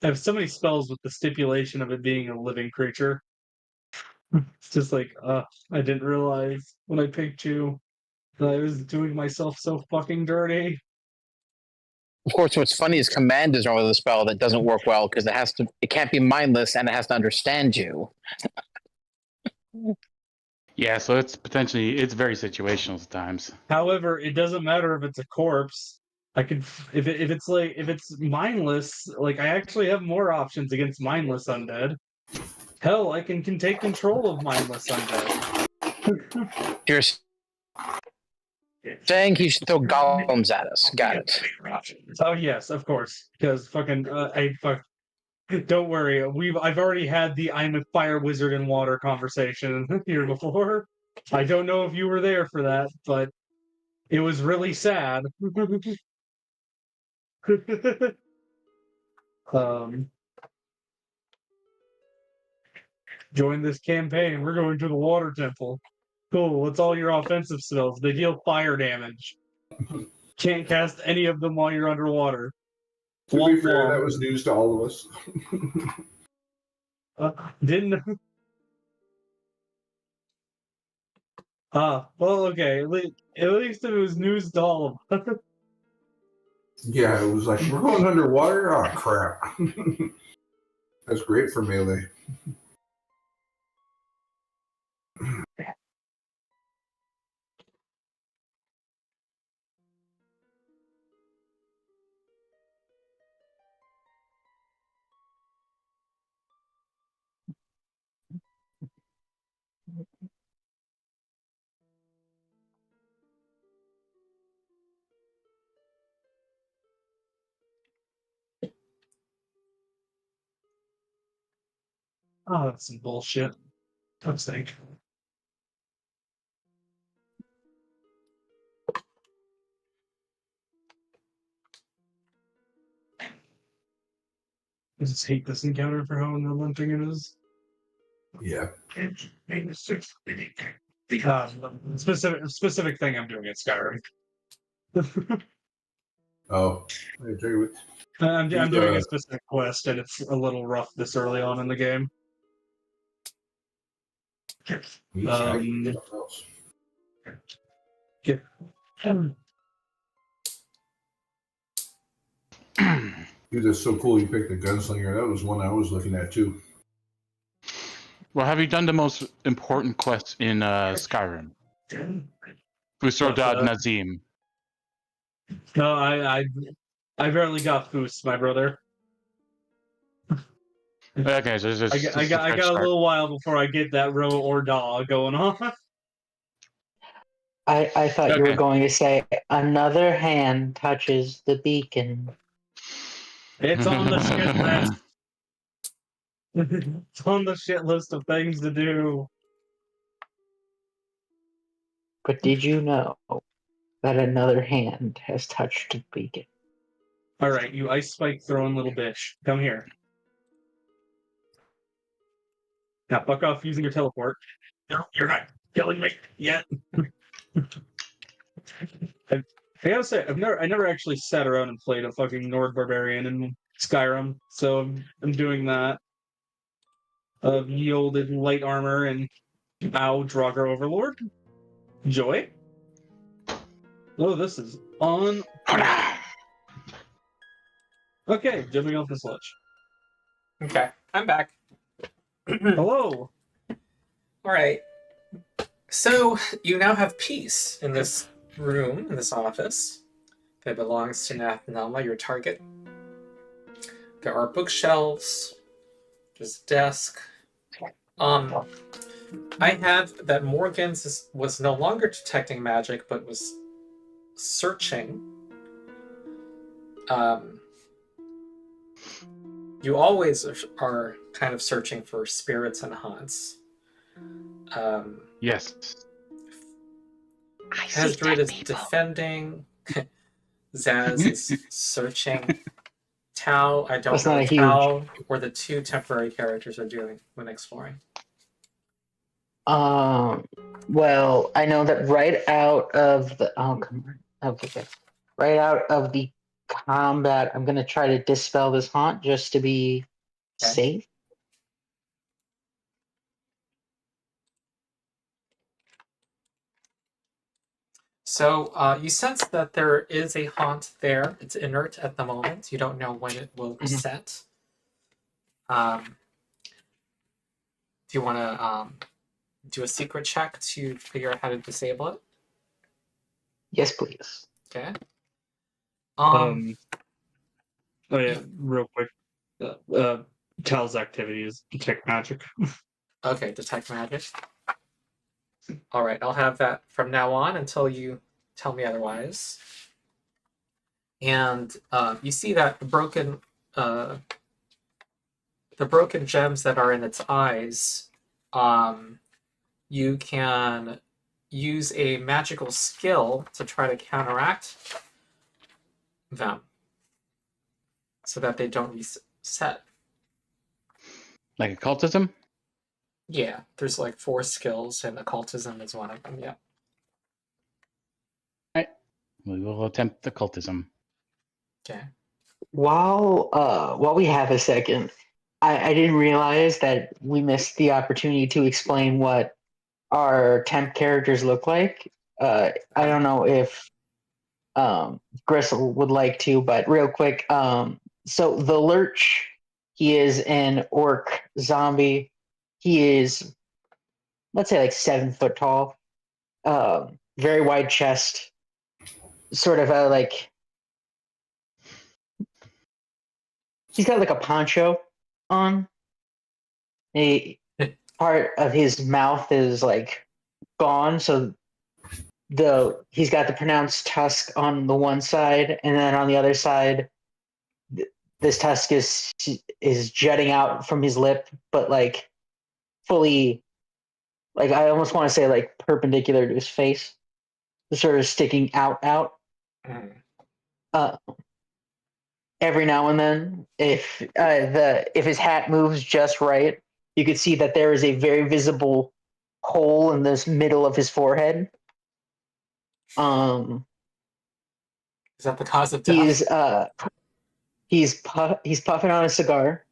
I have so many spells with the stipulation of it being a living creature. It's just like, I didn't realize when I picked you that I was doing myself so fucking dirty. of course, what's funny is command is normally the spell that doesn't work well because it can't be mindless and it has to understand you. Yeah, so it's very situational at times. However, it doesn't matter if it's a corpse. I could if it's mindless, like I actually have more options against mindless undead. Hell, I can take control of mindless undead. You're saying he should throw golems at us. Got it. Oh yes, of course, because fucking Don't worry, I've already had the I'm a fire wizard in water conversation here before. I don't know if you were there for that, but it was really sad. um, join this campaign. We're going to the water temple. Cool. What's all your offensive spells? They deal fire damage. Can't cast any of them while you're underwater. To be Womp fair, womp. that was news to all of us. Didn't. Well, okay. At least it was news to all of us. Yeah, it was like, we're going underwater? Oh, crap. That's great for melee. Oh, that's some bullshit. I'm saying. I just hate this encounter for how unrelenting it is. Yeah. Specific thing I'm doing at Skyrim. Oh, I agree with I'm You, doing a specific quest, and it's a little rough this early on in the game. you. Um, Yeah. Dude, that's so cool you picked the gunslinger. That was one I was looking at too. Well, have you done the most important quest in Skyrim? Fusrodad Nazim. No, I barely got Foos, my brother. Okay, so I got a little while before I get that row or dog going on. I thought you were Okay. going to say another hand touches the beacon. It's on the shit list. It's on the shit list of things to do. But did you know that another hand has touched the beacon? All right, you ice spike throwing little bitch, come here. Now fuck off using your teleport. No, you're not killing me yet. I gotta say, I never actually sat around and played a fucking Nord barbarian in Skyrim, so I'm doing that. Yielded light armor and Draugr Overlord. Joy. Oh, this is on. Okay, jumping off the sledge. Okay, I'm back. Hello. All right. So you now have peace in this room, in this office that belongs to Nath Nelma, your target. There are bookshelves. There's a desk. I have that Morgan was no longer detecting magic, but was searching. You always are kind of searching for spirits and haunts. Yes. Hesdrid is defending. Zaz is searching. Tal, I don't That's know not what a Tal or the two temporary characters are doing when exploring. Well, I know that right out of the right out of the combat, I'm gonna try to dispel this haunt just to be Okay. safe. So you sense that there is a haunt there. It's inert at the moment. You don't know when it will reset. Do you want to do a secret check to figure out how to disable it? Yes, please. Okay. Oh yeah, real quick. Tal's activity is detect magic. Okay, detect magic. All right, I'll have that from now on until you tell me otherwise. And you see that broken the broken gems that are in its eyes, you can use a magical skill to try to counteract them so that they don't reset. Like occultism? Yeah, there's like 4 skills, and occultism is one of them. Yeah. We will attempt occultism. Okay. While we have a second, I didn't realize that we missed the opportunity to explain what our temp characters look like. I don't know if Gristle would like to, but real quick, so the Lurch, he is an orc zombie. He is, let's say, like 7 foot tall, very wide chest, sort of like, he's got like a poncho on. Part of his mouth is like gone, so he's got the pronounced tusk on the one side, and then on the other side, this tusk is jutting out from his lip, but like fully, like I almost want to say like perpendicular to his face, sort of sticking out. Every now and then, if his hat moves just right, you could see that there is a very visible hole in this middle of his forehead. Is that the cause of death? He's puffing on a cigar,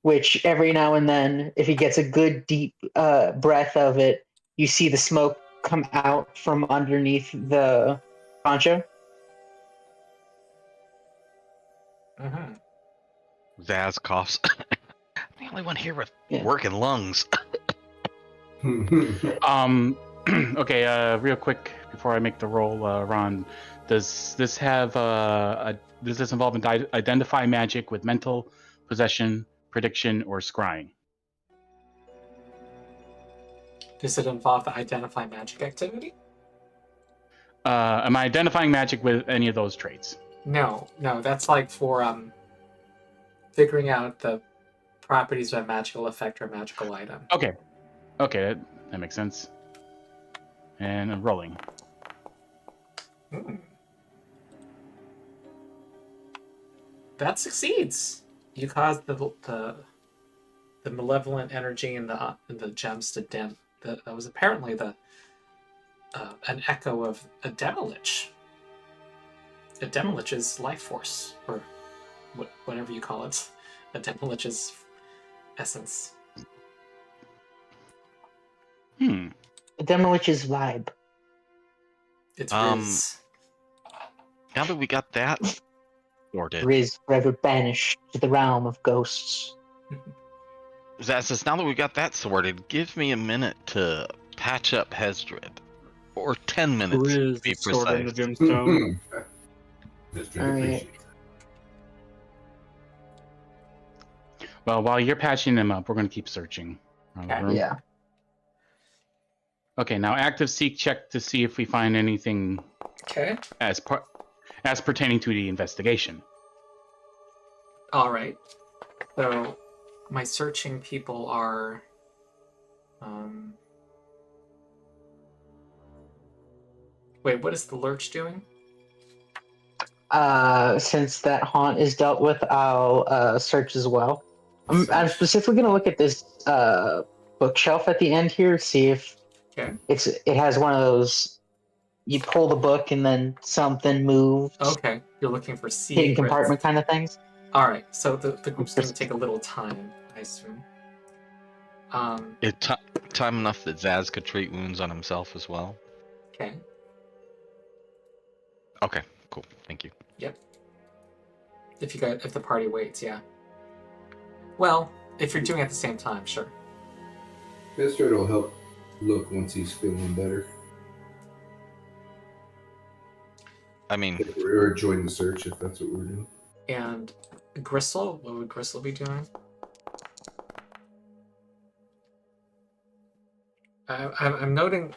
which every now and then, if he gets a good deep breath of it, you see the smoke come out from underneath the poncho. Mm-hmm. Zaz coughs. I'm the only one here with Yeah. working lungs. Okay, real quick before I make the roll, Ron, does this have does this involve identify magic with mental, possession, prediction, or scrying? Does it involve the identify magic activity? Am I identifying magic with any of those traits? No, that's like for figuring out the properties of a magical effect or magical item. Okay, that makes sense. And I'm rolling. That succeeds. You cause the malevolent energy in the gems to dim. That was apparently an echo of a Demilich. A Demilich's life force, or whatever you call it. A Demilich's essence. The Demilich's vibe. It's Riz. Now that we got that sorted, Riz forever banished to the realm of ghosts. Zaz, now that we got that sorted, give me a minute to patch up Hesdrid. Or 10 minutes, Riz to be sword in the precise. gemstone. Alright. Well, while you're patching them up, we're going to keep searching around the room. Yeah. Okay, now active seek check to see if we find anything Okay. as pertaining to the investigation. All right. So my searching people are. Wait, what is the Lurch doing? Since that haunt is dealt with, I'll search as well. I'm specifically going to look at this bookshelf at the end here, see if Okay. it has one of those. You pull the book and then something moves. Okay, you're looking for Hidden secrets. compartment kind of things. All right, so the group's going to take a little time, I assume. Time enough that Zaz could treat wounds on himself as well. Okay. Okay, cool. Thank you. Yep. If the party waits, yeah. Well, if you're doing it at the same time, sure. Hesdrid will help look once he's feeling better. I mean, Or join the search if that's what we're doing. And Gristle, what would Gristle be doing? I'm noting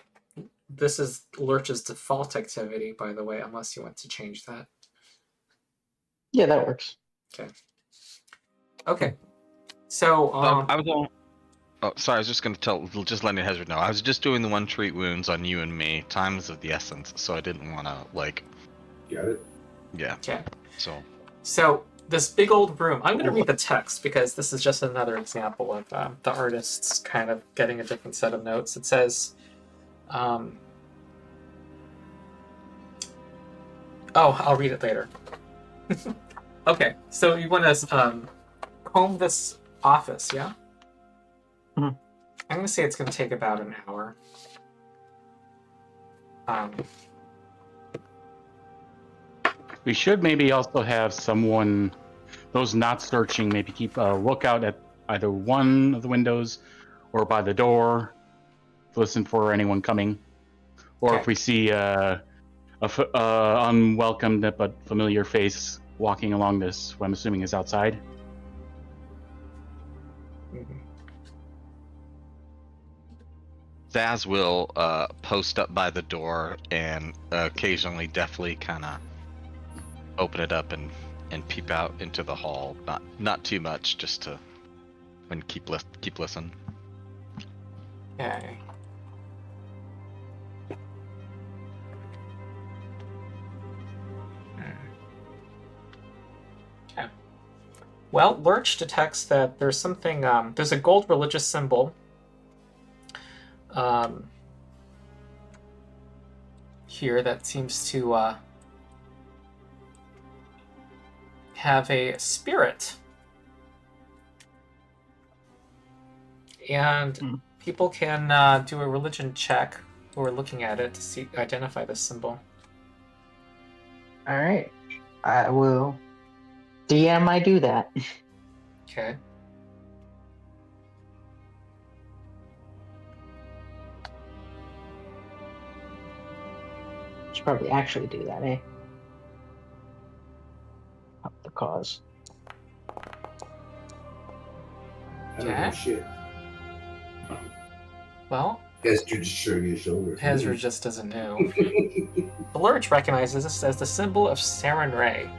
this is Lurch's default activity, by the way, unless you want to change that. Yeah, that works. Okay. So, I was on. Oh, sorry. I was just gonna just letting Hesdrid know. I was just doing the one treat wounds on you and me. Time is of the essence, so I didn't want to like. Got it. Yeah. okay. So This big old room. I'm going to read the text because this is just another example of the artists kind of getting a different set of notes. It says, oh, I'll read it later. Okay, so you want to comb this office, yeah? Mhm. I'm going to say it's going to take about an hour. We should maybe also have someone, those not searching, maybe keep a lookout at either one of the windows or by the door to listen for anyone coming. Or Okay. if we see a unwelcome but familiar face walking along this, what I'm assuming is outside. Zaz will post up by the door and occasionally deftly kind of open it up and peep out into the hall. Not too much, just to keep listening. Okay. Okay. Well, Lurch detects that there's something, there's a gold religious symbol here that seems to have a spirit. And people can do a religion check who are looking at it to identify this symbol. All right. I will. DM, I do that. Okay. Should probably actually do that, eh? Help the cause. I don't Yeah. know shit. Well, Hesdrid just shrugging his shoulders. Hesdrid just doesn't know. The Lurch recognizes this as the symbol of Saren Ray.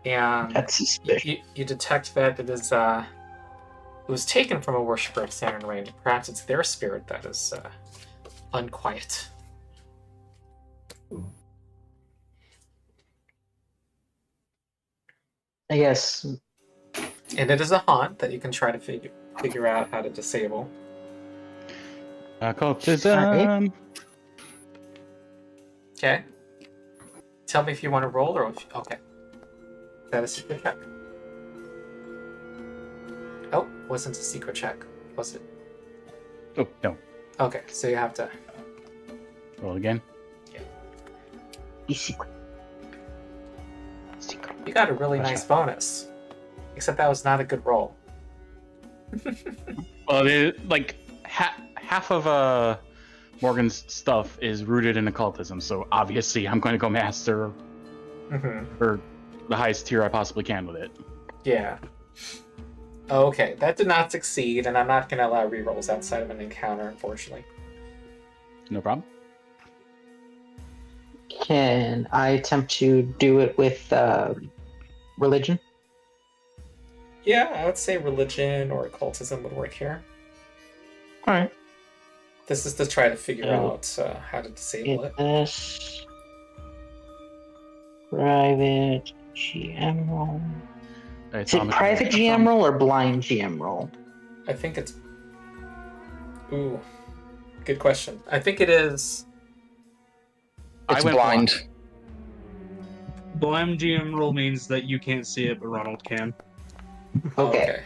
And That's suspicious. you detect that it is it was taken from a worshipper of Saren Ray. Perhaps it's their spirit that is unquiet. I guess. And it is a haunt that you can try to figure out how to disable. Occultism. Okay. Tell me if you want to roll or if, okay. Is that a secret check? Oh, wasn't a secret check, was it? Oh, no. Okay, so you have to. Roll again. Be secret. Secret. You got a really nice bonus. Except that was not a good roll. Well, half of Morgan's stuff is rooted in occultism, so obviously I'm going to go master or the highest tier I possibly can with it. Yeah. Okay, that did not succeed, and I'm not going to allow rerolls outside of an encounter, unfortunately. No problem. Can I attempt to do it with religion? Yeah, I would say religion or occultism would work here. All right. This is to try to figure out how to disable it. This private GM roll. Is it private GM roll or blind GM roll? I think it's... Ooh, good question. I think it is... It's blind. Blind GM roll means that you can't see it, but Ronald can. Okay.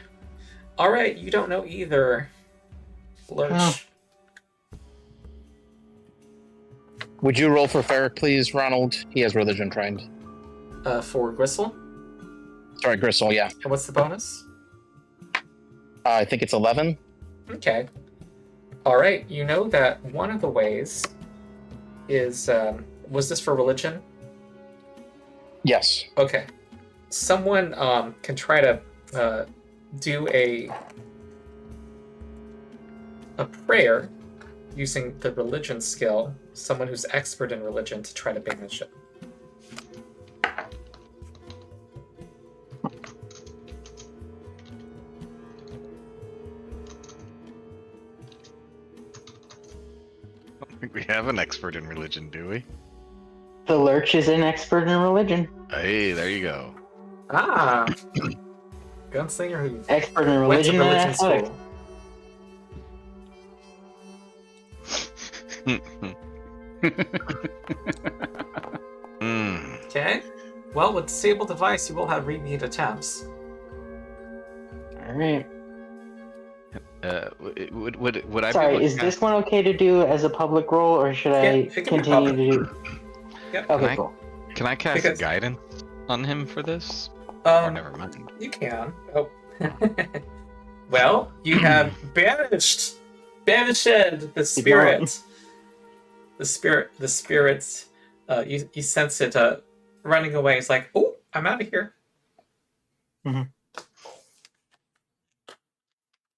All right, you don't know either. Lurch. Oh. Would you roll for Feric, please, Ronald? He has religion trained. For Gristle. Sorry, Gristle, yeah. And what's the bonus? I think it's 11. Okay. All right, you know that one of the ways is... was this for religion? Yes. Okay. Someone can try to do a prayer using the religion skill, someone who's expert in religion, to try to banish it. think we have an expert in religion, do we? The Lurch is an expert in religion. Hey, there you go. Ah, gunslinger who Expert in went to religion and religion athletics. school. Hmm. Okay. Well, with disable device, you will have repeat attempts. Alright. Would I be Sorry, able to is this one okay to do as a public roll, or should I it can be continue public. to do? Yep. Okay, Can I- cool. Can I cast Because- guidance on him for this? Or never mind. You can. Oh. Well, you have banished the spirit. The spirit. You sense it running away. It's like, oh, I'm out of here. Mhm.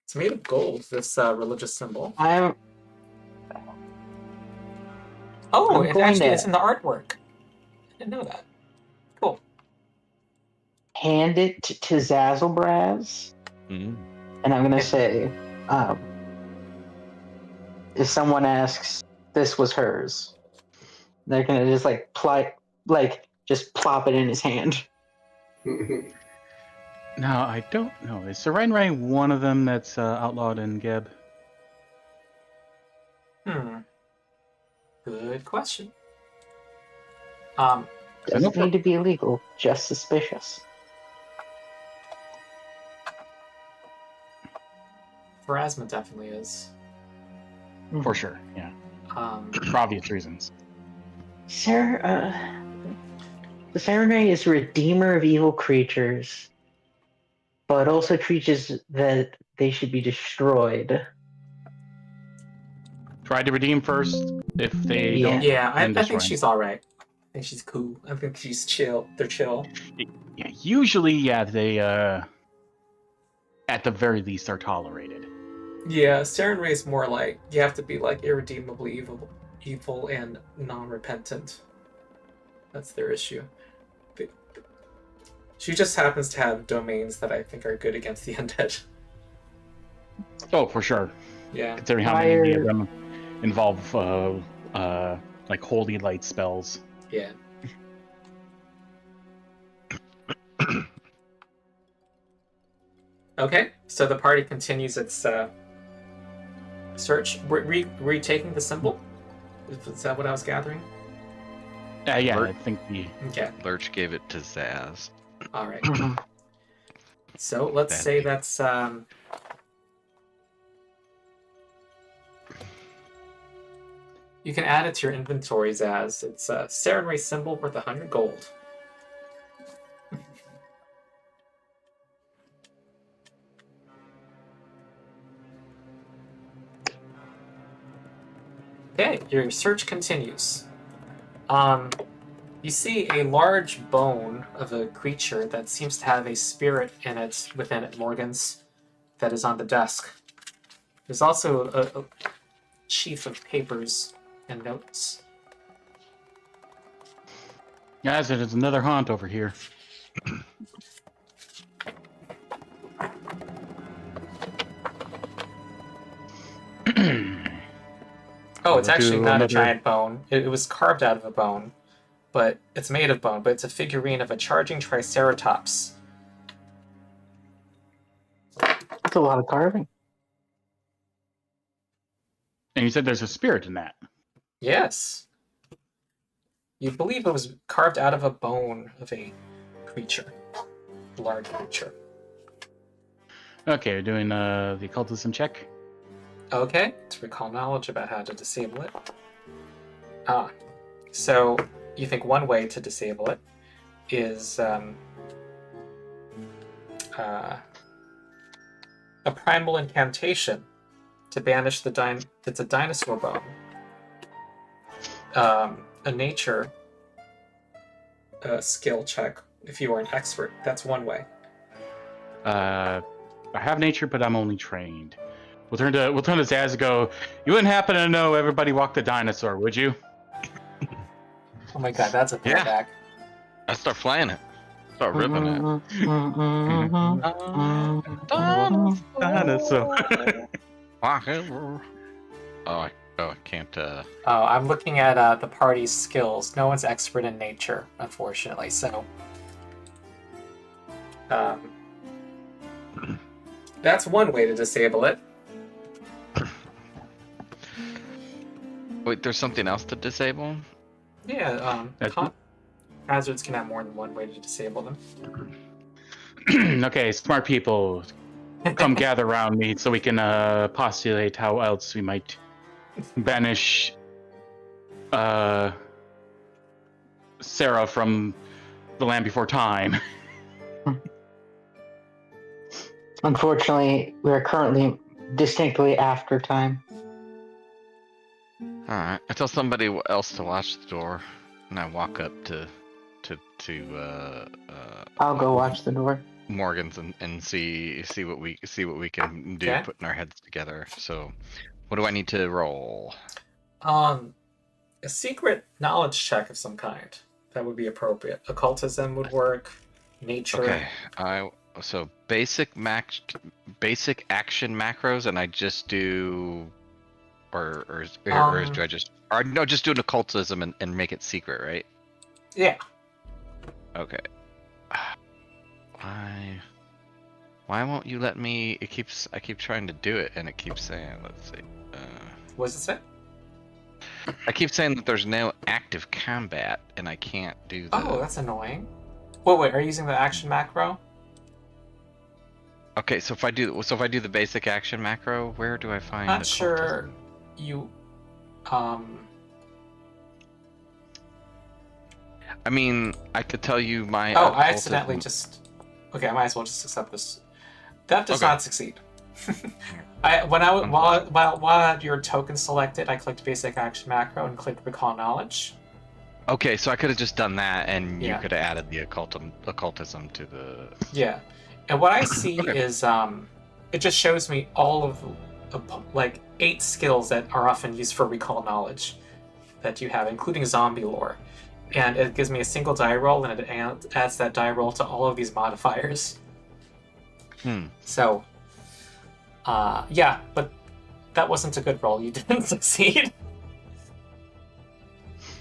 It's made of gold. This religious symbol. I'm Oh, I'm it going actually to- is in the artwork. I didn't know that. Cool. hand it to Zazzlebrazz, Mm. and I'm gonna say, if someone asks, this was hers, they're gonna just just plop it in his hand. Now, I don't know. Is Serenray one of them that's outlawed in Geb? Good question. Doesn't need to be illegal, just suspicious. Pharasma definitely is. For sure, yeah. For obvious reasons. The Serenray is a redeemer of evil creatures, but also creatures that they should be destroyed. Try to redeem first. If they Yeah. don't, Yeah, I then think destroy. she's alright. I think she's cool. I think she's chill. They're chill. Yeah, usually, yeah, they at the very least are tolerated. Yeah, Saren Ray's more like you have to be like irredeemably evil and non-repentant. That's their issue. She just happens to have domains that I think are good against the undead. Oh, for sure. Yeah. Considering how many of them involve like holy light spells. Yeah. Okay, so the party continues its search. Were you taking the symbol? Is that what I was gathering? Yeah, Lurch. I think the Okay, Lurch gave it to Zaz. all right. So let's say that's you can add it to your inventories as it's a Saren Ray symbol worth 100 gold. Okay, your search continues. You see a large bone of a creature that seems to have a spirit within it, Morgan's, that is on the desk. There's also a sheaf of papers and notes. guys, there's another haunt over here. Oh, it's We'll actually do not another- a giant bone. It was carved out of a bone, but it's made of bone, but it's a figurine of a charging triceratops. That's a lot of carving. And you said there's a spirit in that. Yes. You believe it was carved out of a bone of a creature. A large creature. Okay, we're doing the occultism check. Okay, to recall knowledge about how to disable it. So you think one way to disable it is a primal incantation to banish it's a dinosaur bone. A nature skill check if you are an expert. That's one way. I have nature, but I'm only trained. We'll turn to Zaz and go. You wouldn't happen to know everybody walked a dinosaur, would you? Oh my god, that's a Yeah. throwback. I start flying it. Start ripping it. Dinosaur. Oh, Oh, I can't. Oh, I'm looking at the party's skills. No one's expert in nature, unfortunately. So, that's one way to disable it. Wait, there's something else to disable? Yeah, That's- hazards can have more than one way to disable them. Okay, smart people, come gather around me so we can postulate how else we might banish Sarah from the land before time. Unfortunately, we are currently distinctly after time. Alright, I tell somebody else to watch the door, and I walk up to I'll go watch the door. Morgan's and see what we can do, Okay. putting our heads together. So, what do I need to roll? A secret knowledge check of some kind. That would be appropriate. Occultism would work. Nature. Okay, so basic action macros, and I just do, or do I just, or no, just do an occultism and make it secret, right? Yeah. Okay. Why won't you let me? I keep trying to do it, and it keeps saying, let's see. What does it say? I keep saying that there's no active combat, and I can't do the. Oh, that's annoying. Wait, are you using the action macro? Okay, so if I do the basic action macro, where do I find? Not occultism? sure. You. I mean, I could tell you my. Oh, I occultism- accidentally just. Okay, I might as well just accept this. That does Okay. not succeed. While I had your token selected, I clicked basic action macro and clicked recall knowledge. Okay, so I could have just done that, and Yeah. you could have added the occultism to the. Yeah, and what I see Okay. is it just shows me all of like 8 skills that are often used for recall knowledge that you have, including zombie lore, and it gives me a single die roll, and it adds that die roll to all of these modifiers. So, yeah, but that wasn't a good roll. You didn't succeed.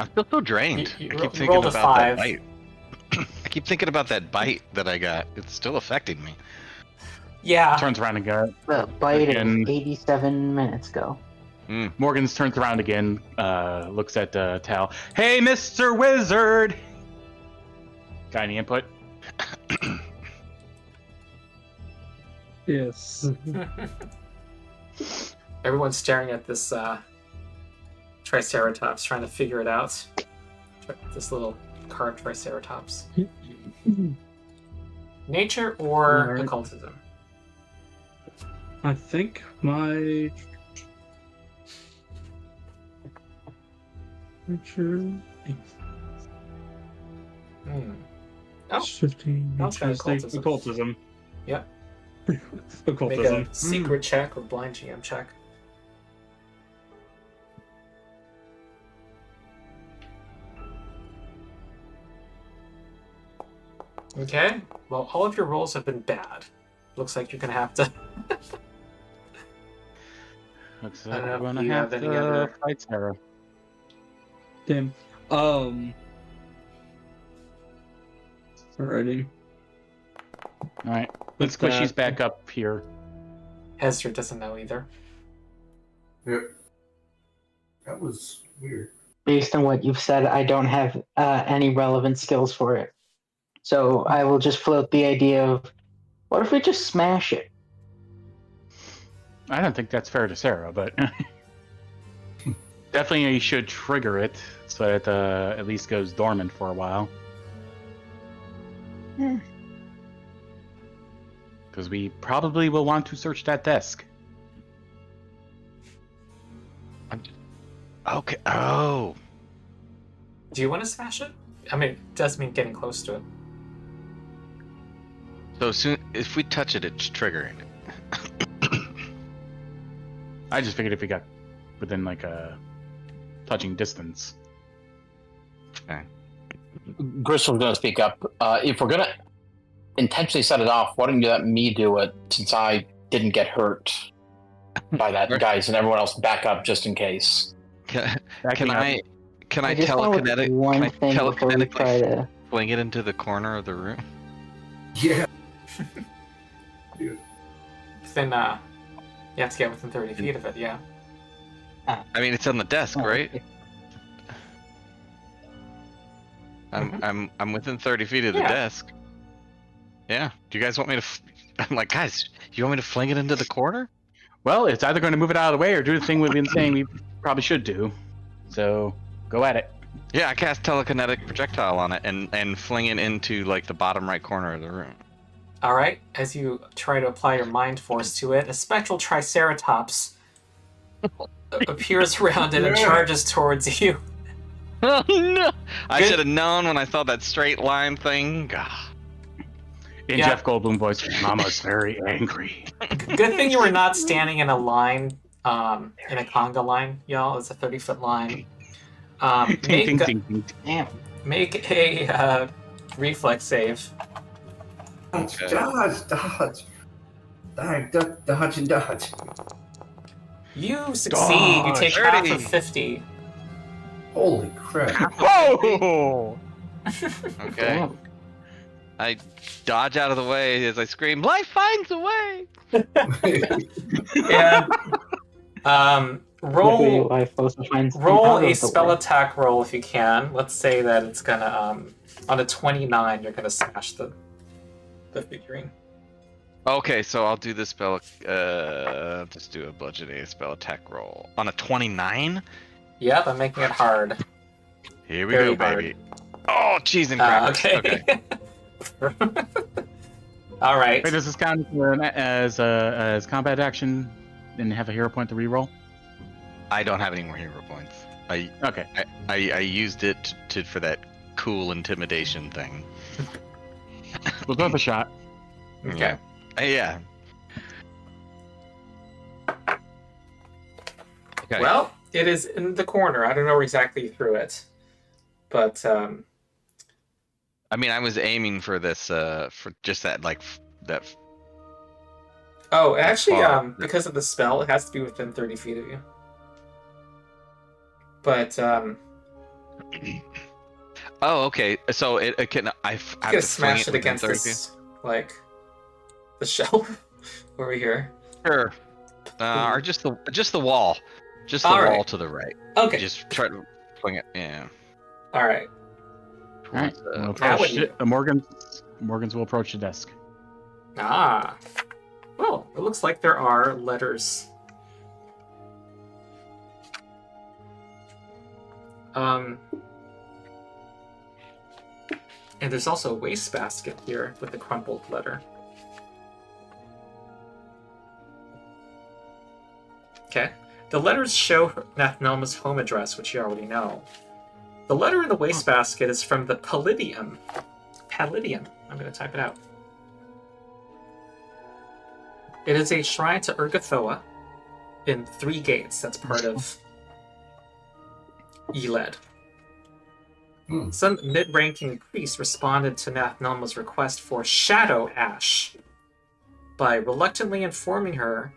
I feel so drained. You I ro- keep you thinking rolled a about 5. that bite. I keep thinking about that bite that I got. It's still affecting me. Yeah. Turns around again. The bite Again. of 87 minutes ago. Morgan's turns around again, looks at Tal. Hey, Mr. Wizard! Got any input? Yes. Everyone's staring at this Triceratops, trying to figure it out. This little carved Triceratops. Nature or Alright. occultism? I think my nature Oh, 15. I'll try Interesting. occultism. Occultism. Yep. Make Occultism. a secret check or blind GM check. Okay. Well, all of your rolls have been bad. Looks like you're gonna have to. Looks I don't know like if we're gonna you have have any to other- fight Sarah. Damn. Alrighty. Alright, let's With squishies that- back up here. Hesdrid doesn't know either. Yep. That was weird. Based on what you've said, I don't have any relevant skills for it. So I will just float the idea of, what if we just smash it? I don't think that's fair to Sarah, but definitely you should trigger it so it at least goes dormant for a while. Because we probably will want to search that desk. Okay. Oh. Do you want to smash it? I mean, it does mean getting close to it. So soon, if we touch it, it's triggering it. I just figured if we got within like a touching distance. Gristle's gonna speak up. If we're gonna intentionally set it off, why don't you let me do it since I didn't get hurt by that, guys, and everyone else back up just in case. Can Backing up. I I just want to look one thing before we try to. fling it into the corner of the room? Yeah. Then you have to get within 30 feet of it. Yeah. I mean, it's on the desk, Oh, right? okay. I'm within 30 feet of the Yeah. desk. Yeah. Do you guys want me to? I'm like, guys, you want me to fling it into the corner? Well, it's either going to move it out of the way or do the thing we've been saying we probably should do. So go at it. Yeah, I cast telekinetic projectile on it and fling it into like the bottom right corner of the room. All right. As you try to apply your mind force to it, a spectral triceratops appears around it and charges towards you. Oh no! I Good. should have known when I saw that straight line thing. Gah. In Yeah. Jeff Goldblum voice, Mama's very angry. Good thing you were not standing in a line, in a conga line, y'all. It's a 30-foot line. Ding, ding, ding, ding. Damn. Make a reflex save. Okay. Dodge. Dodge and dodge. You succeed. You take half 30. of 50. Holy crap. Whoa! Okay. Damn. I dodge out of the way as I scream, "Life finds a way!" And roll I supposed to find something roll out a of the spell way. attack roll if you can. Let's say that it's gonna on a 29 you're gonna smash the figurine. Okay, so I'll do the spell. Just do a bludgeoning spell attack roll on a 29. Yep, I'm making it hard. Here we Very go, hard. baby. Oh, cheese and crackers. Okay. All right. Wait, does this count as combat action and have a hero point to reroll? I don't have any more hero points. Okay. I used it for that cool intimidation thing. We'll go with a shot. Okay. Yeah. Okay. Well, it is in the corner. I don't know where exactly you threw it, but I mean, I was aiming for this, for just that, that. oh, actually, far. because of the spell, it has to be within 30 feet of you. But Oh, okay. So it can. I you have gotta to smash it fling against within 30 this, like, the shelf over here. feet? Sure. Or just the wall, just the All right. wall to the right. Okay. Just try to fling it. Yeah. All right. All right. towards, We'll Now approach what do Morgan's will approach the desk. Ah. Well, it looks like there are letters. And there's also a wastebasket here with the crumpled letter. Okay. The letters show Nathnelma's home address, which you already know. The letter in the wastebasket is from the Palladium. Palladium. I'm going to type it out. It is a shrine to Urgathoa in 3 gates. That's part of Eled. Some mid-ranking priest responded to Nathnelma's request for Shadow Ash by reluctantly informing her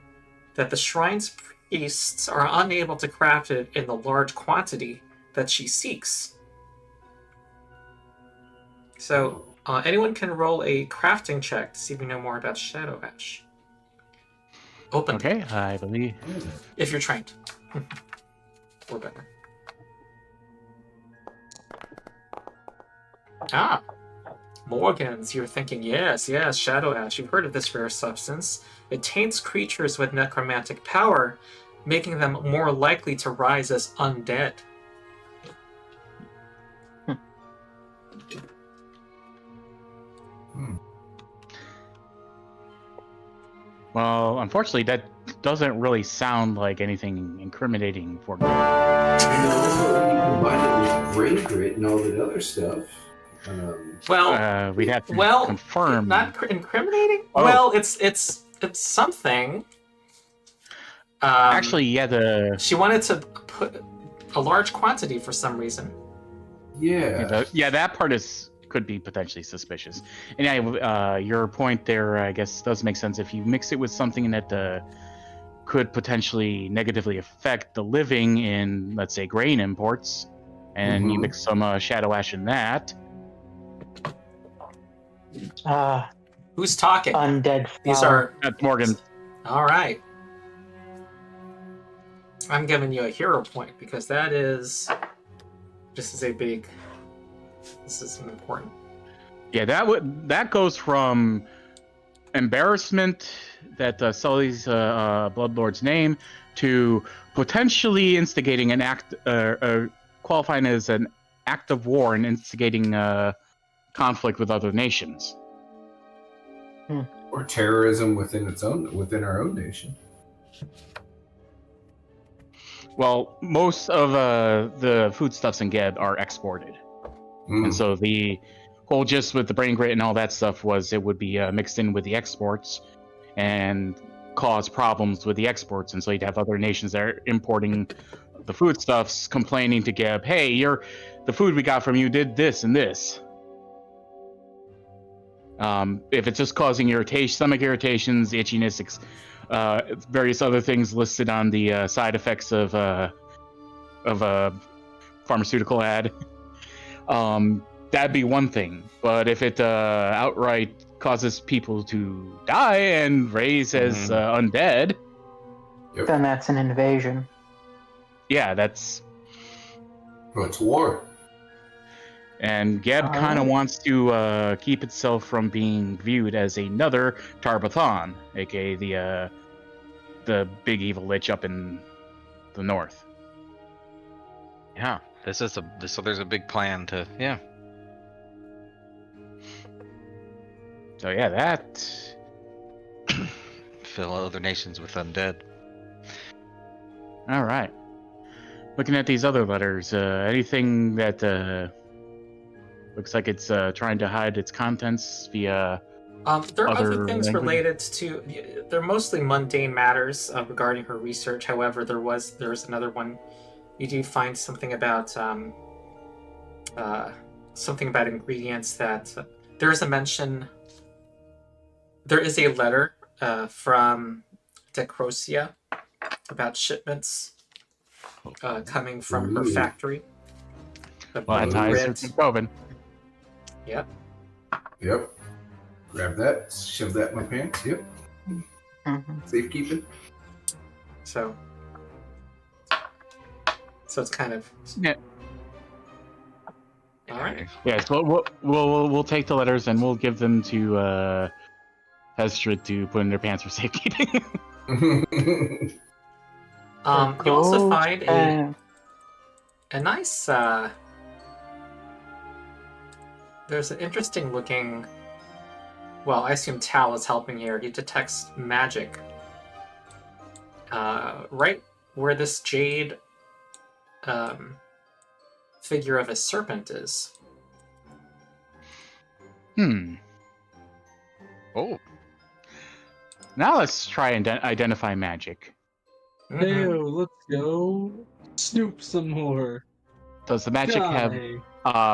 that the shrine's priests are unable to craft it in the large quantity that she seeks. So, anyone can roll a crafting check to see if you know more about Shadow Ash. Open. Okay, I believe. If you're trained. Or better. Ah! Morgans, you're thinking, yes, Shadow Ash. You've heard of this rare substance. It taints creatures with necromantic power, making them more likely to rise as undead. Well, unfortunately, that doesn't really sound like anything incriminating for me. Combine it with brain grit and all that other stuff. Well, We'd have to well, confirm. not incriminating? Oh. Well, it's something. Actually, yeah, She wanted to put a large quantity for some reason. Yeah. that part could be potentially suspicious. And yeah, your point there, I guess, does make sense. If you mix it with something that could potentially negatively affect the living in, let's say, grain imports, and you mix some shadow ash in that. Who's talking? Undead These flower. are. That's Morgan. All right. I'm giving you a hero point because that is. This is a big. This is important. Yeah, that goes from embarrassment that sullies Bloodlord's name to potentially instigating an act, qualifying as an act of war and instigating conflict with other nations. Or terrorism within our own nation. Well, most of the foodstuffs in Geb are exported, and so the whole gist with the brain grit and all that stuff was it would be mixed in with the exports and cause problems with the exports, and so you'd have other nations that are importing the foodstuffs complaining to Geb, "Hey, the food we got from you did this and this." If it's just causing irritation, stomach irritations, itchiness, various other things listed on the side effects of a pharmaceutical ad, that'd be one thing. But if it outright causes people to die and raise as undead, Then that's an invasion. yeah, that's. Well, it's war. And Geb kind of wants to keep itself from being viewed as another Tarbathan, aka the big evil lich up in the north. Yeah, so there's a big plan to So yeah, that. fill other nations with undead. All right. Looking at these other letters, anything that looks like it's trying to hide its contents via. There are other other things language? related to. They're mostly mundane matters regarding her research. However, there's another one. You do find something about ingredients that there is a mention. There is a letter from Decrosia about shipments coming from her factory. Well, that ties her to Coven. Yep. Yep. Grab that, shove that in my pants. Yep. Safekeeping. So it's kind of Yeah. all right. Yeah, so we'll take the letters and we'll give them to Hesdrid to put in their pants for safekeeping. You also find a nice. There's an interesting looking. Well, I assume Tal is helping here. He detects magic. Right where this jade figure of a serpent is. Oh. Now let's try and identify magic. Ew, let's go snoop some more. Does the magic have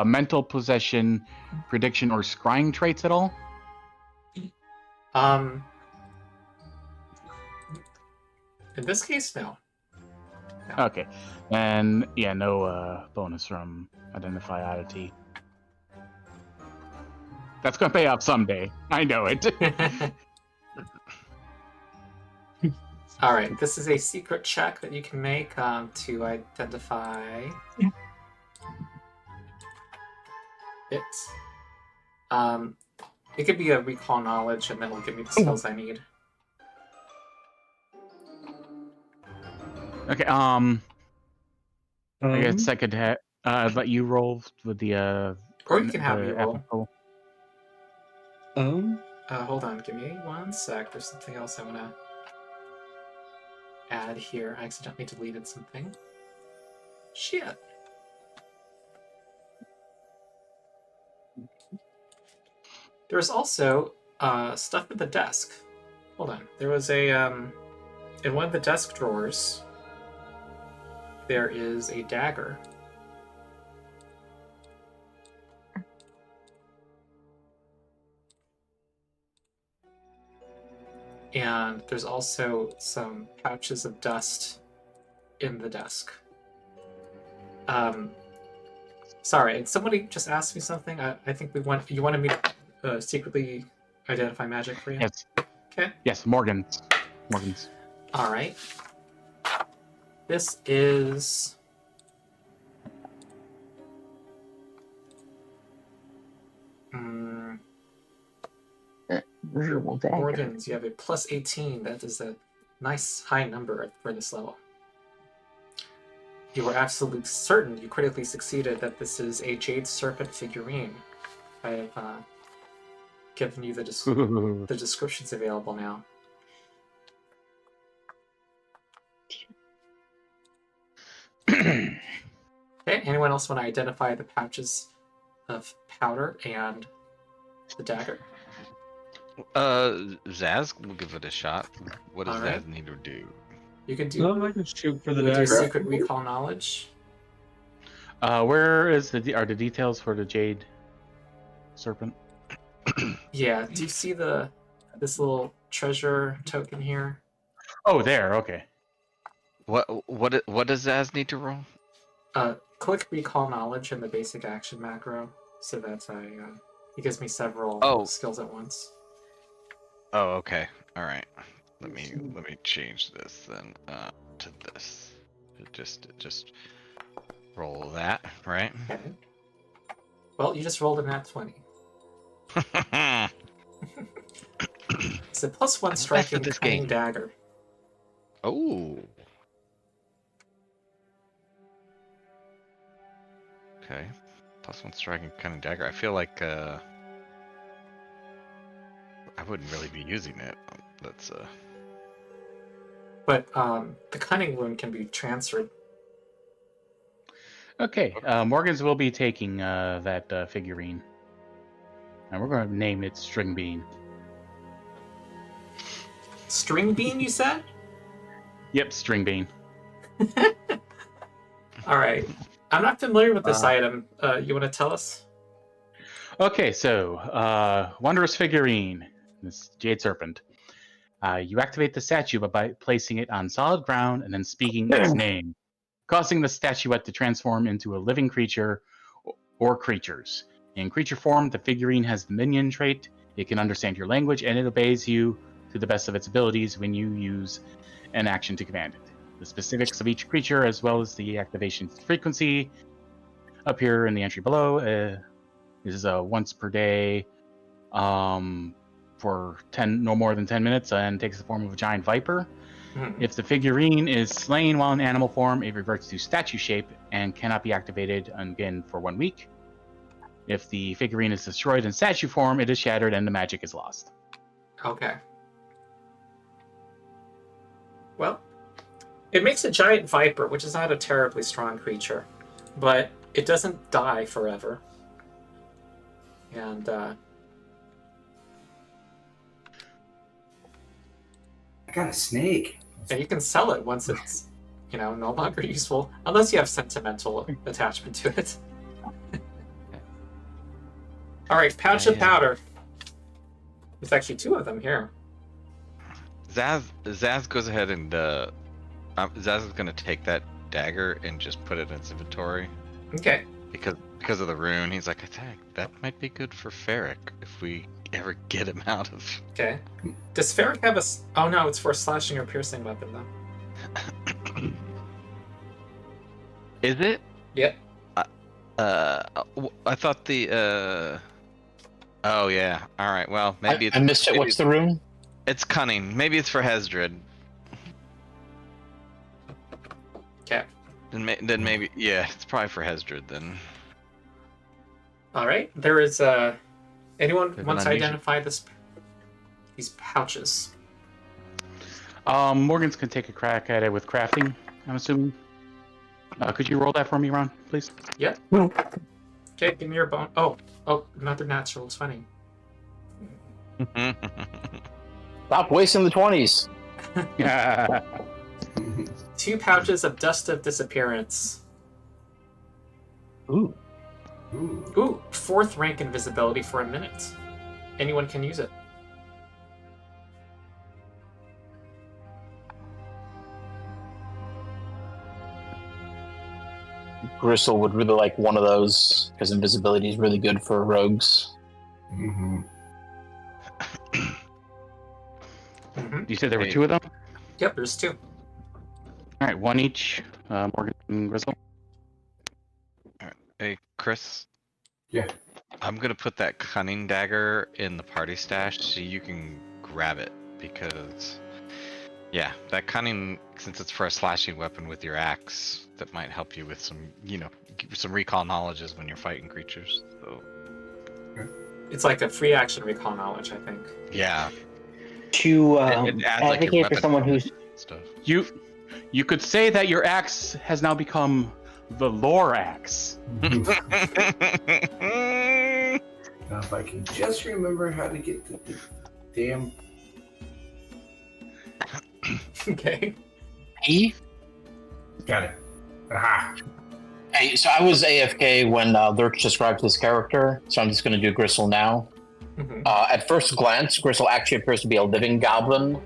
mental possession, prediction, or scrying traits at all? In this case, no. Okay. And yeah, no bonus from identify oddity. That's gonna pay off someday. I know it. All right, this is a secret check that you can make to identify it. It could be a recall knowledge, and then it'll give me the skills I need. Okay. I guess I could let you roll with the. Or you can have me roll. ethical. Hold on, give me 1 sec. There's something else I want to add here. I accidentally deleted something. Shit. There's also stuff at the desk. Hold on. There was a in one of the desk drawers. There is a dagger. And there's also some pouches of dust in the desk. Sorry, somebody just asked me something. I think you wanted me to secretly identify magic for you? Yes. Okay. Yes, Morgan's. All right. This is... Visual dagger. Morgans, you have a plus 18. That is a nice high number for this level. You were absolutely certain you critically succeeded that this is a jade serpent figurine. I have given you the descriptions available now. Okay, anyone else want to identify the pouches of powder and the dagger? Zaz will give it a shot. What does Alright. Zaz need to do? You can do, I can shoot for the do dagger. secret recall knowledge. Where are the details for the jade serpent? Yeah, do you see this little treasure token here? Oh, there. Okay. What does Zaz need to roll? Click recall knowledge in the basic action macro, so that's it gives me several skills at once. Oh, okay. All right. Let me change this then to this. Just roll that, right? Okay. Well, you just rolled a nat 20. It's a +1 striking this cunning game. dagger. Oh. Okay. +1 striking cunning dagger. I feel like I wouldn't really be using it. That's But the cunning wound can be transferred. Okay. Morgan's will be taking that figurine, and we're going to name it String Bean. String bean, you said? Yep, String Bean. All right. I'm not familiar with this item. You want to tell us? Okay, so wondrous figurine, this jade serpent. You activate the statue by placing it on solid ground and then speaking its name, causing the statuette to transform into a living creature or creatures. In creature form, the figurine has the minion trait. It can understand your language and it obeys you to the best of its abilities when you use an action to command it. The specifics of each creature, as well as the activation frequency, appear in the entry below. This is a once per day for no more than 10 minutes and takes the form of a giant viper. If the figurine is slain while in animal form, it reverts to statue shape and cannot be activated again for 1 week. If the figurine is destroyed in statue form, it is shattered and the magic is lost. Okay. Well, it makes a giant viper, which is not a terribly strong creature, but it doesn't die forever. And I got a snake. and you can sell it once it's, no longer useful, unless you have sentimental attachment to it. All right, pouch of powder. There's actually 2 of them here. Zaz goes ahead and Zaz is gonna take that dagger and just put it in his inventory Okay. because of the rune. He's like, I think that might be good for Feric if we ever get him out of. Okay. Does Feric have a... Oh no, it's for a slashing or piercing weapon though. Is it? Yep. I thought the Oh yeah. All right. Well, maybe I missed it. What's the rune? It's cunning. Maybe it's for Hesdrid. Okay. Then maybe it's probably for Hesdrid then. All right. There is anyone They've wants been to unusual. identify these pouches? Morgan's can take a crack at it with crafting, I'm assuming. Could you roll that for me, Ron, please? Yeah. Okay, give me your bone. Oh, another natural 20. Stop wasting the 20s. 2 pouches of dust of disappearance. Ooh. Ooh, 4th rank invisibility for a minute. Anyone can use it. Gristle would really like one of those because invisibility is really good for rogues. Mm-hmm. You said there were two of them? Yep, there's two. All right, one each. Morgan and Grizzle. Hey, Chris. Yeah. I'm gonna put that cunning dagger in the party stash so you can grab it because, yeah, that cunning, since it's for a slashing weapon with your axe, that might help you with some, some recall knowledges when you're fighting creatures. So. It's like a free action recall knowledge, I think. Yeah. To It adds, like, your advocate for weapon someone who's stuff. You could say that your axe has now become the lore axe. Now, if I can just remember how to get to the damn. Okay. Hey, Got it. Aha. hey, so I was AFK when Lurch described his character, so I'm just going to do Gristle now. Mhm. At first glance, Gristle actually appears to be a living goblin,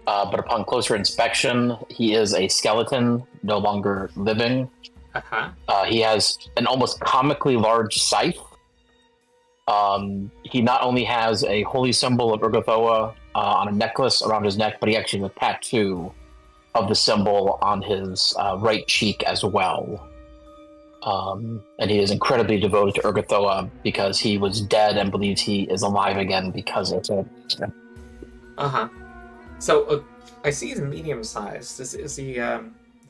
but upon closer inspection, he is a skeleton, no longer living. Uh-huh. He has an almost comically large scythe. He not only has a holy symbol of Urgathoa on a necklace around his neck, but he actually has a tattoo of the symbol on his right cheek as well. And he is incredibly devoted to Urgathoa because he was dead and believes he is alive again because of it. Uh-huh. So, I see he's medium-sized. Is he,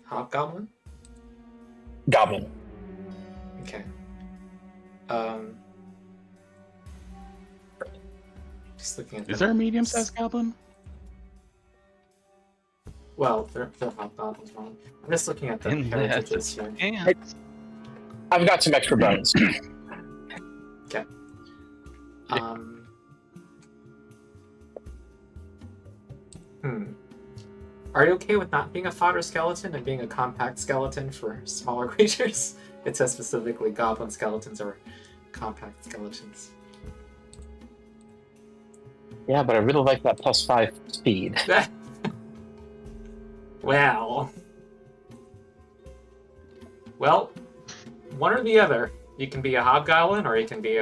hobgoblin? Goblin. Okay. Just looking at Is there a medium-sized goblin? Well, they're hobgoblins, wrong. I'm just looking at the In the heritages here. Yeah. I've got some extra bones. Okay. Are you okay with not being a fodder skeleton and being a compact skeleton for smaller creatures? It says specifically goblin skeletons or compact skeletons. Yeah, but I really like that +5 speed. Well, one or the other. You can be a hobgoblin, or you can be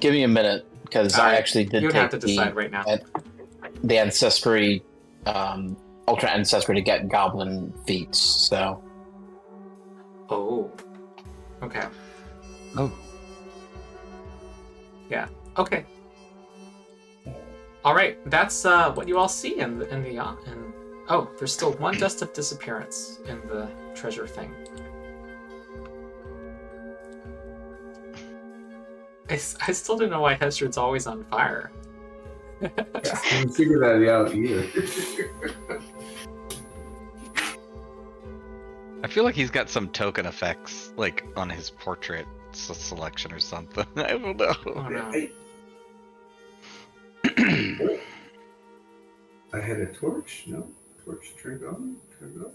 Give me a minute, because I actually did You'd take have to decide right now. the ancestry, ultra ancestry to get goblin feats. So Oh. Okay. Oh. Yeah. Okay. All right. That's what you all see in the oh, there's still one dust of disappearance in the treasure thing. I still don't know why Hesdrid's always on fire. I didn't figure that out either. I feel like he's got some token effects, like on his portrait selection or something. I don't know. Oh no. I had a torch. No, torch turned on. Turned off.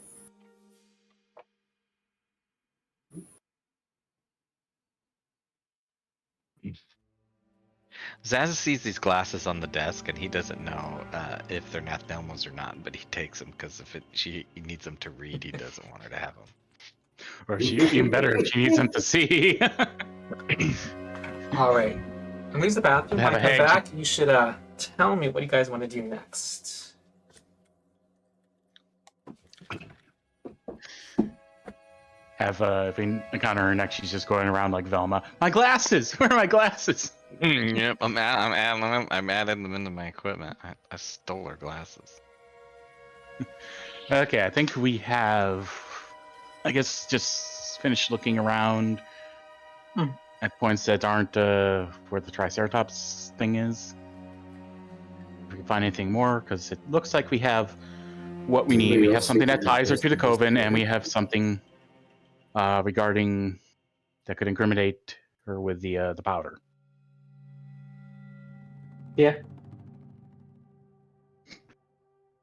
Zaz sees these glasses on the desk, and he doesn't know if they're Nathnelma's or not, but he takes them because if he needs them to read, he doesn't want her to have them. Or even better, if she needs them to see. All right. I'm leave the bathroom. Have When I a come hang. back, you should tell me what you guys want to do next. If we encounter her next, she's just going around like Velma. My glasses! Where are my glasses? Yep, I'm adding them into my equipment. I stole her glasses. Okay, I think we have, I guess, just finished looking around at points that aren't where the Triceratops thing is. If we can find anything more, because it looks like we have what we need. We have something that ties her to the coven, and we have something regarding that could incriminate her with the powder. Yeah.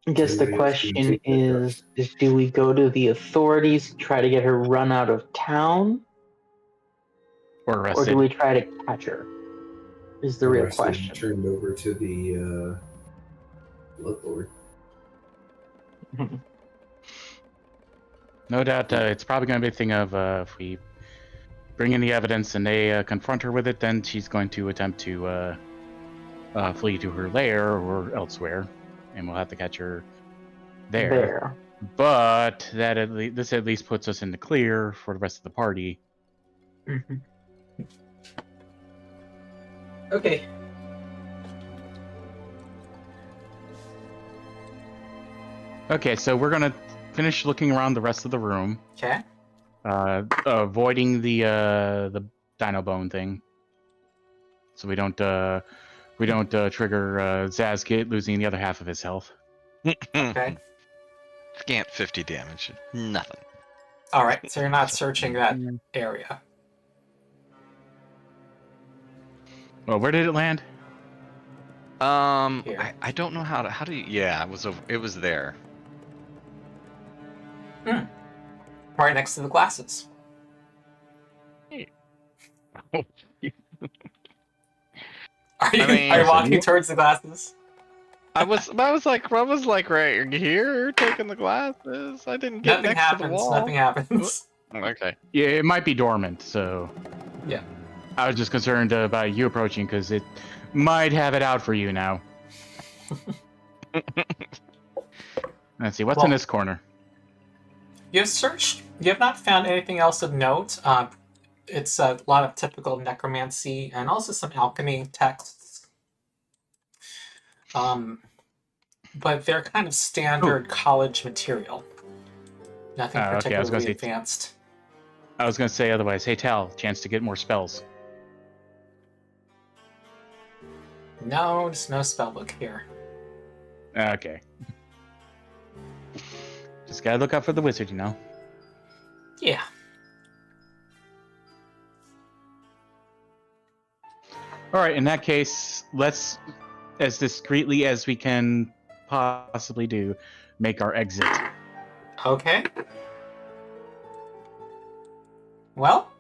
I guess the question is do we go to the authorities, try to get her run out of town, Or or arrested. do we try to catch her? Is the real Arrested and question. Turned over to the Bloodlord. No doubt, it's probably going to be a thing of if we bring in the evidence and they confront her with it, then she's going to attempt to flee to her lair or elsewhere, and we'll have to catch her there. But that this at least puts us in the clear for the rest of the party. Mhm. Okay. Okay, so we're gonna finish looking around the rest of the room, Okay. avoiding the dino bone thing, so we don't trigger Zaz losing the other half of his health. Okay. Scant 50 damage. Nothing. All right. So you're not searching that area. Well, where did it land? Here. I don't know how do you, yeah, it was there. Right next to the glasses. Are you mean- are you walking towards the glasses? I was like right here taking the glasses. I didn't get Nothing next to the happens. wall. Nothing happens. Okay. Yeah, it might be dormant, so... Yeah. I was just concerned about you approaching, because it might have it out for you now. Let's see, what's in this corner? You have searched. You have not found anything else of note. It's a lot of typical necromancy and also some alchemy texts. But they're kind of standard college material. Nothing Okay, I was particularly gonna say- advanced. I was going to say otherwise. Hey, Tal, chance to get more spells. No, there's no spellbook here. Okay. Just gotta look out for the wizard, you know? Yeah. Alright, in that case, let's, as discreetly as we can possibly do, make our exit. Okay. Well,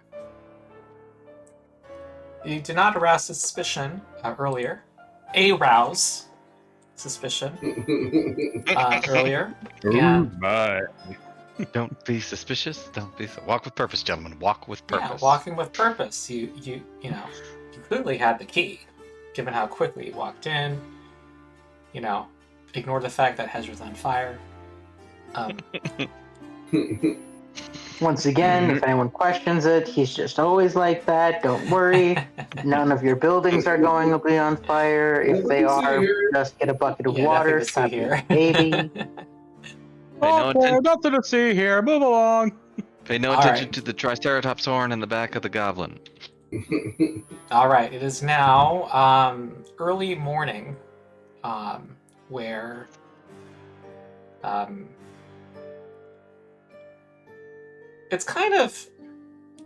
you did not arouse suspicion earlier. Arouse suspicion earlier. Yeah. Don't be suspicious. Don't be. Walk with purpose, gentlemen. Walk with purpose. Yeah, walking with purpose. You know, you clearly had the key, given how quickly you walked in. You know, ignore the fact that Hesdrid's on fire. Once again, if anyone questions it, he's just always like that. Don't worry. None of your buildings are going to be on fire. If they are, just get a bucket of Yeah, water, nothing to see stop here. being a baby. Pay no attention. Nothing to see here. Move along. Pay no All attention right. to the Triceratops horn in the back of the goblin. All right, it is now early morning, where it's kind of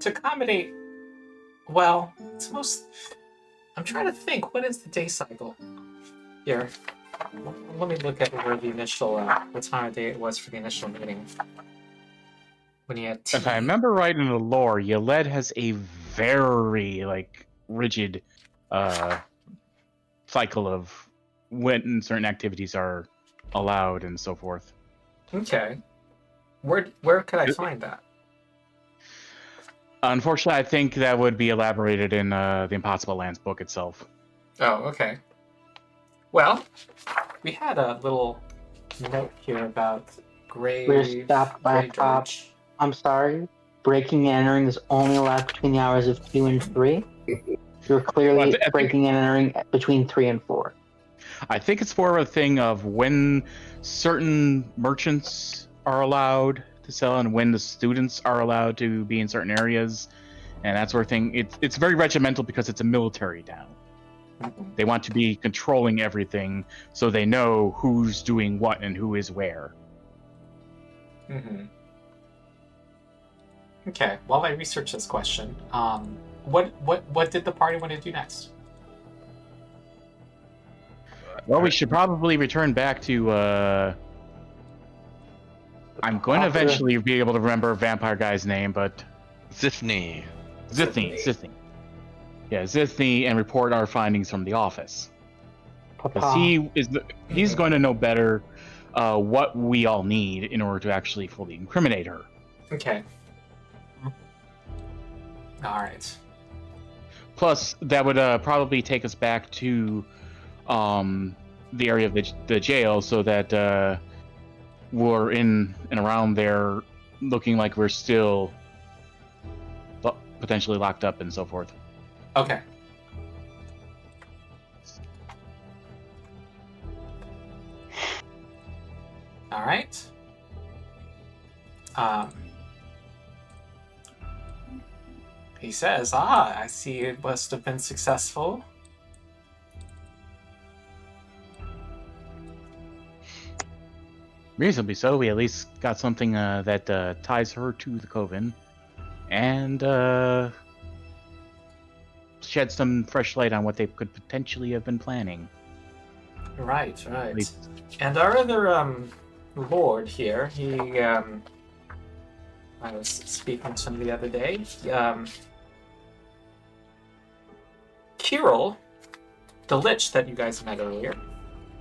to accommodate. Well, it's most. I'm trying to think. What is the day cycle? Here, let me look at where the initial what time of day it was for the initial meeting. When you had tea. If I remember right in the lore, Yeled has a very, rigid cycle of when certain activities are allowed and so forth. Okay. Where could I find that? Unfortunately, I think that would be elaborated in the Impossible Lands book itself. Oh, okay. Well, we had a little note here about grave. We're stopped by a grave cop. dirge. I'm sorry. Breaking and entering is only allowed between the hours of 2 and 3. You're clearly Well, I think- breaking and entering between 3 and 4. I think it's more of a thing of when certain merchants are allowed to sell and when the students are allowed to be in certain areas and that sort of thing. It's very regimental because it's a military town. They want to be controlling everything so they know who's doing what and who is where. Mm-hmm. Okay. While I research this question, what did the party want to do next? Well, we should probably return back to. I'm going to eventually be able to remember a vampire guy's name, but Zithny. Zithny. Yeah, Zithny, and report our findings from the office. Because Papa. he's going to know better what we all need in order to actually fully incriminate her. Okay. All right. Plus, that would probably take us back to the area of the jail, so that we're in and around there, looking like we're still potentially locked up and so forth. Okay. All right. He says, I see it must have been successful. Reasonably so. We at least got something that ties her to the coven, and shed some fresh light on what they could potentially have been planning. Right. And our other lord here, he I was speaking to him the other day. Kirill, the lich that you guys met earlier,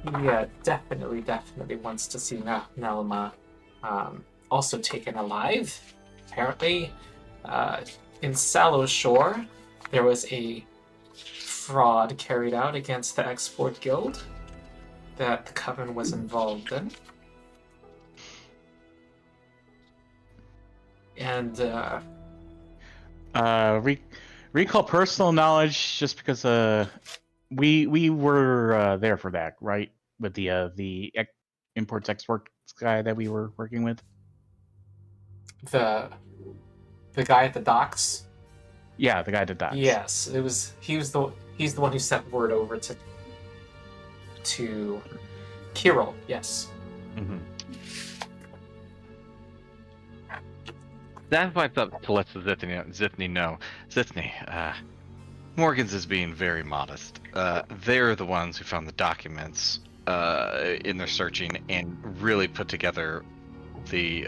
he definitely wants to see Nelma also taken alive. Apparently, in Sallow Shore, there was a fraud carried out against the Export Guild that the Coven was involved in. And recall personal knowledge, just because we were there for that, right? With the imports exports guy that we were working with. the guy at the docks. Yeah, the guy at the docks. Yes, he's the one who sent word over to Kirill. Yes. Mm-hmm. That's why I thought to let Zithny know. Zithny, Morgan's is being very modest. They're the ones who found the documents in their searching and really put together the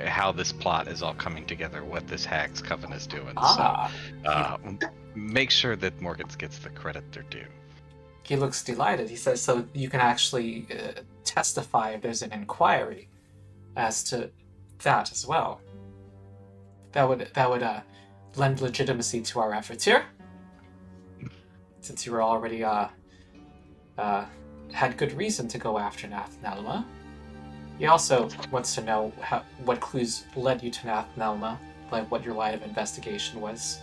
how this plot is all coming together, what this Hag's Coven is doing. So make sure that Morgan's gets the credit they're due. He looks delighted. He says, so you can actually testify if there's an inquiry as to that as well. That would lend legitimacy to our efforts here, since you were already had good reason to go after Nelma. He also wants to know what clues led you to Nelma, like what your line of investigation was.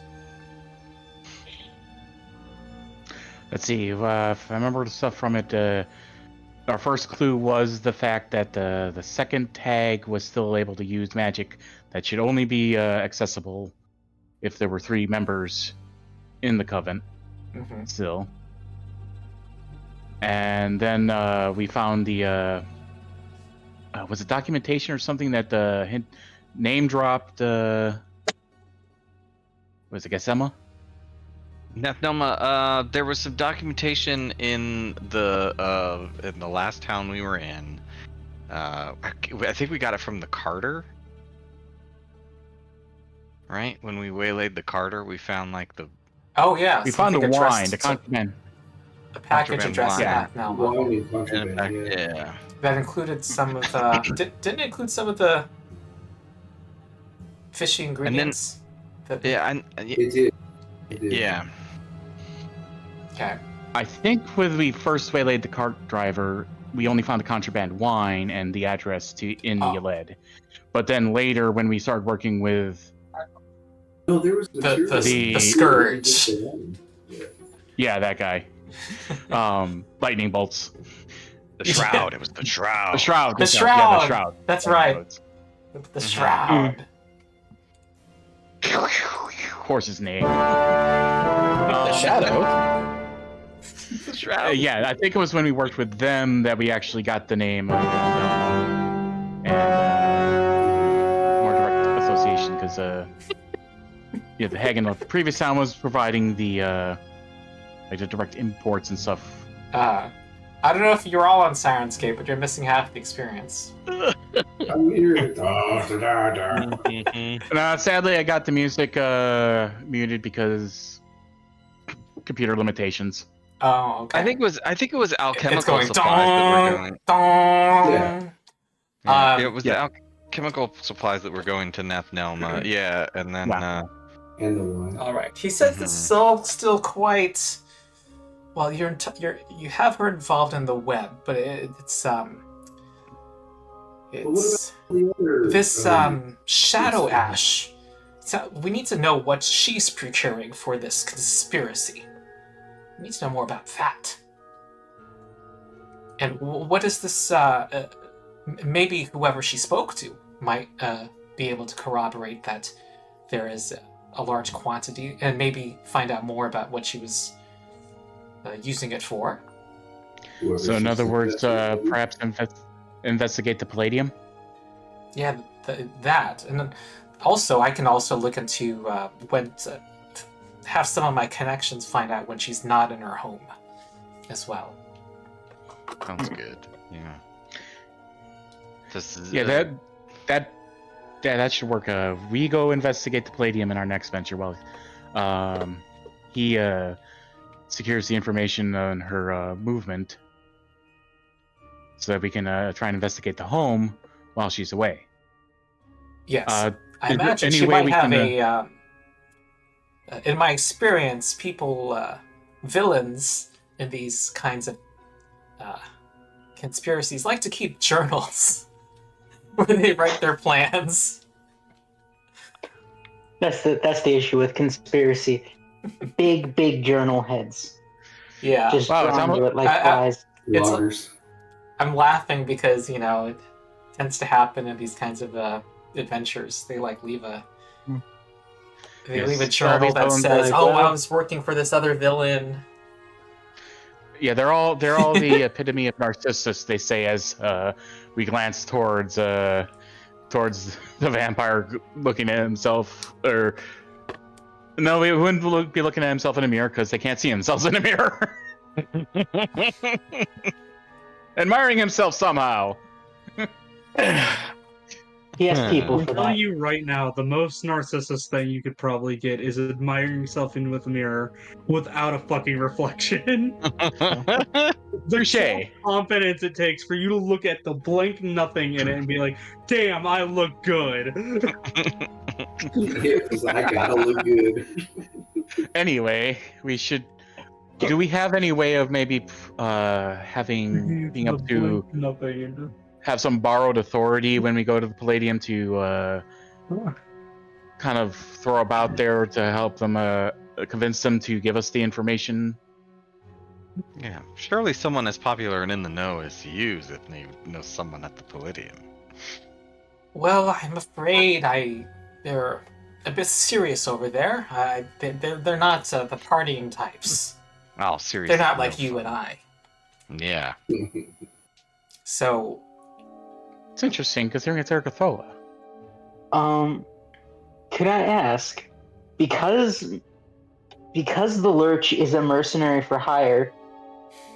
Let's see. If I remember the stuff from it, our first clue was the fact that the second tag was still able to use magic that should only be accessible if there were 3 members in the coven. Mm-hmm. Still. And then we found the was it documentation or something that name dropped was it Gesema? Nelma, there was some documentation in the last town we were in. I think we got it from the Carter. Right? When we waylaid the Carter, we found like the... Oh, yeah. We found the wine, the contraband. A package addressed to Nelma. Yeah. That included some of the... didn't it include some of the fishy ingredients? It did. It did. Yeah. Okay. I think when we first waylaid the cart driver, we only found the contraband wine and the address in Yaled. But then later, when we started working with... No, there was the Scourge. Yeah, that guy. Lightning bolts. The Shroud. It was the Shroud. The Shroud. The Shroud. Yeah, the Shroud. That's right. The Shroud. Horse's name. The Shadow. The Shroud. Yeah, I think it was when we worked with them that we actually got the name of and more direct association, because the Hagen of the previous town was providing the the direct imports and stuff. I don't know if you're all on Sirenscape, but you're missing half the experience. I'm here. Sadly, I got the music muted because computer limitations. Oh, okay. I think it was alchemical it's going supplies that were going. Dong. Yeah. It was chemical supplies that were going to Nathnelma. Yeah, and then And the wine. All right. He says this is all still quite. Well, you have her involved in the web, but it's But what about the other, this shadow ash. So we need to know what she's procuring for this conspiracy. We need to know more about that. And what is this? Maybe whoever she spoke to might be able to corroborate that there is a large quantity, and maybe find out more about what she was using it for. whoever So, in she other said words, that to? perhaps investigate the palladium. Yeah, that, and then also I can also look into have some of my connections find out when she's not in her home, as well. sounds good. Yeah. Just, Yeah, that should work. We go investigate the palladium in our next venture while he secures the information on her movement, so that we can try and investigate the home while she's away. Yes, Uh, I is there imagine any she way might we have can, in my experience, villains in these kinds of conspiracies like to keep journals where they write their plans. That's the issue with conspiracy. Big journal heads. Yeah, Just Wow, it's drawn to almost- it like I- flies. It's- Loggers. I'm laughing because it tends to happen in these kinds of adventures. They leave a Yes. leave a journal that Sounds says, like, "Oh, well- I was working for this other villain." Yeah, they're all the epitome of Narcissus. They say as we glance towards the vampire looking at himself, or no, we wouldn't be looking at himself in a mirror because they can't see themselves in a mirror. Admiring himself somehow. He has people I'm for telling that. you right now, the most narcissist thing you could probably get is admiring yourself in with a mirror without a fucking reflection. Touche. Confidence it takes for you to look at the blank nothing in it and be like, "Damn, I look good." Yeah, 'cause I gotta look good. Anyway, we should. Do we have any way of maybe being able The to blank nothing. have some borrowed authority when we go to the Palladium to kind of throw about there to help them convince them to give us the information? Yeah, surely someone as popular and in the know as you if they know someone at the Palladium. Well, I'm afraid they're a bit serious over there. They're not the partying types. Oh, seriously. They're not like you and I. Yeah. So, It's interesting considering it's Ergothola. Could I ask, because the Lurch is a mercenary for hire,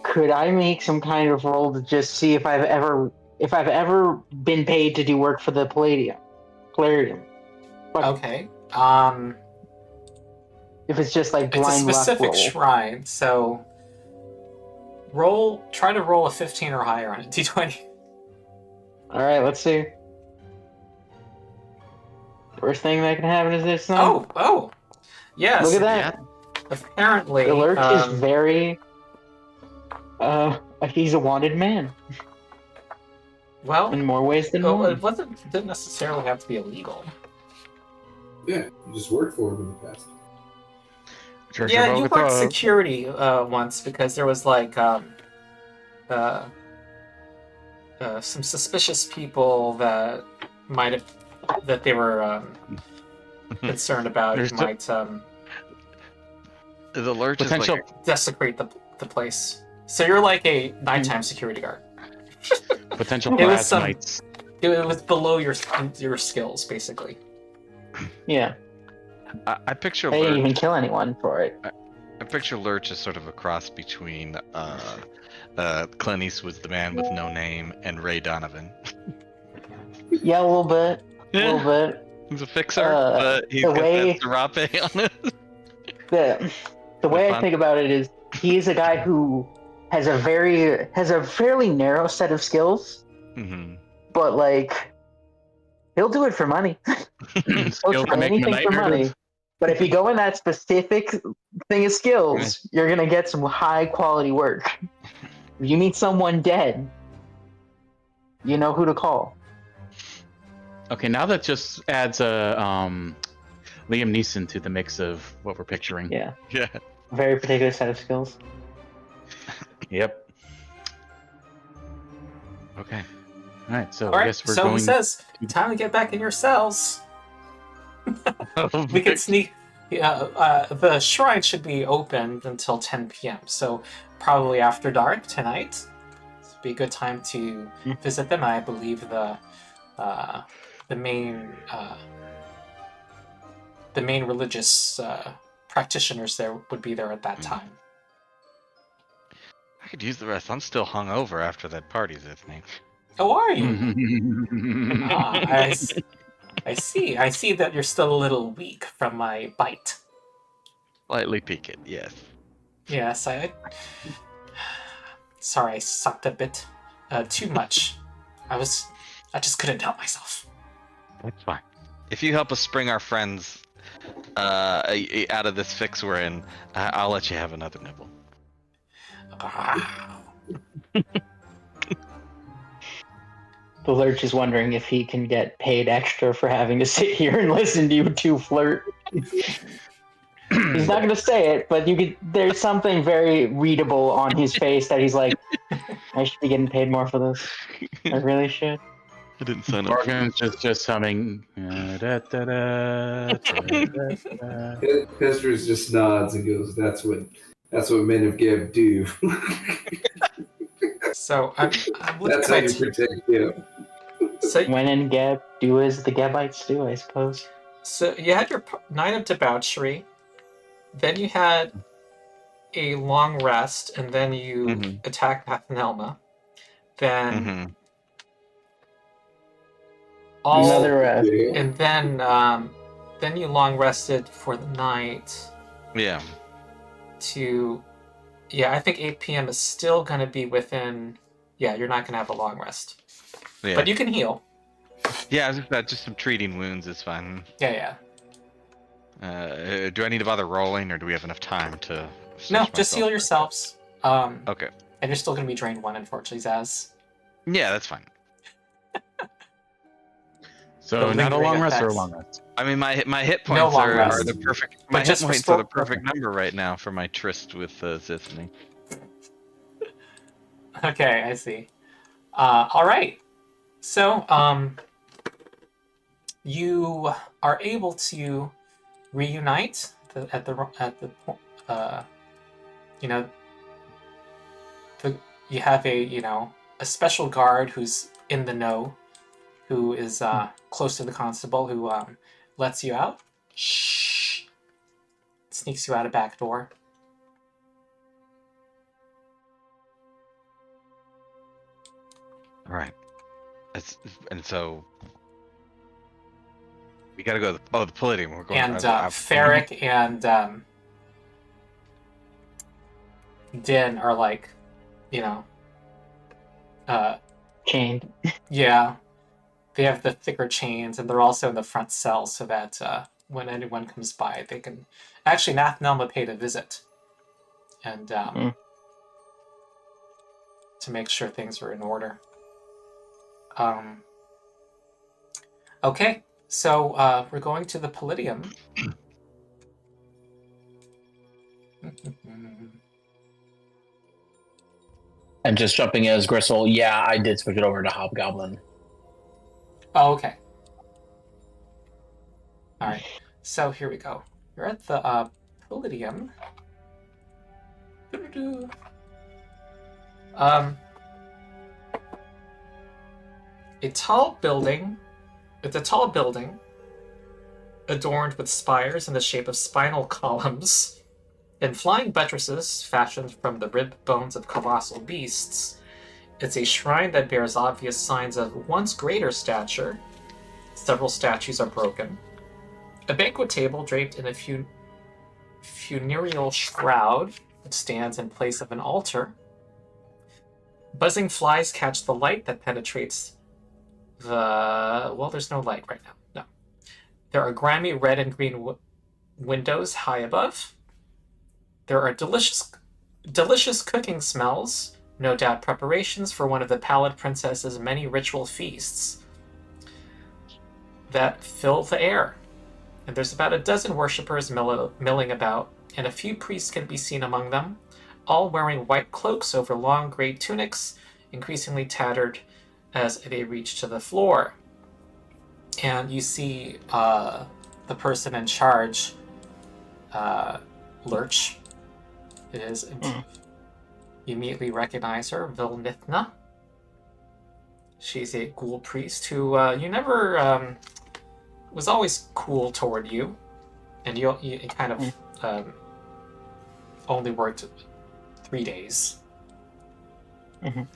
could I make some kind of roll to just see if I've ever been paid to do work for the Palladium? Like, okay. if it's just like It's a blind luck specific roll. shrine, so try to roll a 15 or higher on a d20. All right, let's see. Worst thing that can happen is this. Now. Oh, yes. Look at that. Apparently, The Lurch is very. He's a wanted man well. in more ways than Oh, one. didn't necessarily have to be illegal. Yeah, you just worked for him in the past. Church Yeah, of you worked Ergothola. security once because there was some suspicious people that they were concerned about There's might The Lurch is Potential. like, desecrate the place. So you're like a nighttime security guard. Potential It was some- plasmites. It was below your skills, basically. Yeah, I picture I didn't Lurch. even kill anyone for it. I picture Lurch as sort of a cross between Clint Eastwood's The Man with No Name and Ray Donovan. Yeah, a little bit. A little bit. He's a fixer, Uh, but he's the got way- that serape on it. The way I fun. think about it is he's a guy who has a fairly narrow set of skills, Hmm. but like He'll do it for money. He'll Skills try to make him a anything for nightmare. money. But if you go in that specific thing of skills, you're gonna get some high quality work. If you meet someone dead, you know who to call. Okay, now that just adds a Liam Neeson to the mix of what we're picturing. Yeah, Yeah. very particular set of skills. Yep. Okay. All right. So All I right, guess we're so going. he says, time to get back in your cells. We can sneak. The shrine should be open until 10 p.m. So probably after dark tonight. This would be a good time to visit them. I believe the main religious practitioners there would be there at that time. I could use the rest. I'm still hungover after that party this evening. Oh, are you? I see. I see that you're still a little weak from my bite. Slightly peaked, yes. Yes, sorry, I sucked a bit too much. I just couldn't help myself. That's fine. If you help us spring our friends out of this fix we're in, I'll let you have another nibble. The Lurch is wondering if he can get paid extra for having to sit here and listen to you two flirt. He's not going to say it, but there's something very readable on his face that he's like, I should be getting paid more for this. I really should. I didn't sign up. Morgan's just humming. Hesdrid just nods and goes, "That's what men of Geb do." So I'm looking That's how at you protect Geb. So, When in Geb, do as the Gebites do, I suppose. so you had your 9 of debauchery, then you had a long rest, and then you attacked Nathanelma. Then Another rest. and then you long rested for the night. Yeah. I think 8 p.m. is still going to be within. Yeah, you're not going to have a long rest, Yeah. but you can heal. Yeah, just some treating wounds is fine. Yeah. Do I need to bother rolling, or do we have enough time to? No, stitch just myself heal back yourselves. up? Okay. And you're still going to be drained 1, unfortunately, Zaz. Yeah, that's fine. So The not a long lingering rest or a effects. long rest? I mean, my hit points long are rest. the perfect. But My hit just points are the restore- perfect number right now for my tryst with Zithny. Okay, I see. All right. So, you are able to reunite you have a special guard who's in the know, who is close to the constable, who lets you out. Shh. Sneaks you out a back door. All right. And so we gotta go. The Palladium. We're going. And Feric and Dyn are like, Chained. yeah, they have the thicker chains, and they're also in the front cell, so that when anyone comes by, they can. Actually, Nathanelma paid a visit, and to make sure things are in order. Okay, so we're going to the Palladium. And just jumping in as Gristle, yeah, I did switch it over to Hobgoblin. Oh, okay. All right. So here we go. You're at the Palladium. It's a tall building adorned with spires in the shape of spinal columns and flying buttresses fashioned from the rib bones of colossal beasts. It's a shrine that bears obvious signs of once greater stature. Several statues are broken. A banquet table draped in a funereal shroud stands in place of an altar. Buzzing flies catch the light that penetrates there's no light right now. No. There are grimy red and green windows high above. There are delicious cooking smells, no doubt preparations for one of the Pallid Princess's many ritual feasts that fill the air. And there's about a dozen worshippers milling about, and a few priests can be seen among them, all wearing white cloaks over long gray tunics, increasingly tattered as they reach to the floor. And you see the person in charge, Lurch. It is. You immediately recognize her, Vilnithna. She's a ghoul priest who you never was always cool toward you, and you kind of only worked 3 days.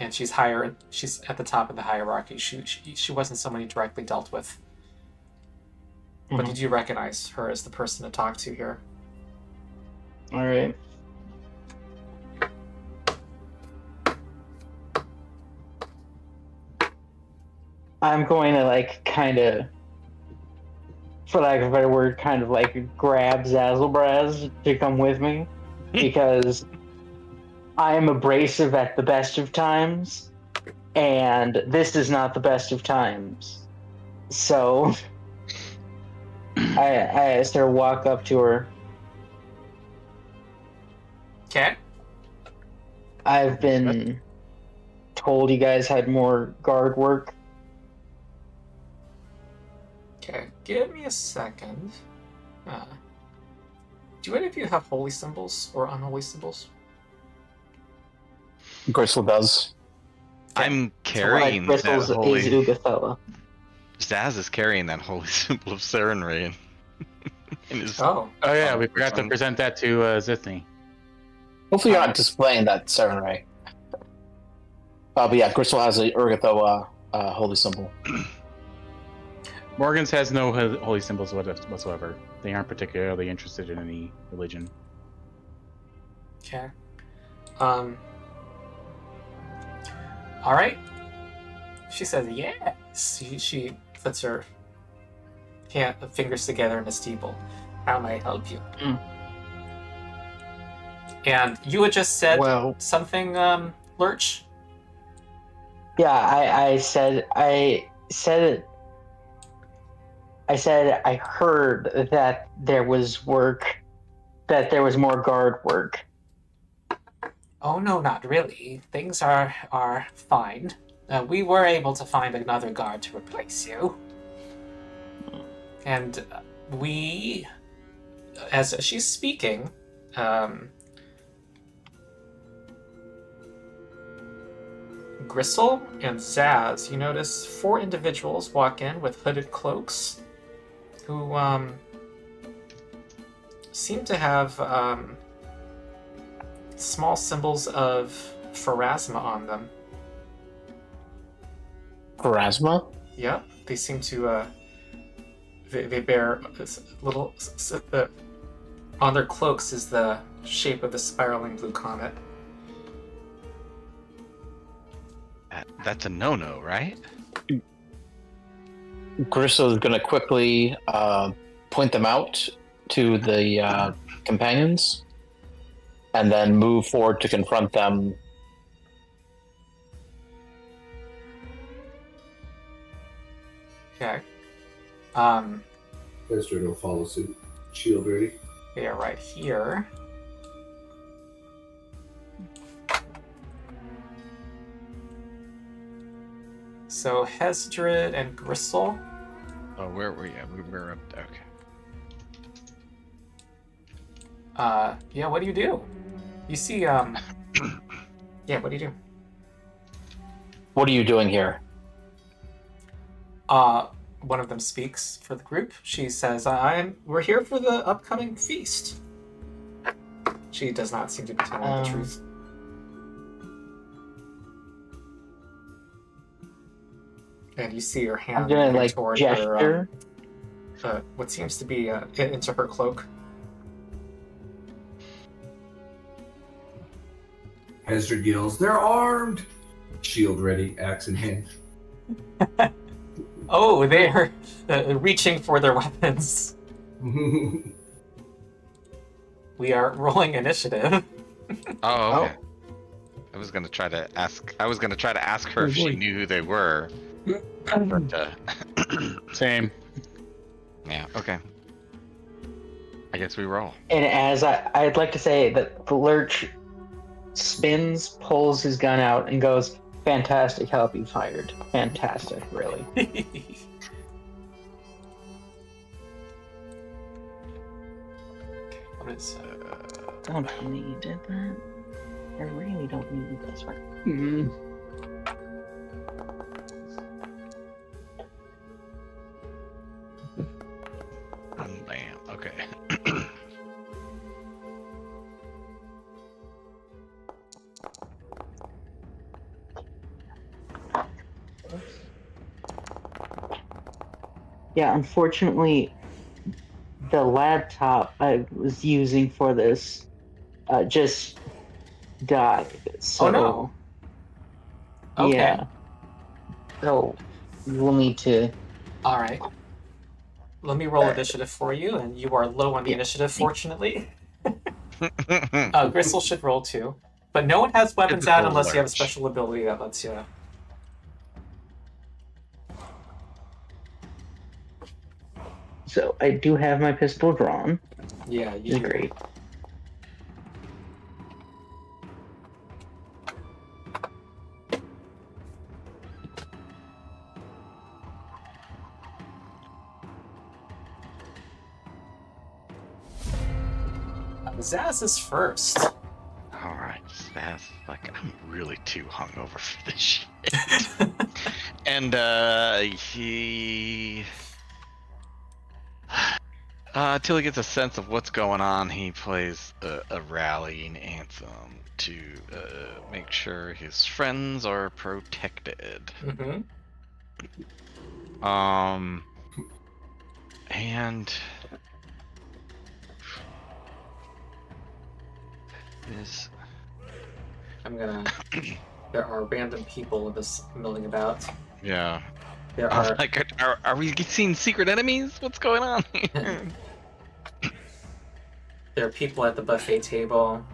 And she's higher. She's at the top of the hierarchy. She wasn't someone you directly dealt with. But did you recognize her as the person to talk to here? All right. I'm going to kind of, for lack of a better word, kind of grab Zazzlebrazz to come with me, because I am abrasive at the best of times, and this is not the best of times. So I sort of walk up to her. Okay. I've been told you guys had more guard work. Okay, give me a second. Do any of you have holy symbols or unholy symbols? Gristle does. I'm carrying that Bristles holy. is Ugathella. Zaz is carrying that holy symbol of Serenray. Oh. Oh yeah, we forgot to present that to Zithny. Hopefully you're not displaying that Serenray. But yeah, Gristle has a Urgathoa holy symbol. Morgan's has no holy symbols whatsoever. They aren't particularly interested in any religion. Okay. All right. She says yes. She puts her fingers together in a steeple. How may I help you? And you had just said something, Lurch? Yeah, I said it. I said I heard that there was work, that there was more guard work. Oh no, not really. Things are fine. We were able to find another guard to replace you. And we, as she's speaking, Gristle and Zaz, you notice 4 individuals walk in with hooded cloaks who seem to have small symbols of Pharasma on them. Pharasma? Yep, they seem to they bear this little on their cloaks is the shape of the spiraling blue comet. That's a no-no, right? Gristle is going to quickly point them out to the companions, and then move forward to confront them. Okay. Hesdrid will follow suit. Shield ready. They are right here. So Hesdrid and Gristle. Oh, where were we? We were up. Okay. Yeah, what do you do? You see, yeah, what do you do? What are you doing here? One of them speaks for the group. She says, we're here for the upcoming feast. She does not seem to be telling the truth. And you see her hand I'm gonna moving toward gesture. her, what seems to be into her cloak. Hesdrid yells, "They're armed!" Shield ready, axe in hand. Oh, they're reaching for their weapons. We are rolling initiative. Oh, okay. I was gonna try to ask her if she boy. knew who they were. But, Same. yeah, okay. I guess we roll. And as I'd like to say that the Lurch spins, pulls his gun out, and goes, "Fantastic help you fired. Fantastic, really." What is Don't need that. I really don't need this one. Mhm. Bam. Okay. Yeah, unfortunately, the laptop I was using for this just died. So, Oh no. Okay. Yeah. So we'll need to. All right. Let me roll initiative for you, and you are low on the initiative, fortunately. Gristle should roll too. But no one has weapons out unless you have a special ability that lets you. So I do have my pistol drawn. Yeah, Which you is do. great. Zaz is first. Alright, that's like I'm really too hungover for this shit. And he till he gets a sense of what's going on, he plays a rallying anthem to make sure his friends are protected. Mm-hmm. And this I'm gonna. There are random people in this milling about. yeah. There I was are. like, are we seeing secret enemies? What's going on here? There are people at the buffet table.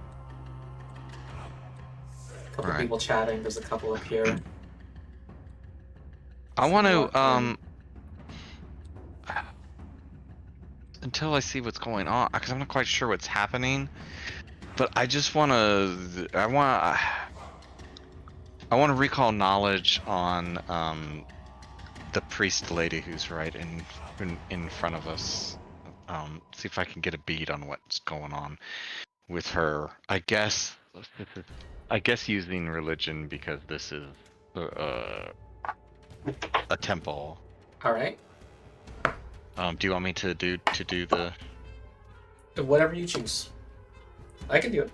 A couple Right. people chatting. There's a couple up here. I want to until I see what's going on, because I'm not quite sure what's happening. But I just want to. I want to recall knowledge on the priest lady who's right in front of us. See if I can get a bead on what's going on with her. I guess using religion because this is a temple. All right. Do you want me to do the? Whatever you choose. I can do it.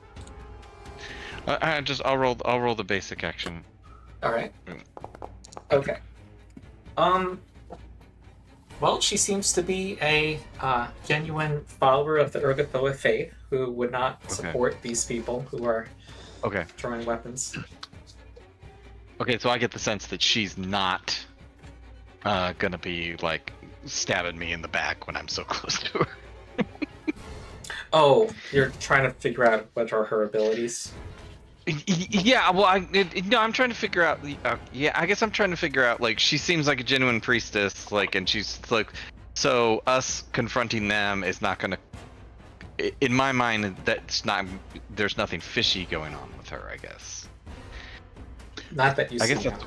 I'll roll the basic action. All right. Okay. Well, she seems to be a genuine follower of the Urgathoa faith who would not support these people who are drawing weapons. Okay, so I get the sense that she's not gonna be like stabbing me in the back when I'm so close to her. Oh, you're trying to figure out what are her abilities? Yeah, well, I'm trying to figure out. I guess I'm trying to figure out. Like, she seems like a genuine priestess, like, and she's like, so us confronting them is not gonna. In my mind, that's not. There's nothing fishy going on with her, I guess. Not that you. I guess see that's.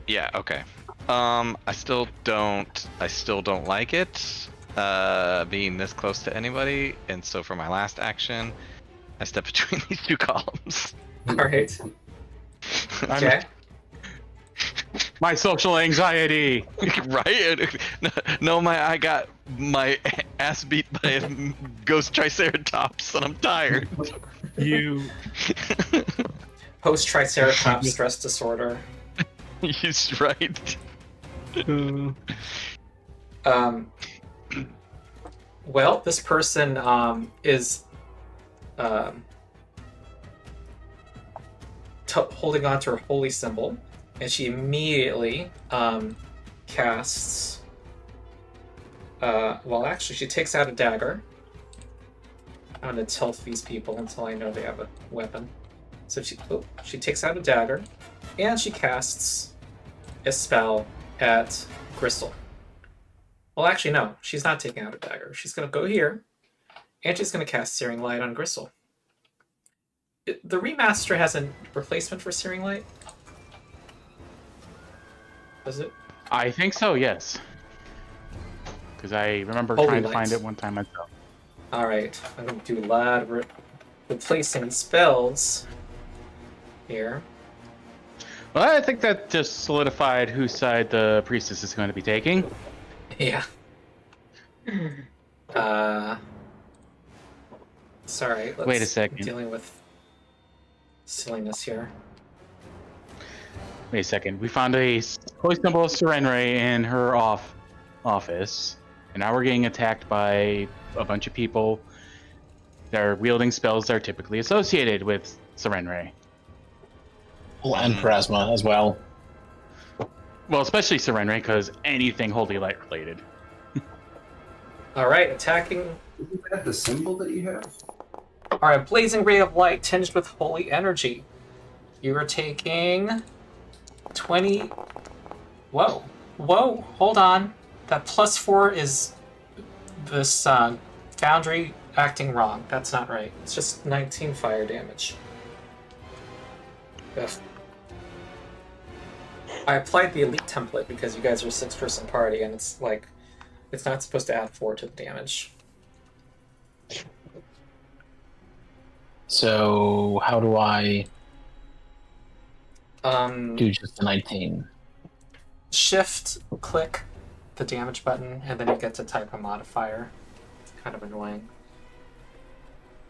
Yeah. Okay. I still don't like it. Being this close to anybody, and so for my last action, I step between these two columns. All right. Okay. My social anxiety. Right? No, I got my ass beat by a ghost triceratops, and I'm tired. You Post triceratops stress disorder. He's right. Well, this person is holding on to her holy symbol, and she immediately casts Well, actually, she takes out a dagger. I'm gonna tilt these people until I know they have a weapon. So she takes out a dagger, and she casts a spell at Gristle. Well, actually, no. She's not taking out a dagger. She's gonna go here, and she's gonna cast Searing Light on Gristle. The remaster has a replacement for Searing Light? Does it? I think so, yes. Because I remember Holy trying to light. find it one time myself. Alright, I'm going to do a lot of replacing spells here. Well, I think that just solidified whose side the priestess is going to be taking. Yeah. Sorry, Wait a second. I'm dealing with silliness here. Wait a second. We found a holy symbol of Serenray in her office, and now we're getting attacked by a bunch of people that are wielding spells that are typically associated with Serenray. And Pharasma as well. Well, especially Serenray, because anything holy light related. Alright, attacking. Isn't that the symbol that you have? Alright, blazing ray of light tinged with holy energy. You are taking 20. Whoa. Whoa, hold on. That +4 is this foundry acting wrong. That's not right. It's just 19 fire damage. Ugh. I applied the elite template because you guys are a 6-person party, and it's like, it's not supposed to add 4 to the damage. So how do I Um, do just the 19? Shift, click the damage button, and then you get to type a modifier. It's kind of annoying.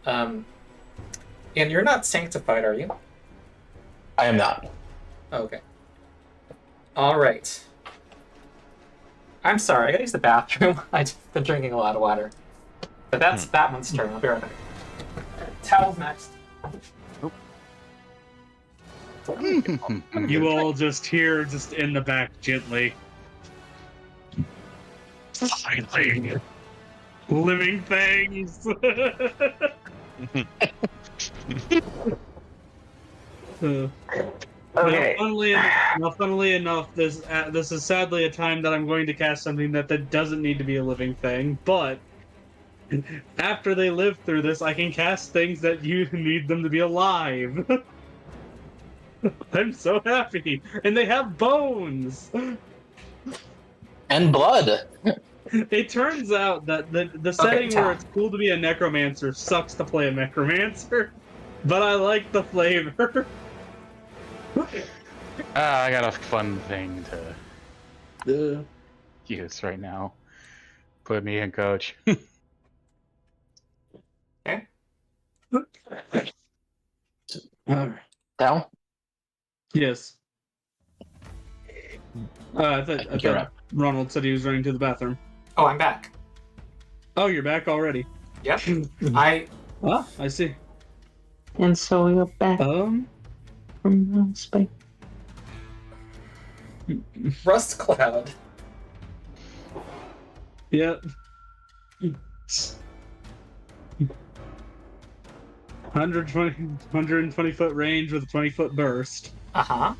And you're not sanctified, are you? I am not. Okay. Alright. I'm sorry, I gotta use the bathroom. I've been drinking a lot of water. But that's that one's turn. I'll be right back. Tal's next. You all just hear, just in the back, gently. Silently. Living things. Okay. Funnily enough, this is sadly a time that I'm going to cast something that doesn't need to be a living thing, but after they live through this, I can cast things that you need them to be alive. I'm so happy, and they have bones. And blood. It turns out that the setting Tal. where it's cool to be a necromancer sucks to play a necromancer, but I like the flavor. I got a fun thing to Uh, use right now. Put me in, coach. Okay. Down? yes. I think you're thought up. Ronald said he was running to the bathroom. Oh, I'm back. Oh, you're back already. Yep. I Ah, I see. And so we go back from space. Rust Cloud. Yep. 120 foot range with a 20-foot burst. Uh-huh.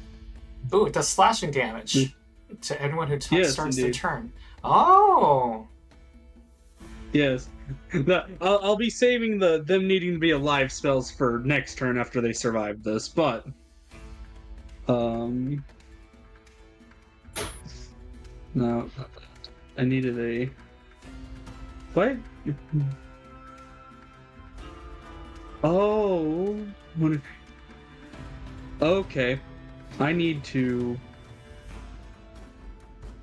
Ooh, it does slashing damage to anyone who Yes, starts indeed. the turn. Oh! Yes. I'll be saving them needing to be alive spells for next turn after they survive this, but no, I needed a what? Oh, okay. I need to.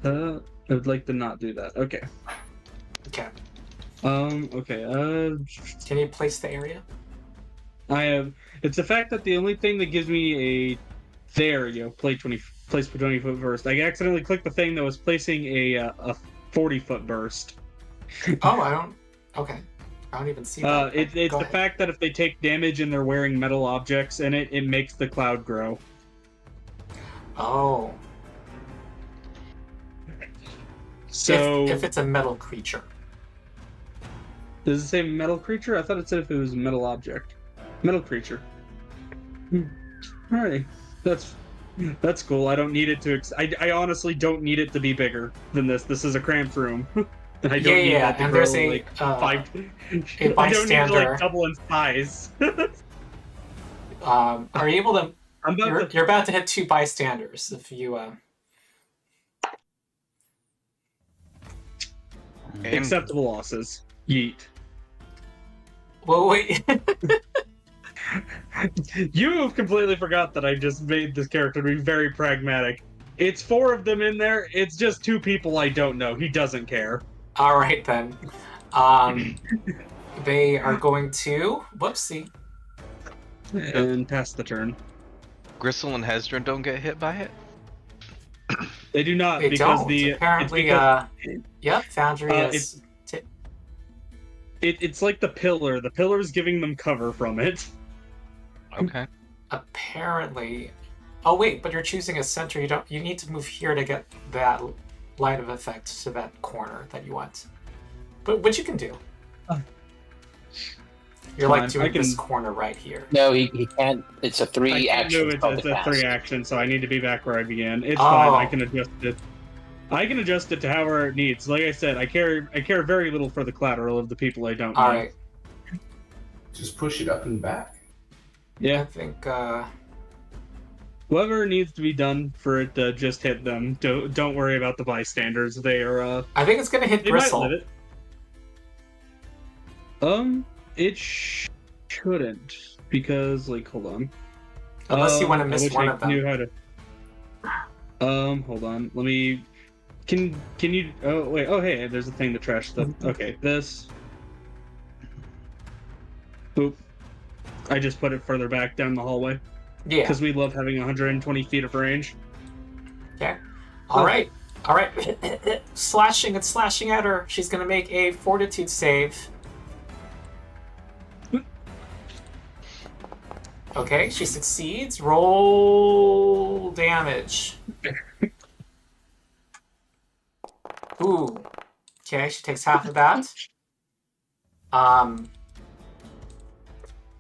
I would like to not do that. Okay. Okay. Okay. Can you place the area? I have. It's the fact that the only thing that gives me a. There you go. Place for 20 foot burst. I accidentally clicked the thing that was placing a 40-foot burst. Oh, I don't. Okay. I don't even see that. It's Go the ahead. fact that if they take damage and they're wearing metal objects in it, it makes the cloud grow. Oh. So if it's a metal creature. does it say metal creature? I thought it said if it was a metal object. Metal creature. Alrighty. That's cool. I don't need it to. I honestly don't need it to be bigger than this. This is a cramped room. And I don't need that to and grow there's a like a I don't need to bystander. like double in size. Are you able to? I'm about to. You're about to hit 2 bystanders if you. Acceptable losses. Yeet. Well, wait. You completely forgot that I just made this character to be very pragmatic. It's 4 of them in there. It's just 2 people I don't know. He doesn't care. All right then. They are going to. Whoopsie. And pass the turn. Gristle and Hesdrid don't get hit by it? They do not They because don't. the Apparently, yep. Foundry is. it's like the pillar. The pillar is giving them cover from it. Okay. Apparently. Oh wait, but you're choosing a center. You need to move here to get that line of effect to that corner that you want. But what you can do. You're like doing this corner right here. No, he can't. It's a 3 action. No, it's a 3 action, so I need to be back where I began. It's Oh. fine. I can adjust it. I can adjust it to however it needs. Like I said, I care very little for the collateral of the people I don't know. All right. Just push it up and back. I Yeah. think. Whatever needs to be done for it to just hit them. Don't worry about the bystanders. They are. I think it's gonna hit They might Gristle. live it. It shouldn't because hold on. Unless you want to I miss wish one I of them. knew how to. Hold on. Let me. Can you? Oh wait. Oh hey, there's a thing to trash stuff. Okay, this. Boop. I just put it further back down the hallway Yeah. because we love having 120 feet of range. Okay. All right. Slashing and slashing at her. She's gonna make a Fortitude save. Okay, she succeeds. Roll damage. Ooh. Okay, she takes half of that.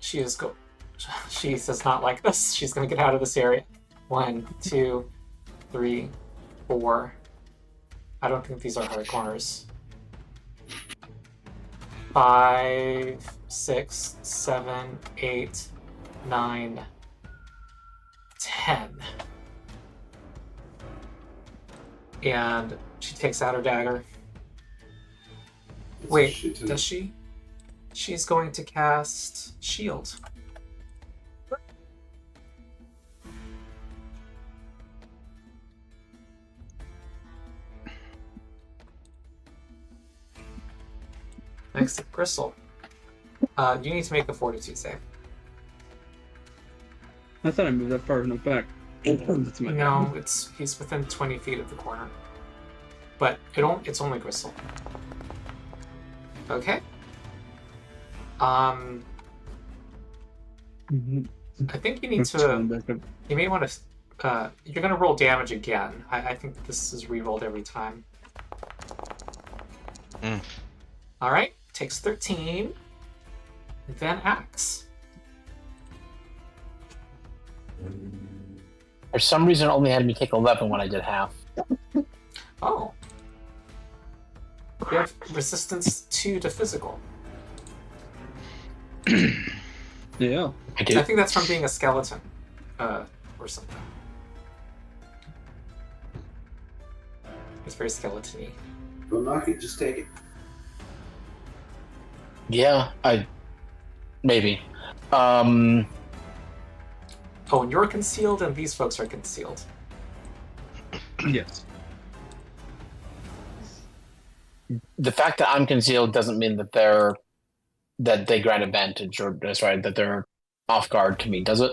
She does not like this. She's gonna get out of this area. 1, 2, 3, 4. I don't think these are hard corners. 5, 6, 7, 8, 9, 10. And she takes out her dagger. It's Wait, shit ton. does she? She's going to cast Shield. Next to Gristle. You need to make a Fortitude save. I thought I moved that far enough back. That's my No, he's within 20 feet of the corner. But it's only Gristle. Okay. Mhm. I think you need Let's to. turn back up. You may want to. You're gonna roll damage again. I think this is re-rolled every time. All right. Takes 13. Then axe. For some reason, it only had me take 11 when I did half. Oh. You have resistance 2 to physical. Yeah. I do. I think that's from being a skeleton, or something. It's very skeleton-y. Don't knock it, just take it. Yeah, maybe. Oh, and you're concealed, and these folks are concealed. Yes. The fact that I'm concealed doesn't mean that they grant advantage, or sorry, that they're off guard to me, does it?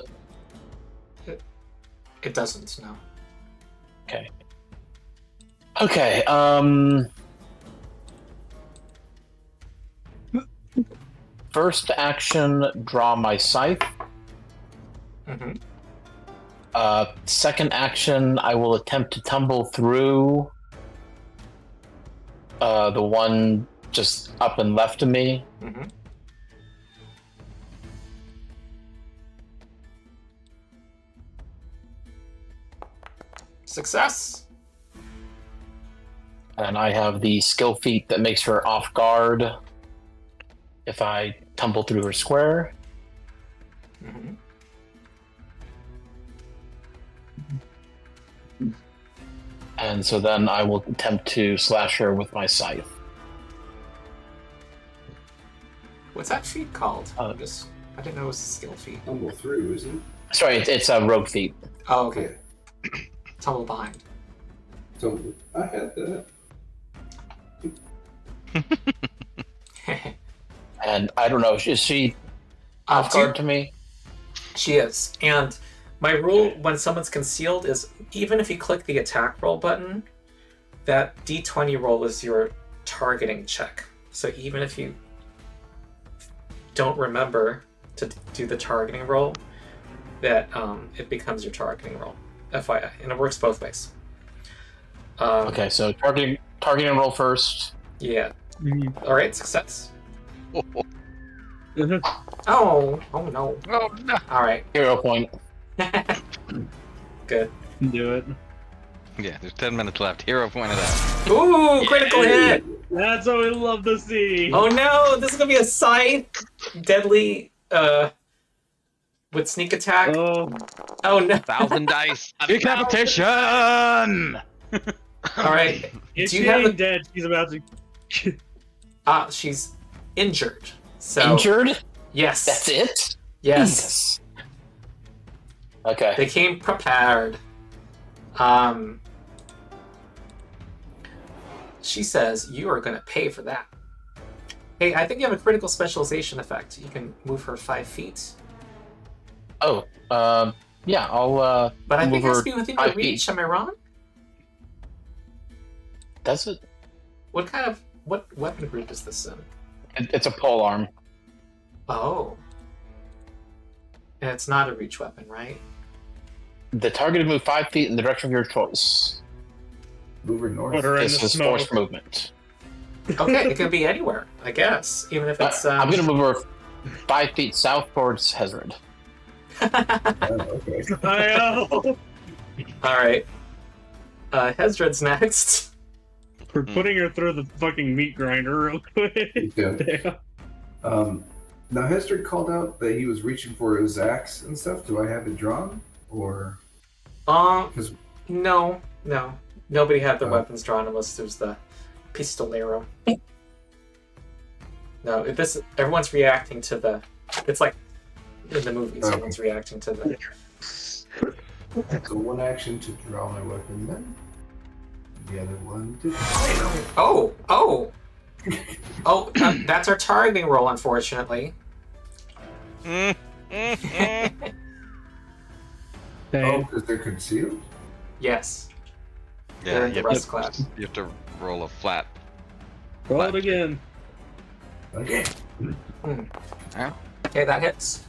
It doesn't, no. Okay. Okay. First action, draw my scythe. Mm-hmm. Second action, I will attempt to tumble through The one just up and left of me. Mm-hmm. Success. And I have the skill feat that makes her off guard if I tumble through her square. Mm-hmm. And so then I will attempt to slash her with my scythe. What's that feat called? Uh, I didn't know it was a skill feat. Tumble through, isn't Sorry, it's a rogue feat. Oh, okay. Tumble behind. So I had that. And I don't know, is she off guard to me? She is. And my rule when someone's concealed is even if you click the attack roll button, that d20 roll is your targeting check. So even if you don't remember to do the targeting roll, that it becomes your targeting roll. FYI. And it works both ways. Okay, so targeting roll first. Yeah. Mhm. Alright, success. Mhm. Oh no. Oh no! Alright. Hero point. Good. Do it. Yeah, there's 10 minutes left. Hero pointed out. Ooh, critical hit! That's what we love to see. Oh no, this is gonna be a scythe. Deadly, with sneak attack. Oh, Oh no. 1,000 dice. Decapitation! Alright. if Do she you have ain't dead, she's about to. She's injured. So Injured? yes. That's it? Yes. Jesus. Okay. They came prepared. She says, you are gonna pay for that. Hey, I think you have a critical specialization effect. You can move her 5 feet. Oh, yeah, I'll But I move think it has her to be within your 5 feet. reach, am I wrong? Does it? What weapon group is this in? It's a pole arm. Oh. And it's not a reach weapon, right? The target move 5 feet in the direction of your choice. Move her north. Put her in This the is smoke. forced movement. Okay, it can be anywhere, I guess. Even if it's I'm gonna move her 5 feet south towards Hesdrid. Oh, okay. I know. Alright. Hesdrid's next. We're putting her through the fucking meat grinder real quick. Yeah. Damn. Now Hesdrid called out that he was reaching for his axe and stuff. Do I have it drawn, or because No. Nobody had their Oh. weapons drawn unless there's the pistolero. No, everyone's reacting to the. It's like in the movies, Oh. everyone's reacting to the. so one action to draw my weapon, then the other one to. Oh! That's our targeting roll, unfortunately. Oh, Dang. because they're concealed. Yes. Yeah, They're in the you rust class. have to roll a flat. Roll it again. Okay. Okay, that hits.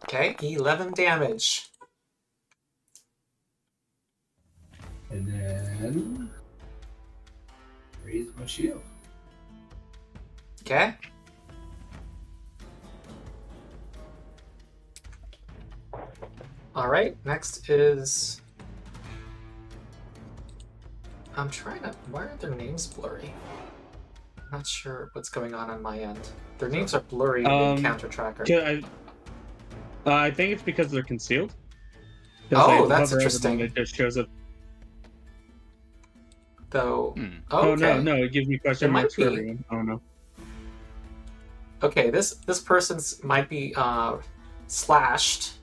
Okay, 11 damage. And then raise my shield. Okay. Alright, next is. I'm trying to. Why are their names blurry? I'm not sure what's going on my end. Their names are blurry in Counter Tracker. I think it's because they're concealed. Oh, that's interesting. It just shows up. Though. Oh Okay. no, it gives me question It might marks for be. everyone. Oh no. Okay, this person's might be slashed.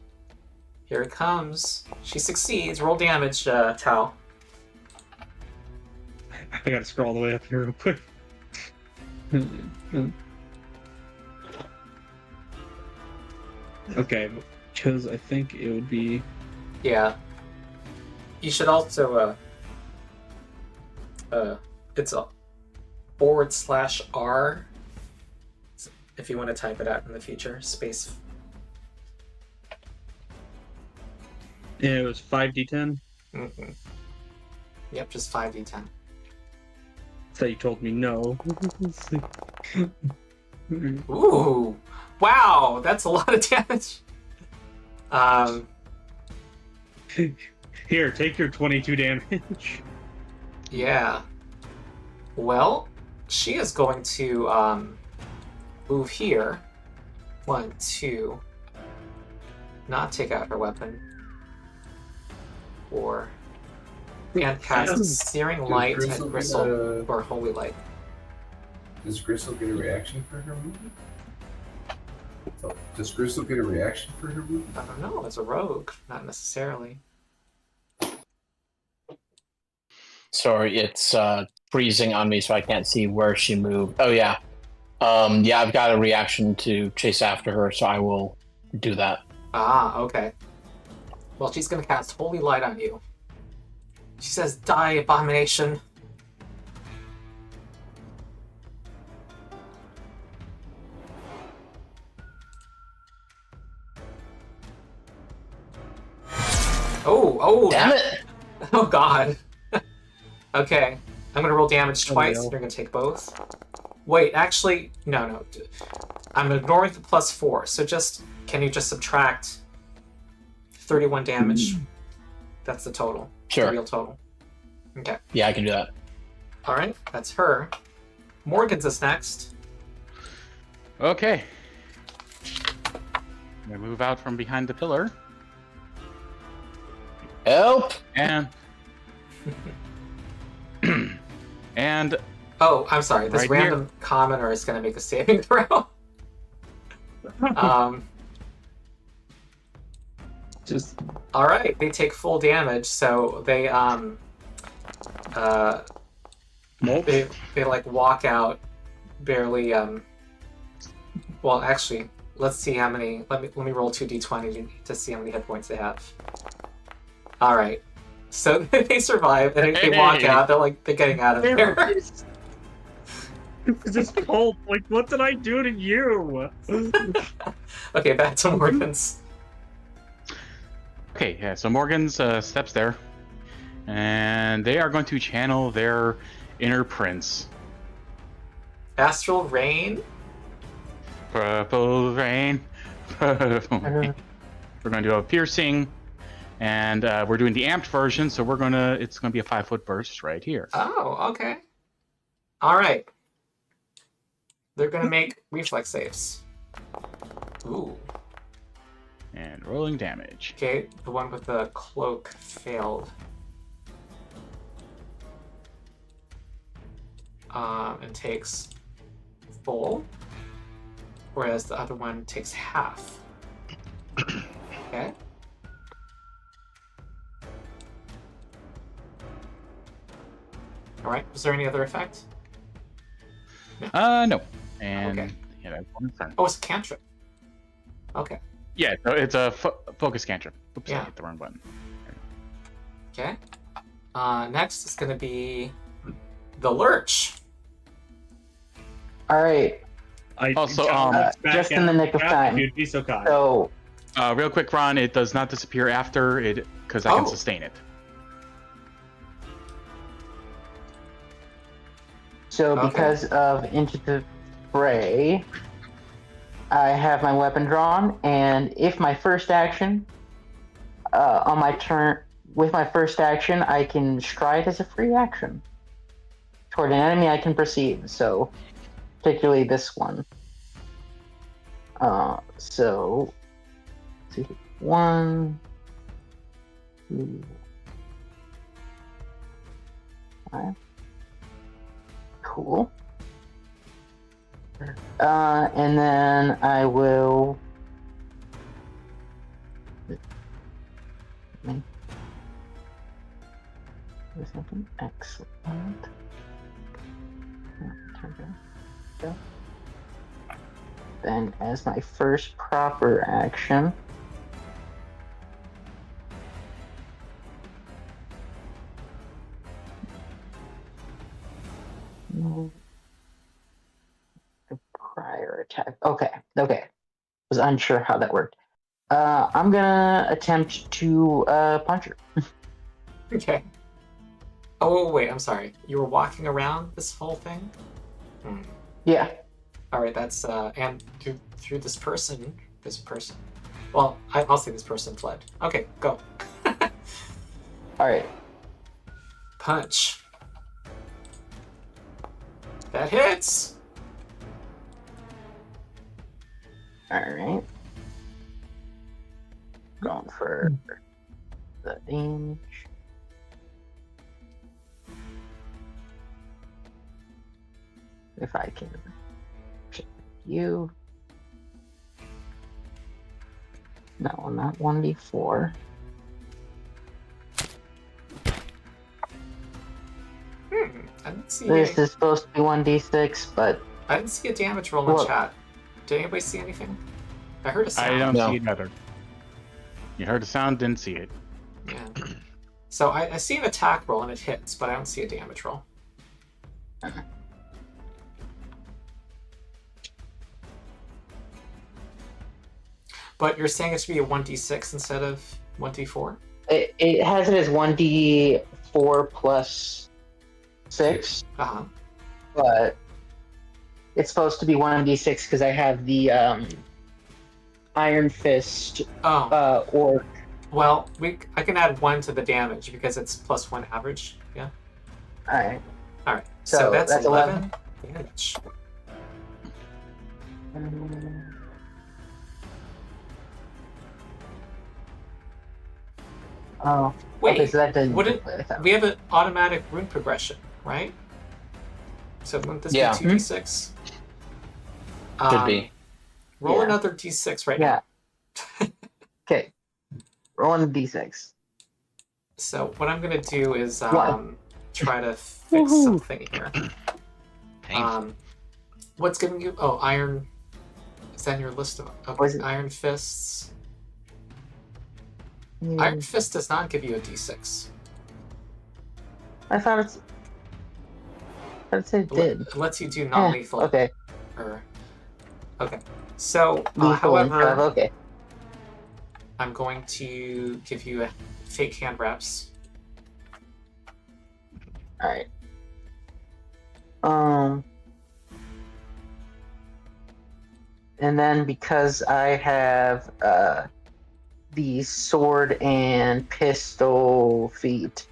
Here it comes. She succeeds. Roll damage, Tal. I gotta scroll all the way up here real quick. Okay, because I think it would be. Yeah. You should also it's a /R if you want to type it out in the future. Space. Yeah, it was 5d10. Mhm. Yep, just 5d10. So you told me no. Ooh! Wow, that's a lot of damage. Here, take your 22 damage. Yeah. Well, she is going to move here. 1, 2. Not take out her weapon. 4. And cast Searing Light Gristle and get Gristle or Holy Light. Does Gristle get a reaction for her movement? Does Gristle get a reaction for her movement? I don't know, it's a rogue, not necessarily. Sorry, it's freezing on me, so I can't see where she moved. Oh yeah, yeah. I've got a reaction to chase after her, so I will do that. Ah, okay. Well, she's gonna cast Holy Light on you. She says, "Die, abomination." Oh, Damn that- it! Oh god. Okay, I'm gonna roll damage twice. no. You're gonna take both. Wait, actually, no. I'm ignoring the +4. So can you just subtract 31 damage? That's the total. Sure. The real total. Okay. Yeah, I can do that. All right, that's her. Morgan's is next. Okay. I'm gonna move out from behind the pillar, Help! and and Oh, I'm sorry. This Right random commoner is going to make a saving throw. Just All right, they take full damage, so they they like walk out barely. Well, actually, let's see how many. Let me roll 2d20 to see how many hit points they have. All right, so they survive and they walk Hey. out. They're getting out of there. this cold. Like, what did I do to you? Okay, back to Morgan's. okay, yeah. So Morgan's steps there, and they are going to channel their inner prince. Astral Rain. Purple rain. Purple rain. We're going to do a piercing, and we're doing the amped version, so it's gonna be a 5-foot burst right here. Oh, okay. All right. They're gonna make reflex saves. Ooh. And rolling damage. Okay, the one with the cloak failed. And takes full, whereas the other one takes half. Okay. All right. Was there any other effect? No. And Okay. yeah, that's one turn. Oh, it's a cantrip. Okay. Yeah, so it's a focus cantrip. Oops, Yeah. I hit the wrong button. Okay. Next is going to be the Lurch. All right. Also, just in the nick of time. Dude, be so kind. So Real quick, Ron, it does not disappear after it because I can Oh. sustain it. Okay. because of Into the Fray, I have my weapon drawn, and if my first action, on my turn, with my first action, I can stride as a free action toward an enemy I can perceive. So, particularly this one. So, let's see, 1, 2, 5. Cool. And then I will. Excellent. Go. Then, as my first proper action, a prior attack. Okay. Was unsure how that worked. I'm gonna attempt to punch her. Okay. Oh, wait, I'm sorry. You were walking around this whole thing? Yeah. Alright, that's, and through this person. Well, I'll say this person fled. Okay, go. Alright. Punch. That hits! Alright. Going for the damage. If I can check you. No, not 1d4. I didn't see This is supposed to be 1d6, but I didn't see a damage roll in What? chat. Did anybody see anything? I heard a sound. I don't No. see it either. You heard a sound, didn't see it. Yeah. So I see an attack roll and it hits, but I don't see a damage roll. But you're saying it should be a 1d6 instead of 1d4? it has it as 1d4 plus 6, Uh-huh. but it's supposed to be 1d6 because I have the Iron Fist Oh, orc. well, I can add 1 to the damage because it's plus 1 average. Yeah. Alright. Alright. So, So that's that's 11 damage. Oh, Wait, okay, so that doesn't. wouldn't we have an automatic rune progression, right? So wouldn't this Yeah. be 2d6? Should be. Roll Yeah. another d6 right Yeah. now. Okay. Rolling a d6. So what I'm gonna do is What? try to fix something here. Painful. What's giving you? Oh, iron. Is that in your list of Was it- iron fists? Hmm, Iron fist does not give you a d6. I thought it said it did. It lets you do Eh, non-lethal. okay. Okay. So, Lethal and however, stuff, okay. I'm going to give you a fake hand wraps. Alright. And then because I have the sword and pistol feat,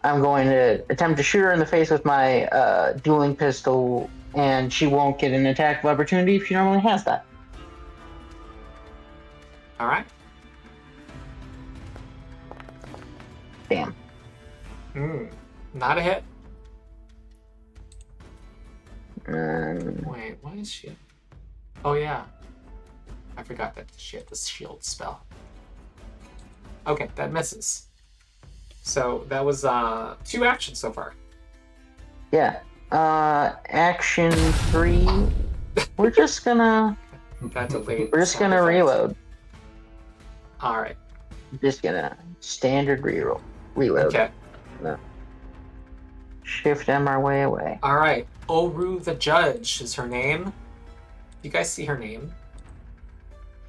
I'm going to attempt to shoot her in the face with my dueling pistol, and she won't get an attack of opportunity if she normally has that. All right. Damn. Not a hit. Um, Wait, why is she? Oh yeah, I forgot that she had this shield spell. Okay, that misses. So that was 2 actions so far. yeah. Action 3. We're just gonna That delayed. we're just sound gonna effect. reload. All right. Just gonna standard reload. Okay. Shift M our way away. All right. Oru the Judge is her name. You guys see her name?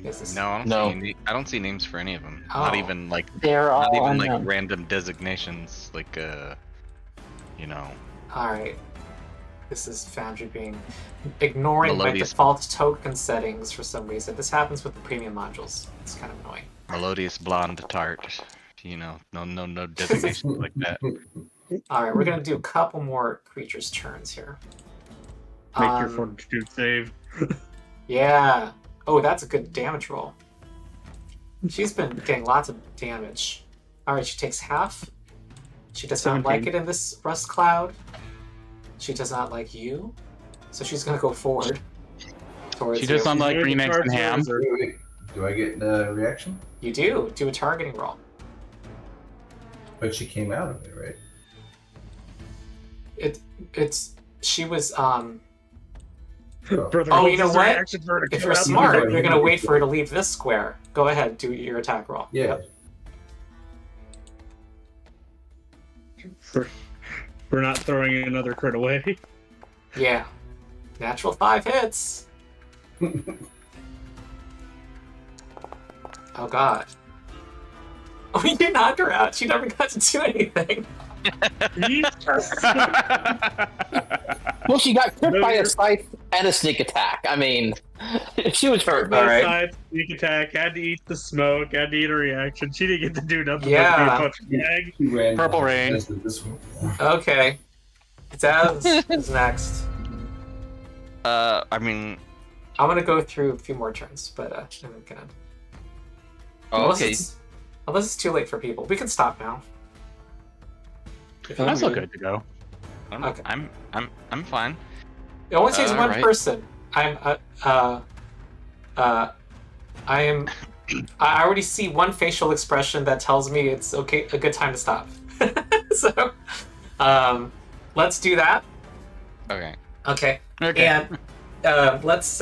Is this- No, I don't No. see I don't see names for any of them. Oh. Not even like They're all not even unknown. like random designations like you know. All right. This is Foundry being ignoring my Melodious. default token settings for some reason. This happens with the premium modules. It's kind of annoying. Melodious blonde tart. You know, no designations like that. All right, we're gonna do a couple more creatures' turns here. Make your Um, fortitude save. Yeah. Oh, that's a good damage roll. She's been getting lots of damage. All right, she takes half. She does not 17. like it in this rust cloud. She does not like you, so she's gonna go forward. Towards She does you. not like green eggs and ham. Wait. Do I get a reaction? You do a targeting roll. But she came out of it, right? She was Brother, Oh, hold you know his what? reaction for her to If come you're out. smart, you're gonna wait for her to leave this square. Go ahead, do your attack roll. Yeah. We're not throwing another crit away. Yeah. Natural 5 hits. Oh god. Oh, you knocked her out. She never got to do anything. Well, she got crit No, by a you're- scythe and a sneak attack. I mean, she was hurt. Both All right. sides, sneak attack, had to eat the smoke, had to eat a reaction. She didn't get to do nothing Yeah. but be a punching bag. He ran Purple down rain. this one. Okay. Zaz is next. I mean, I'm gonna go through a few more turns, but I'm gonna. oh, Unless okay. it's too late for people, we can stop now. I'm still good to go. Okay. I'm fine. It only takes one right. person. I already see one facial expression that tells me it's okay, a good time to stop. So, let's do that. Okay. Okay. Okay. And let's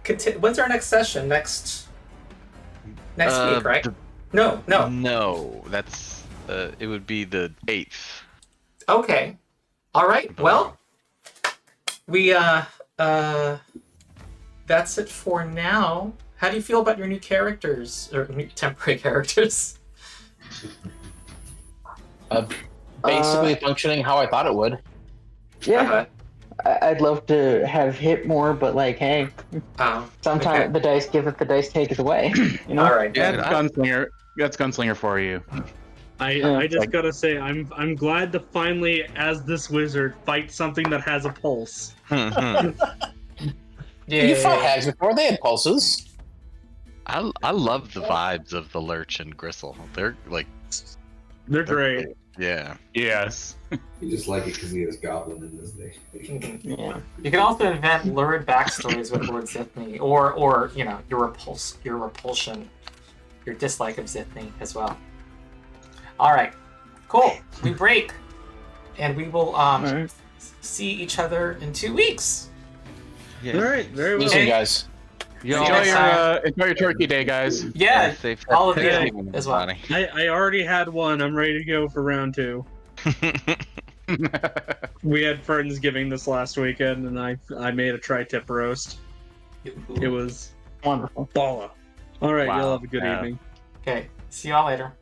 continue. When's our next session? Next week, right? No. No, that's it would be the 8th. Okay. All right. Well, we that's it for now. How do you feel about your new characters or new temporary characters? Basically functioning how I thought it would. Yeah, I'd love to have hit more, but like, hey, sometimes okay. the dice give it, the dice take it away. You know? All right. Yeah, That's gunslinger. That's gunslinger for you. I just gotta say, I'm glad to finally, as this wizard, fight something that has a pulse. You fought hags before; they had pulses. I love the vibes of the Lurch and Gristle. They're like, They're great. yeah. Yes. He just like it because he has goblin in his name. Yeah. You can also invent lurid backstories with Lord Zithny, or you know your repulsion, your dislike of Zithny as well. All right, cool. We break, and we will right. see each other in 2 weeks. All right, very well. See you guys. Enjoy your turkey day, guys. Yeah, safe all of Thanksgiving, you as well. everybody. I already had one. I'm ready to go for round 2. We had Friendsgiving this last weekend, and I made a tri-tip roast. It was Wonderful. baller. All right, Wow. y'all have a good Yeah. evening. Okay, see y'all later.